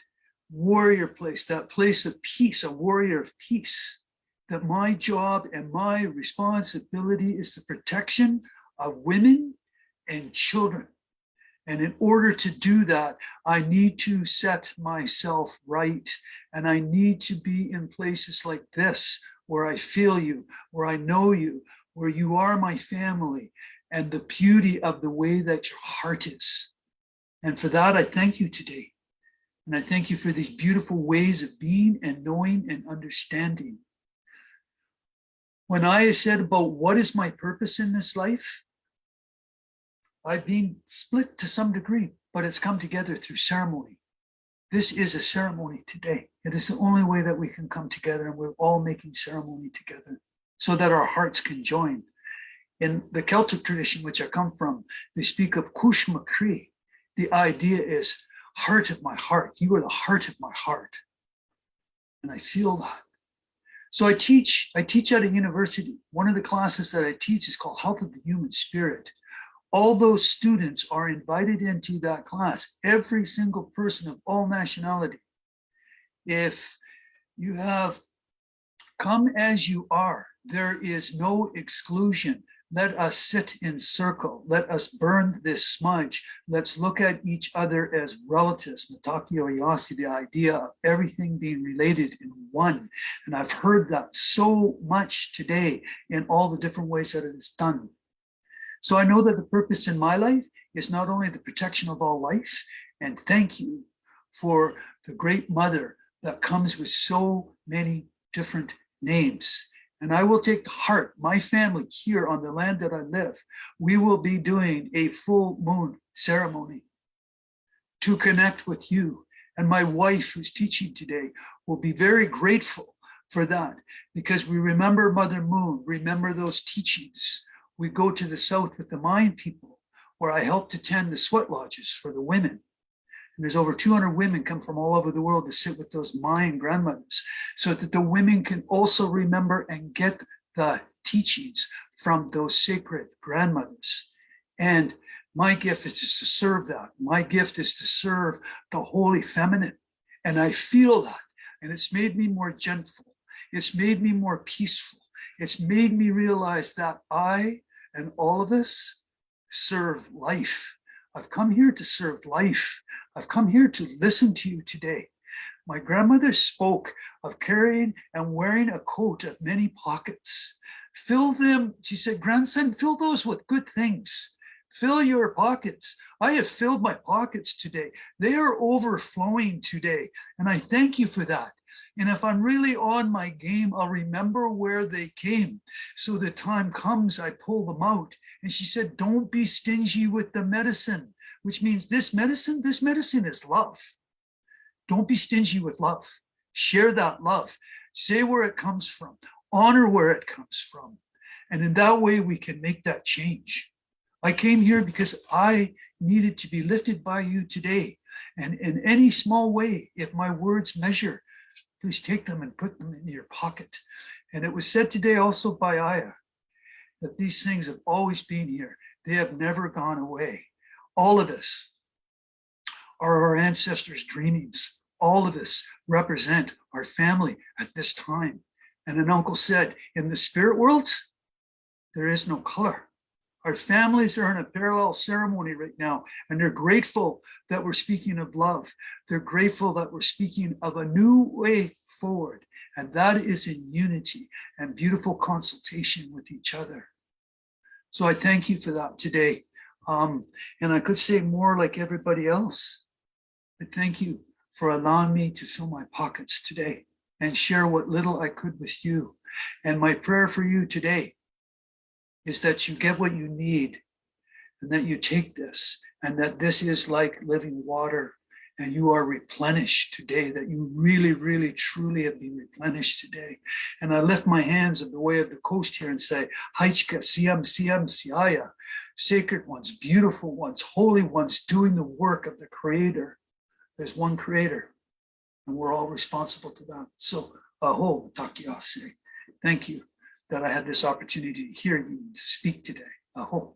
warrior place, that place of peace, a warrior of peace, that my job and my responsibility is the protection of women and children. And in order to do that, I need to set myself right. And I need to be in places like this, where I feel you, where I know you, where you are my family, and the beauty of the way that your heart is. And for that, I thank you today. And I thank you for these beautiful ways of being and knowing and understanding. When I said about what is my purpose in this life, I've been split to some degree, but it's come together through ceremony. This is a ceremony today. It is the only way that we can come together, and we're all making ceremony together so that our hearts can join. In the Celtic tradition, which I come from, they speak of Cush Macri. The idea is heart of my heart. You are the heart of my heart. And I feel that. So I teach at a university. One of the classes that I teach is called Health of the Human Spirit. All those students are invited into that class, every single person of all nationality. If you have come as you are, there is no exclusion. Let us sit in circle. Let us burn this smudge. Let's look at each other as relatives. Matakio Yasi, the idea of everything being related in one. And I've heard that so much today in all the different ways that it is done. So I know that the purpose in my life is not only the protection of all life, and thank you for the great mother that comes with so many different names. And I will take to heart my family here on the land that I live. We will be doing a full moon ceremony to connect with you. And my wife, who's teaching today, will be very grateful for that, because we remember Mother Moon, remember those teachings. We go to the south with the Mayan people, where I helped attend the sweat lodges for the women. And there's over 200 women come from all over the world to sit with those Mayan grandmothers, so that the women can also remember and get the teachings from those sacred grandmothers. And my gift is just to serve that. My gift is to serve the Holy Feminine. And I feel that. And it's made me more gentle. It's made me more peaceful. It's made me realize that I and all of us serve life. I've come here to serve life. I've come here to listen to you today. My grandmother spoke of carrying and wearing a coat of many pockets. Fill them, she said, grandson, fill those with good things. Fill your pockets. I have filled my pockets today. They are overflowing today. And I thank you for that. And if I'm really on my game, I'll remember where they came. So the time comes, I pull them out. And she said, don't be stingy with the medicine, which means this medicine is love. Don't be stingy with love. Share that love. Say where it comes from. Honor where it comes from. And in that way, we can make that change. I came here because I needed to be lifted by you today. And in any small way, if my words measure, please take them and put them in your pocket. And it was said today also by Aya that these things have always been here. They have never gone away. All of us are our ancestors' dreamings. All of us represent our family at this time. And an uncle said, in the spirit world, there is no color. Our families are in a parallel ceremony right now, and they're grateful that we're speaking of love. They're grateful that we're speaking of a new way forward, and that is in unity and beautiful consultation with each other. So I thank you for that today. And I could say more like everybody else. But thank you for allowing me to fill my pockets today and share what little I could with you. And my prayer for you today is that you get what you need and that you take this and that this is like living water and you are replenished today, that you really, really, truly have been replenished today. And I lift my hands of the way of the coast here and say, Haichka Siam Siam Siaya, sacred ones, beautiful ones, holy ones, doing the work of the Creator. There's one Creator, and we're all responsible to that. So, aho, takiase. Thank you that I had this opportunity to hear you to speak today. Aho.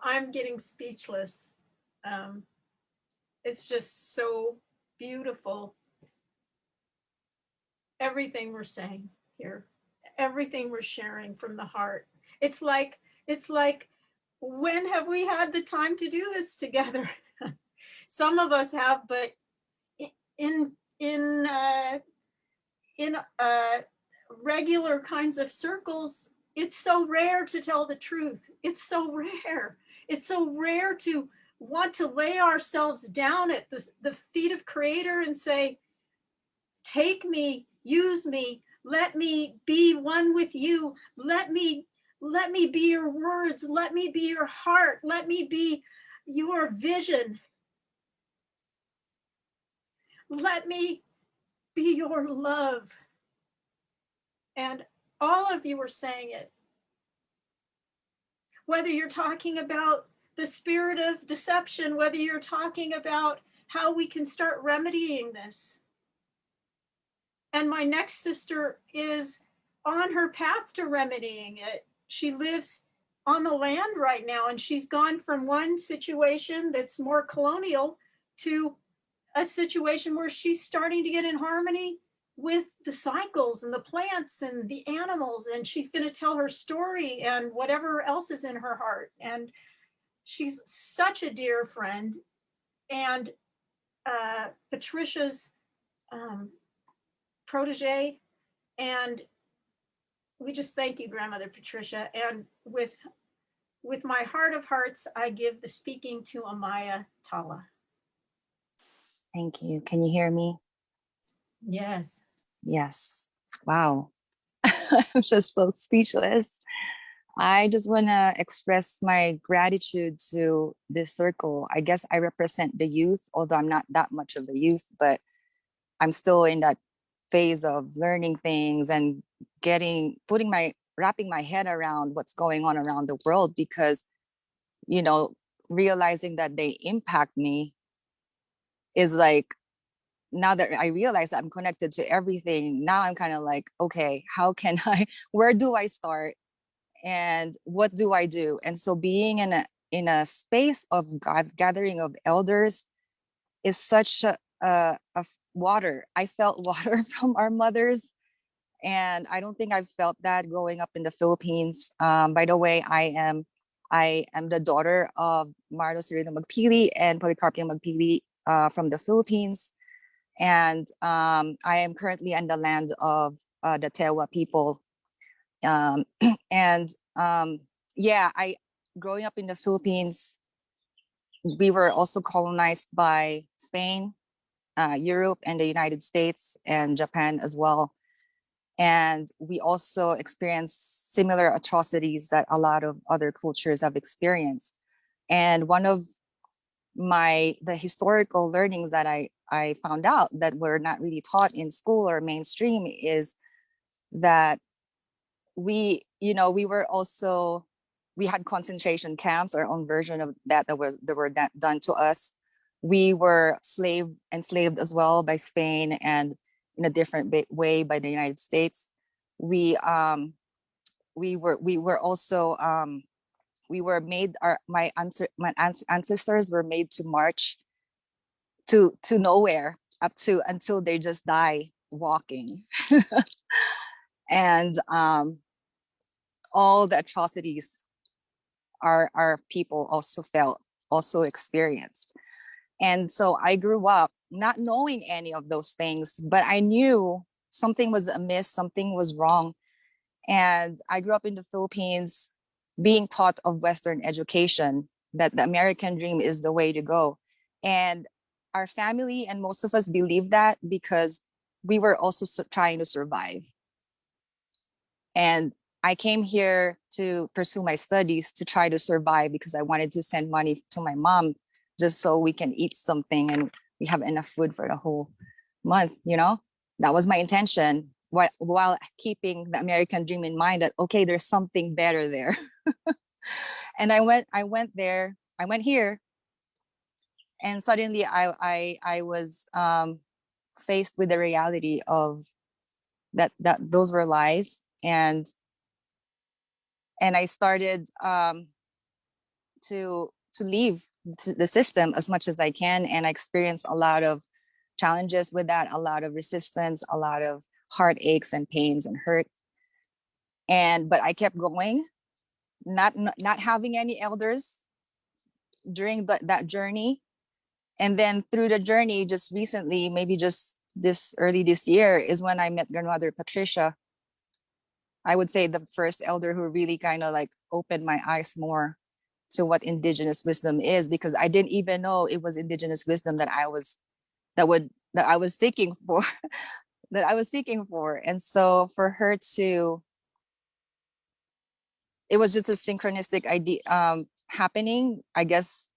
I'm getting speechless. It's just so beautiful. Everything we're saying here, everything we're sharing from the heart. It's like, when have we had the time to do this together? Some of us have, but in regular kinds of circles, it's so rare to tell the truth. It's so rare. It's so rare to want to lay ourselves down at the feet of Creator and say, take me, use me, let me be one with you. Let me be your words. Let me be your heart. Let me be your vision. Let me be your love. And all of you are saying it. Whether you're talking about the spirit of deception, whether you're talking about how we can start remedying this. And my next sister is on her path to remedying it. She lives on the land right now, and she's gone from one situation that's more colonial to a situation where she's starting to get in harmony with the cycles and the plants and the animals, and she's going to tell her story and whatever else is in her heart. And she's such a dear friend. And Patricia's protege. And we just thank you, Grandmother Patricia. And with my heart of hearts, I give the speaking to Amaya Tala. Thank you. Can you hear me? Yes. Yes. Wow. I'm just so speechless. I just want to express my gratitude to this circle. I guess I represent the youth, although I'm not that much of a youth, but I'm still in that phase of learning things and wrapping my head around what's going on around the world, because, realizing that they impact me is like, now that I realize that I'm connected to everything, now I'm kind of like, okay, where do I start and what do I do? And so being in a space of gathering of elders is such a water. I felt water from our mothers, and I don't think I've felt that growing up in the Philippines. By the way, I am the daughter of Marlo Cirilo Magpili and Policarpio Magpili from the Philippines. And I am currently in the land of the Tewa people. Growing up in the Philippines, we were also colonized by Spain, Europe, and the United States, and Japan as well. And we also experienced similar atrocities that a lot of other cultures have experienced. And one of the historical learnings that I found out that were not really taught in school or mainstream is that we had concentration camps, our own version of that were done to us. We were enslaved as well by Spain, and in a different way by the United States. We were made, my ancestors were made to march to nowhere until they just die walking. And all the atrocities our people also experienced. And so I grew up not knowing any of those things, but I knew something was amiss, something was wrong. And I grew up in the Philippines being taught of Western education, that the American dream is the way to go. And our family and most of us believed that because we were also trying to survive. And I came here to pursue my studies to try to survive because I wanted to send money to my mom just so we can eat something and we have enough food for the whole month, That was my intention, while keeping the American dream in mind that, okay, there's something better there. And I went here, and suddenly I was faced with the reality of that those were lies. And I started to leave the system as much as I can. And I experienced a lot of challenges with that, a lot of resistance, a lot of heartaches and pains and hurt. But I kept going, not having any elders during that journey. And then through the journey, just recently, maybe just early this year, is when I met grandmother Patricia. I would say the first elder who really kind of like opened my eyes more to what indigenous wisdom is, because I didn't even know it was indigenous wisdom that I was seeking for. That I was seeking for. And so for her it was just a synchronistic idea happening, I guess,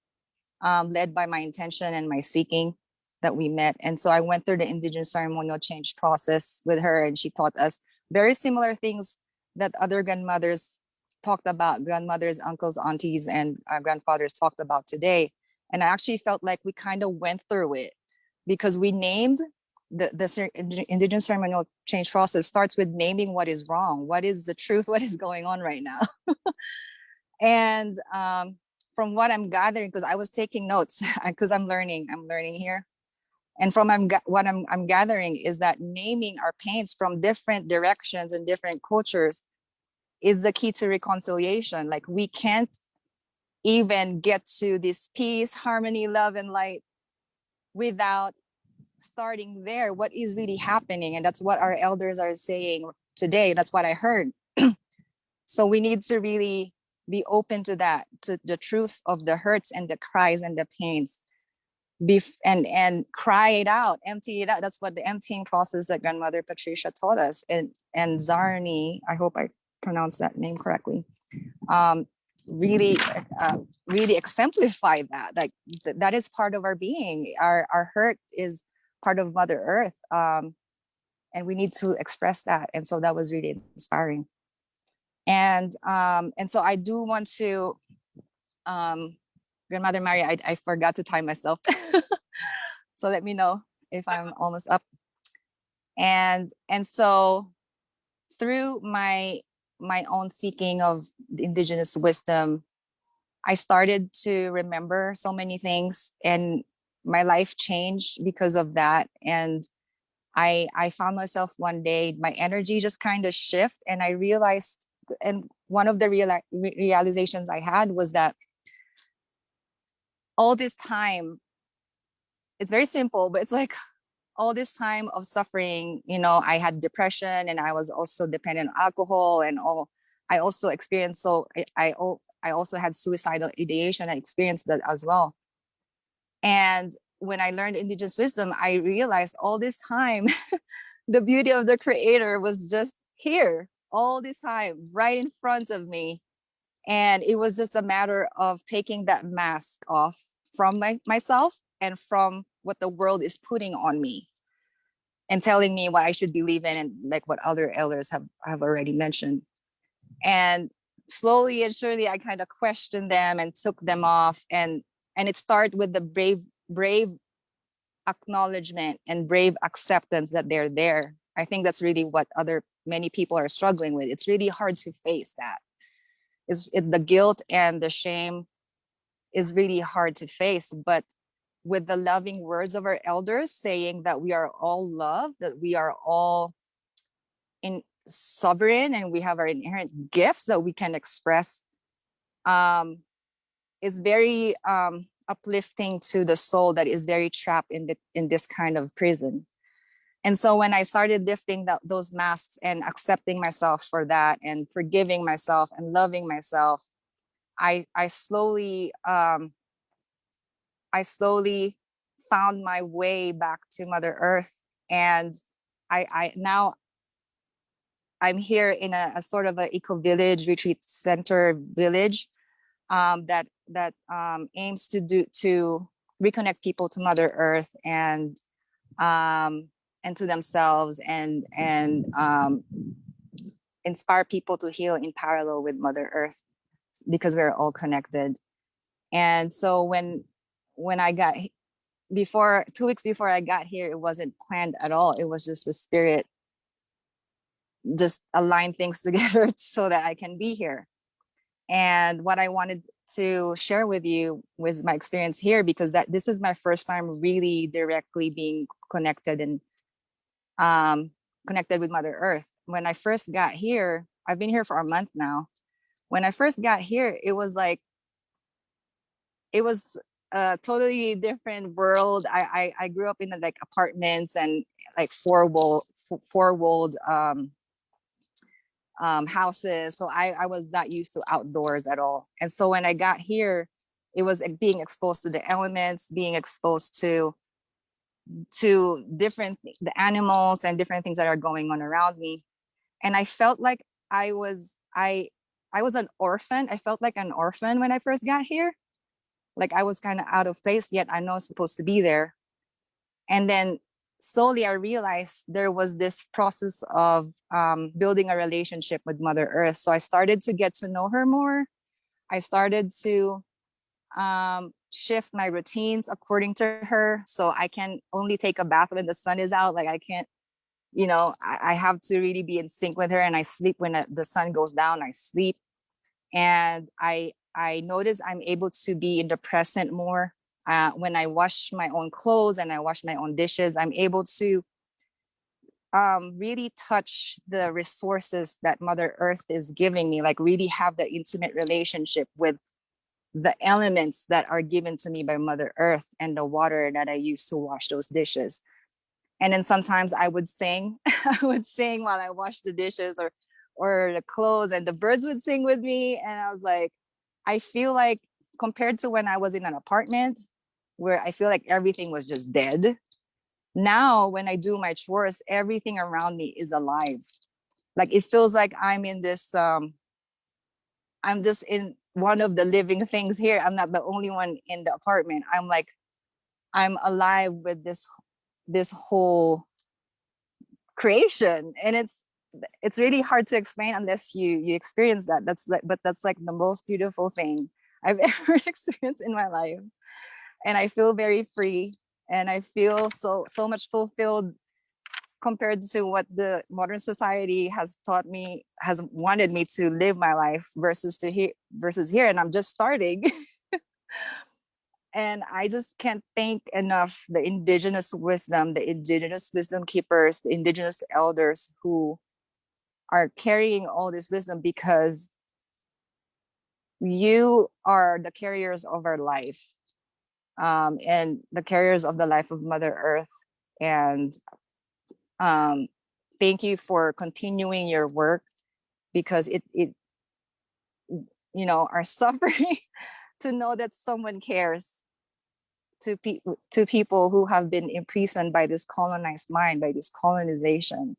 led by my intention and my seeking, that we met. And so I went through the indigenous ceremonial change process with her, and she taught us very similar things that other grandmothers talked about, grandmothers, uncles, aunties, and grandfathers talked about today. And I actually felt like we kind of went through it, because we named the indigenous ceremonial change process starts with naming what is wrong, what is the truth, what is going on right now. And from what I'm gathering, because I was taking notes, because I'm learning here. And from what I'm gathering is that naming our pains from different directions and different cultures is the key to reconciliation. Like, we can't even get to this peace, harmony, love, and light without starting there. What is really happening? And that's what our elders are saying today. That's what I heard. So we need to really be open to that, to the truth of the hurts and the cries and the pains. And cry it out, empty it out. That's what the emptying process that grandmother Patricia taught us. And Zarni, I hope I pronounced that name correctly, really exemplify that. Like, that is part of our being. Our hurt is part of Mother Earth, and we need to express that. And so that was really inspiring. And so I do want to, Grandmother Mary, I forgot to time myself. So let me know if I'm almost up. And so through my own seeking of the indigenous wisdom, I started to remember so many things, and my life changed because of that. And I found myself one day, my energy just kind of shift, and I realized, and one of the realizations I had was that all this time, it's very simple, but it's like all this time of suffering, I had depression, and I was also dependent on alcohol, and I also experienced, I also had suicidal ideation. I experienced that as well. And when I learned indigenous wisdom, I realized all this time the beauty of the creator was just here all this time, right in front of me. And it was just a matter of taking that mask off from myself and from what the world is putting on me and telling me what I should believe in, and like what other elders have already mentioned. And slowly and surely I kind of questioned them and took them off. And it started with the brave acknowledgement and brave acceptance that they're there. I think that's really what many people are struggling with. It's really hard to face that. The guilt and the shame is really hard to face, but with the loving words of our elders saying that we are all love, that we are all sovereign, and we have our inherent gifts that we can express, is very uplifting to the soul that is very trapped in this kind of prison. And so when I started lifting those masks and accepting myself for that and forgiving myself and loving myself, I slowly found my way back to Mother Earth. And now I'm here in a sort of an eco village, retreat center village, that aims to reconnect people to Mother Earth and to themselves, and inspire people to heal in parallel with Mother Earth, because we're all connected. And so when I got 2 weeks before I got here, it wasn't planned at all. It was just the spirit just align things together so that I can be here. And what I wanted to share with you was my experience here, because this is my first time really directly being connected and connected with Mother Earth. When I first got here, I've been here for a month now. When I first got here, it was a totally different world. I grew up in like apartments and like four-walled houses. So I was not used to outdoors at all. And so when I got here, it was like being exposed to the elements, being exposed to the animals and different things that are going on around me. And I felt like I was an orphan. I felt like an orphan when I first got here. Like I was kind of out of place, yet I know I'm supposed to be there. And then slowly I realized there was this process of building a relationship with Mother Earth. So I started to get to know her more. I started to shift my routines according to her. So I can only take a bath when the sun is out. Like I can't, I have to really be in sync with her. And I sleep when the sun goes down, I sleep. And I notice I'm able to be in the present more. When I wash my own clothes and I wash my own dishes, I'm able to really touch the resources that Mother Earth is giving me, like really have the intimate relationship with the elements that are given to me by Mother Earth and the water that I use to wash those dishes. And then sometimes I would sing, while I wash the dishes or the clothes, and the birds would sing with me. And I was like, I feel like compared to when I was in an apartment where I feel like everything was just dead, now when I do my chores, everything around me is alive. Like it feels like I'm in this, I'm just in one of the living things here. I'm not the only one in the apartment. I'm alive with this whole creation. And it's really hard to explain unless you experience that. But that's like the most beautiful thing I've ever experienced in my life. And I feel very free, and I feel so much fulfilled compared to what the modern society has taught me, has wanted me to live my life versus here. And I'm just starting. And I just can't thank enough the indigenous wisdom keepers, the indigenous elders who are carrying all this wisdom, because you are the carriers of our life, and the carriers of the life of Mother Earth. And thank you for continuing your work, because it are suffering to know that someone cares, to people who have been imprisoned by this colonized mind, by this colonization.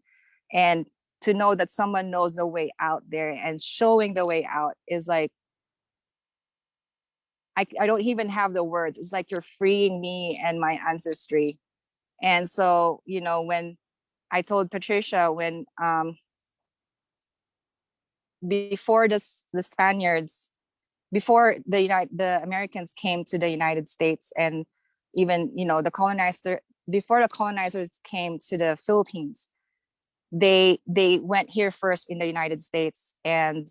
And to know that someone knows the way out there and showing the way out is like, I don't even have the words. It's like you're freeing me and my ancestry. And so, you know, when I told Patricia, when before the Spaniards, before the Americans came to the United States, and even, you know, before the colonizers came to the Philippines, they went here first in the United States, and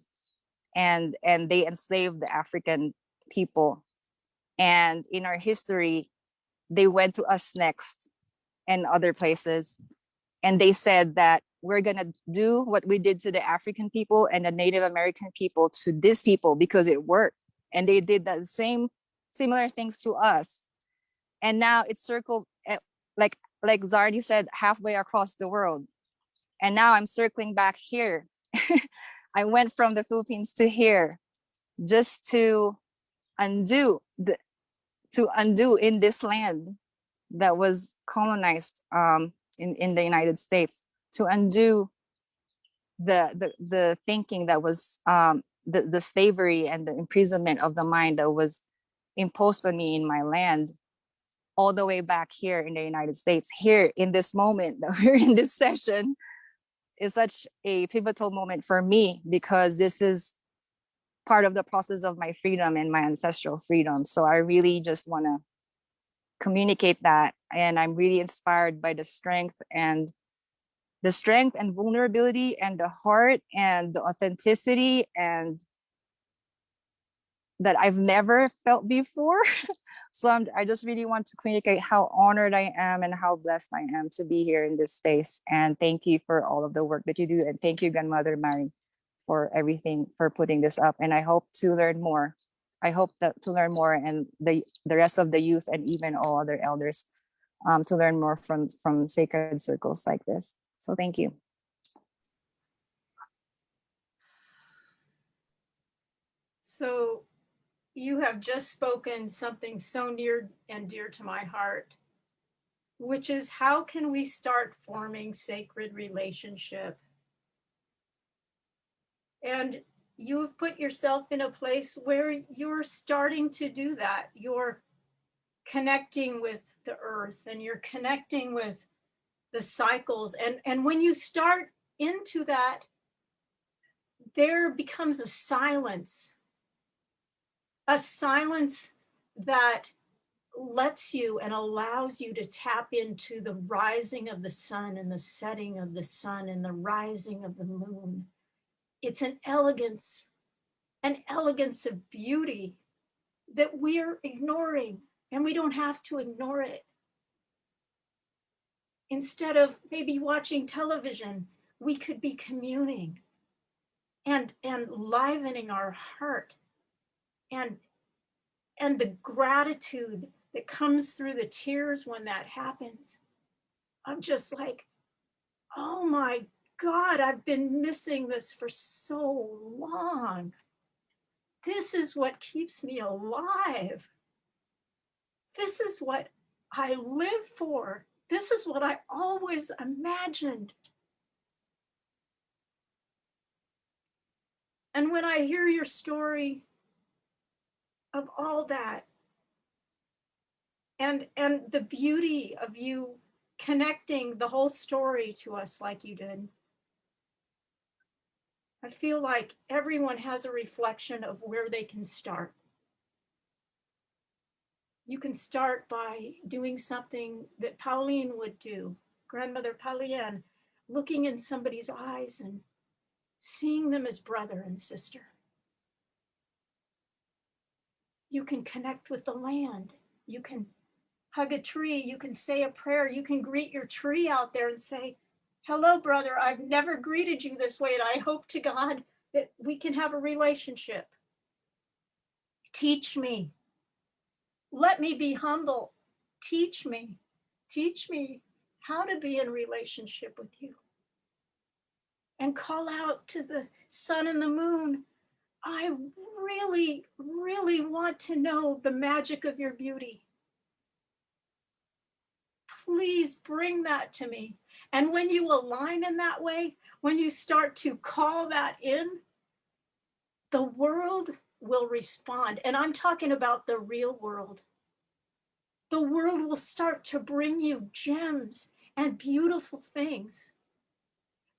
they enslaved the African people. And in our history, they went to us next and other places. And they said that we're going to do what we did to the African people and the Native American people to these people because it worked. And they did that similar things to us. And now it's circled, like Zardi said, halfway across the world. And now I'm circling back here. I went from the Philippines to here just to undo in this land that was colonized in the United States, to undo the thinking that was the slavery and the imprisonment of the mind that was imposed on me in my land, all the way back here in the United States. Here in this moment that we're in this session is such a pivotal moment for me, because this is part of the process of my freedom and my ancestral freedom. So I really just want to communicate that. And I'm really inspired by the strength and vulnerability and the heart and the authenticity and that I've never felt before. So I just really want to communicate how honored I am and how blessed I am to be here in this space. And thank you for all of the work that you do. And thank you, Grandmother Mary, for everything, for putting this up. And I hope to learn more. I hope to learn more, and the rest of the youth and even all other elders to learn more from sacred circles like this. So thank you. So you have just spoken something so near and dear to my heart, which is, how can we start forming sacred relationship? And you've put yourself in a place where you're starting to do that. You're connecting with the earth and you're connecting with the cycles. And when you start into that, there becomes a silence that lets you and allows you to tap into the rising of the sun and the setting of the sun and the rising of the moon. It's an elegance of beauty that we're ignoring, and we don't have to ignore it. Instead of maybe watching television, we could be communing and livening our heart, and the gratitude that comes through the tears when that happens. I'm just like, oh my God, I've been missing this for so long. This is what keeps me alive. This is what I live for. This is what I always imagined. And when I hear your story of all that, and the beauty of you connecting the whole story to us like you did, I feel like everyone has a reflection of where they can start. You can start by doing something that Pauline would do, Grandmother Pauline, looking in somebody's eyes and seeing them as brother and sister. You can connect with the land. You can hug a tree. You can say a prayer. You can greet your tree out there and say, hello, brother. I've never greeted you this way, and I hope to God that we can have a relationship. Teach me. Let me be humble. Teach me how to be in relationship with you. And call out to the sun and the moon, I really, really want to know the magic of your beauty. please bring that to me. And when you align in that way, when you start to call that in, the world will respond. And I'm talking about the real world. The world will start to bring you gems and beautiful things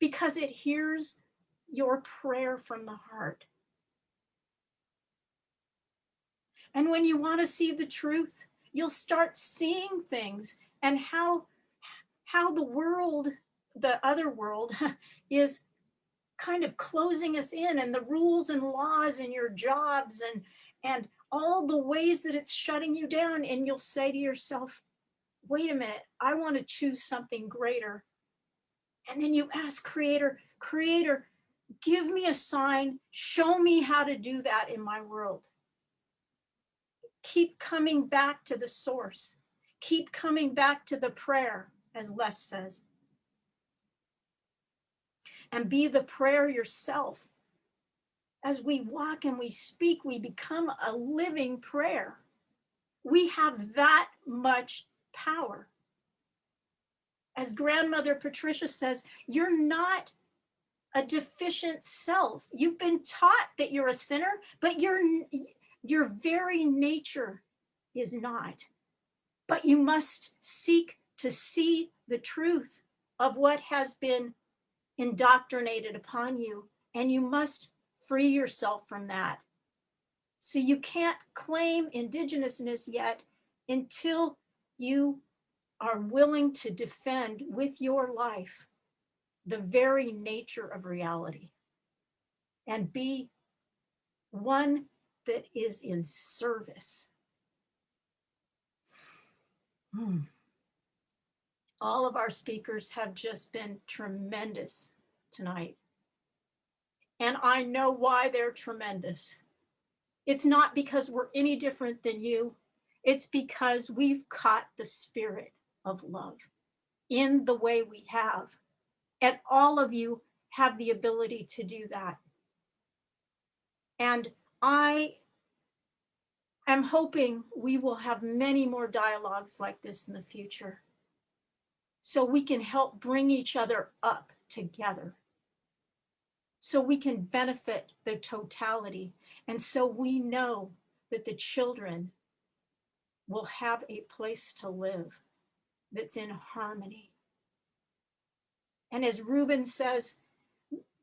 because it hears your prayer from the heart. And when you want to see the truth, you'll start seeing things and how the world, the other world, is kind of closing us in, and the rules and laws in your jobs and all the ways that it's shutting you down. And you'll say to yourself, wait a minute, I want to choose something greater. And then you ask Creator, give me a sign, show me how to do that in my world. Keep coming back to the source. Keep coming back to the prayer, as Les says. And be the prayer yourself. As we walk and we speak, we become a living prayer. We have that much power. As Grandmother Patricia says, you're not a deficient self. You've been taught that you're a sinner, but your very nature is not. But you must seek to see the truth of what has been indoctrinated upon you, and you must free yourself from that. So you can't claim indigenousness yet until you are willing to defend with your life the very nature of reality and be one that is in service. All of our speakers have just been tremendous tonight. And I know why they're tremendous. It's not because we're any different than you. It's because we've caught the spirit of love in the way we have. And all of you have the ability to do that. And I am hoping we will have many more dialogues like this in the future, so we can help bring each other up together, so we can benefit the totality, and so we know that the children will have a place to live that's in harmony. And as Rueben says,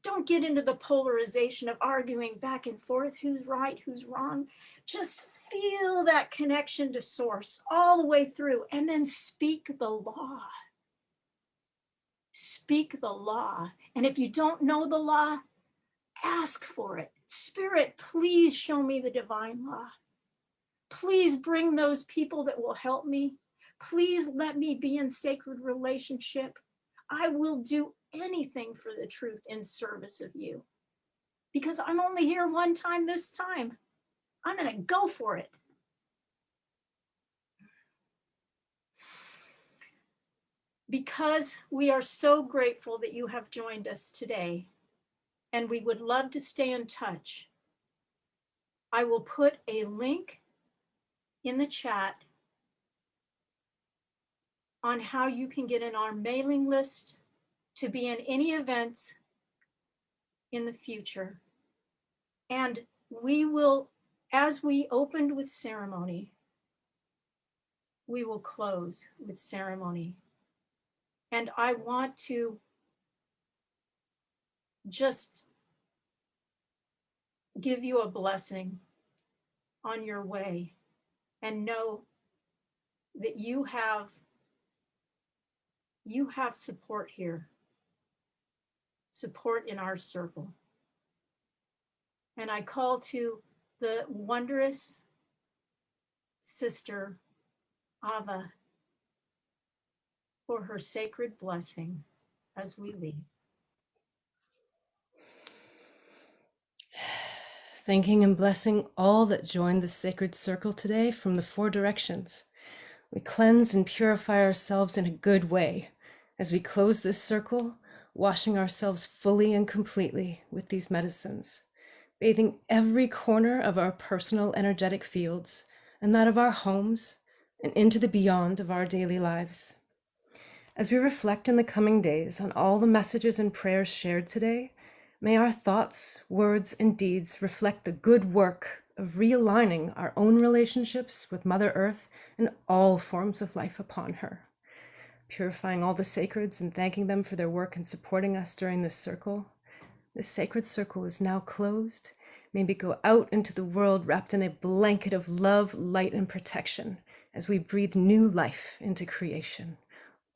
don't get into the polarization of arguing back and forth, who's right, who's wrong. Just feel that connection to source all the way through, and then speak the law. Speak the law. And if you don't know the law, ask for it. Spirit, please show me the divine law. Please bring those people that will help me. Please let me be in sacred relationship. I will do anything for the truth in service of you, because I'm only here one time this time. I'm going to go for it. Because we are so grateful that you have joined us today, and we would love to stay in touch, I will put a link in the chat on how you can get in our mailing list to be in any events in the future. And we will, as we opened with ceremony, we will close with ceremony. And I want to just give you a blessing on your way, and know that you have support here, support in our circle. And I call to the wondrous sister Ava for her sacred blessing as we leave. Thanking and blessing all that joined the sacred circle today from the four directions. We cleanse and purify ourselves in a good way as we close this circle, washing ourselves fully and completely with these medicines, bathing every corner of our personal energetic fields and that of our homes and into the beyond of our daily lives. As we reflect in the coming days on all the messages and prayers shared today, may our thoughts, words, and deeds reflect the good work of realigning our own relationships with Mother Earth and all forms of life upon her, purifying all the sacreds and thanking them for their work in supporting us during this circle. This sacred circle is now closed. May we go out into the world wrapped in a blanket of love, light, and protection as we breathe new life into creation.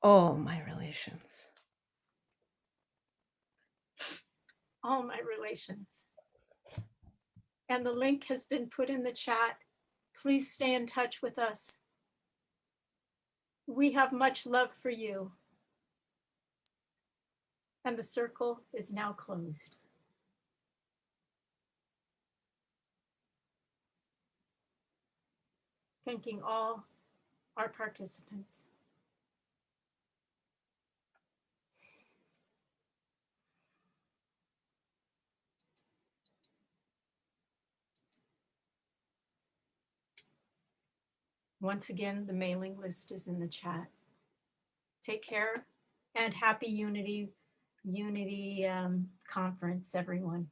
All my relations. All my relations. And the link has been put in the chat. Please stay in touch with us. We have much love for you. And the circle is now closed. Thanking all our participants. Once again, the mailing list is in the chat. Take care and happy Unity Conference, everyone.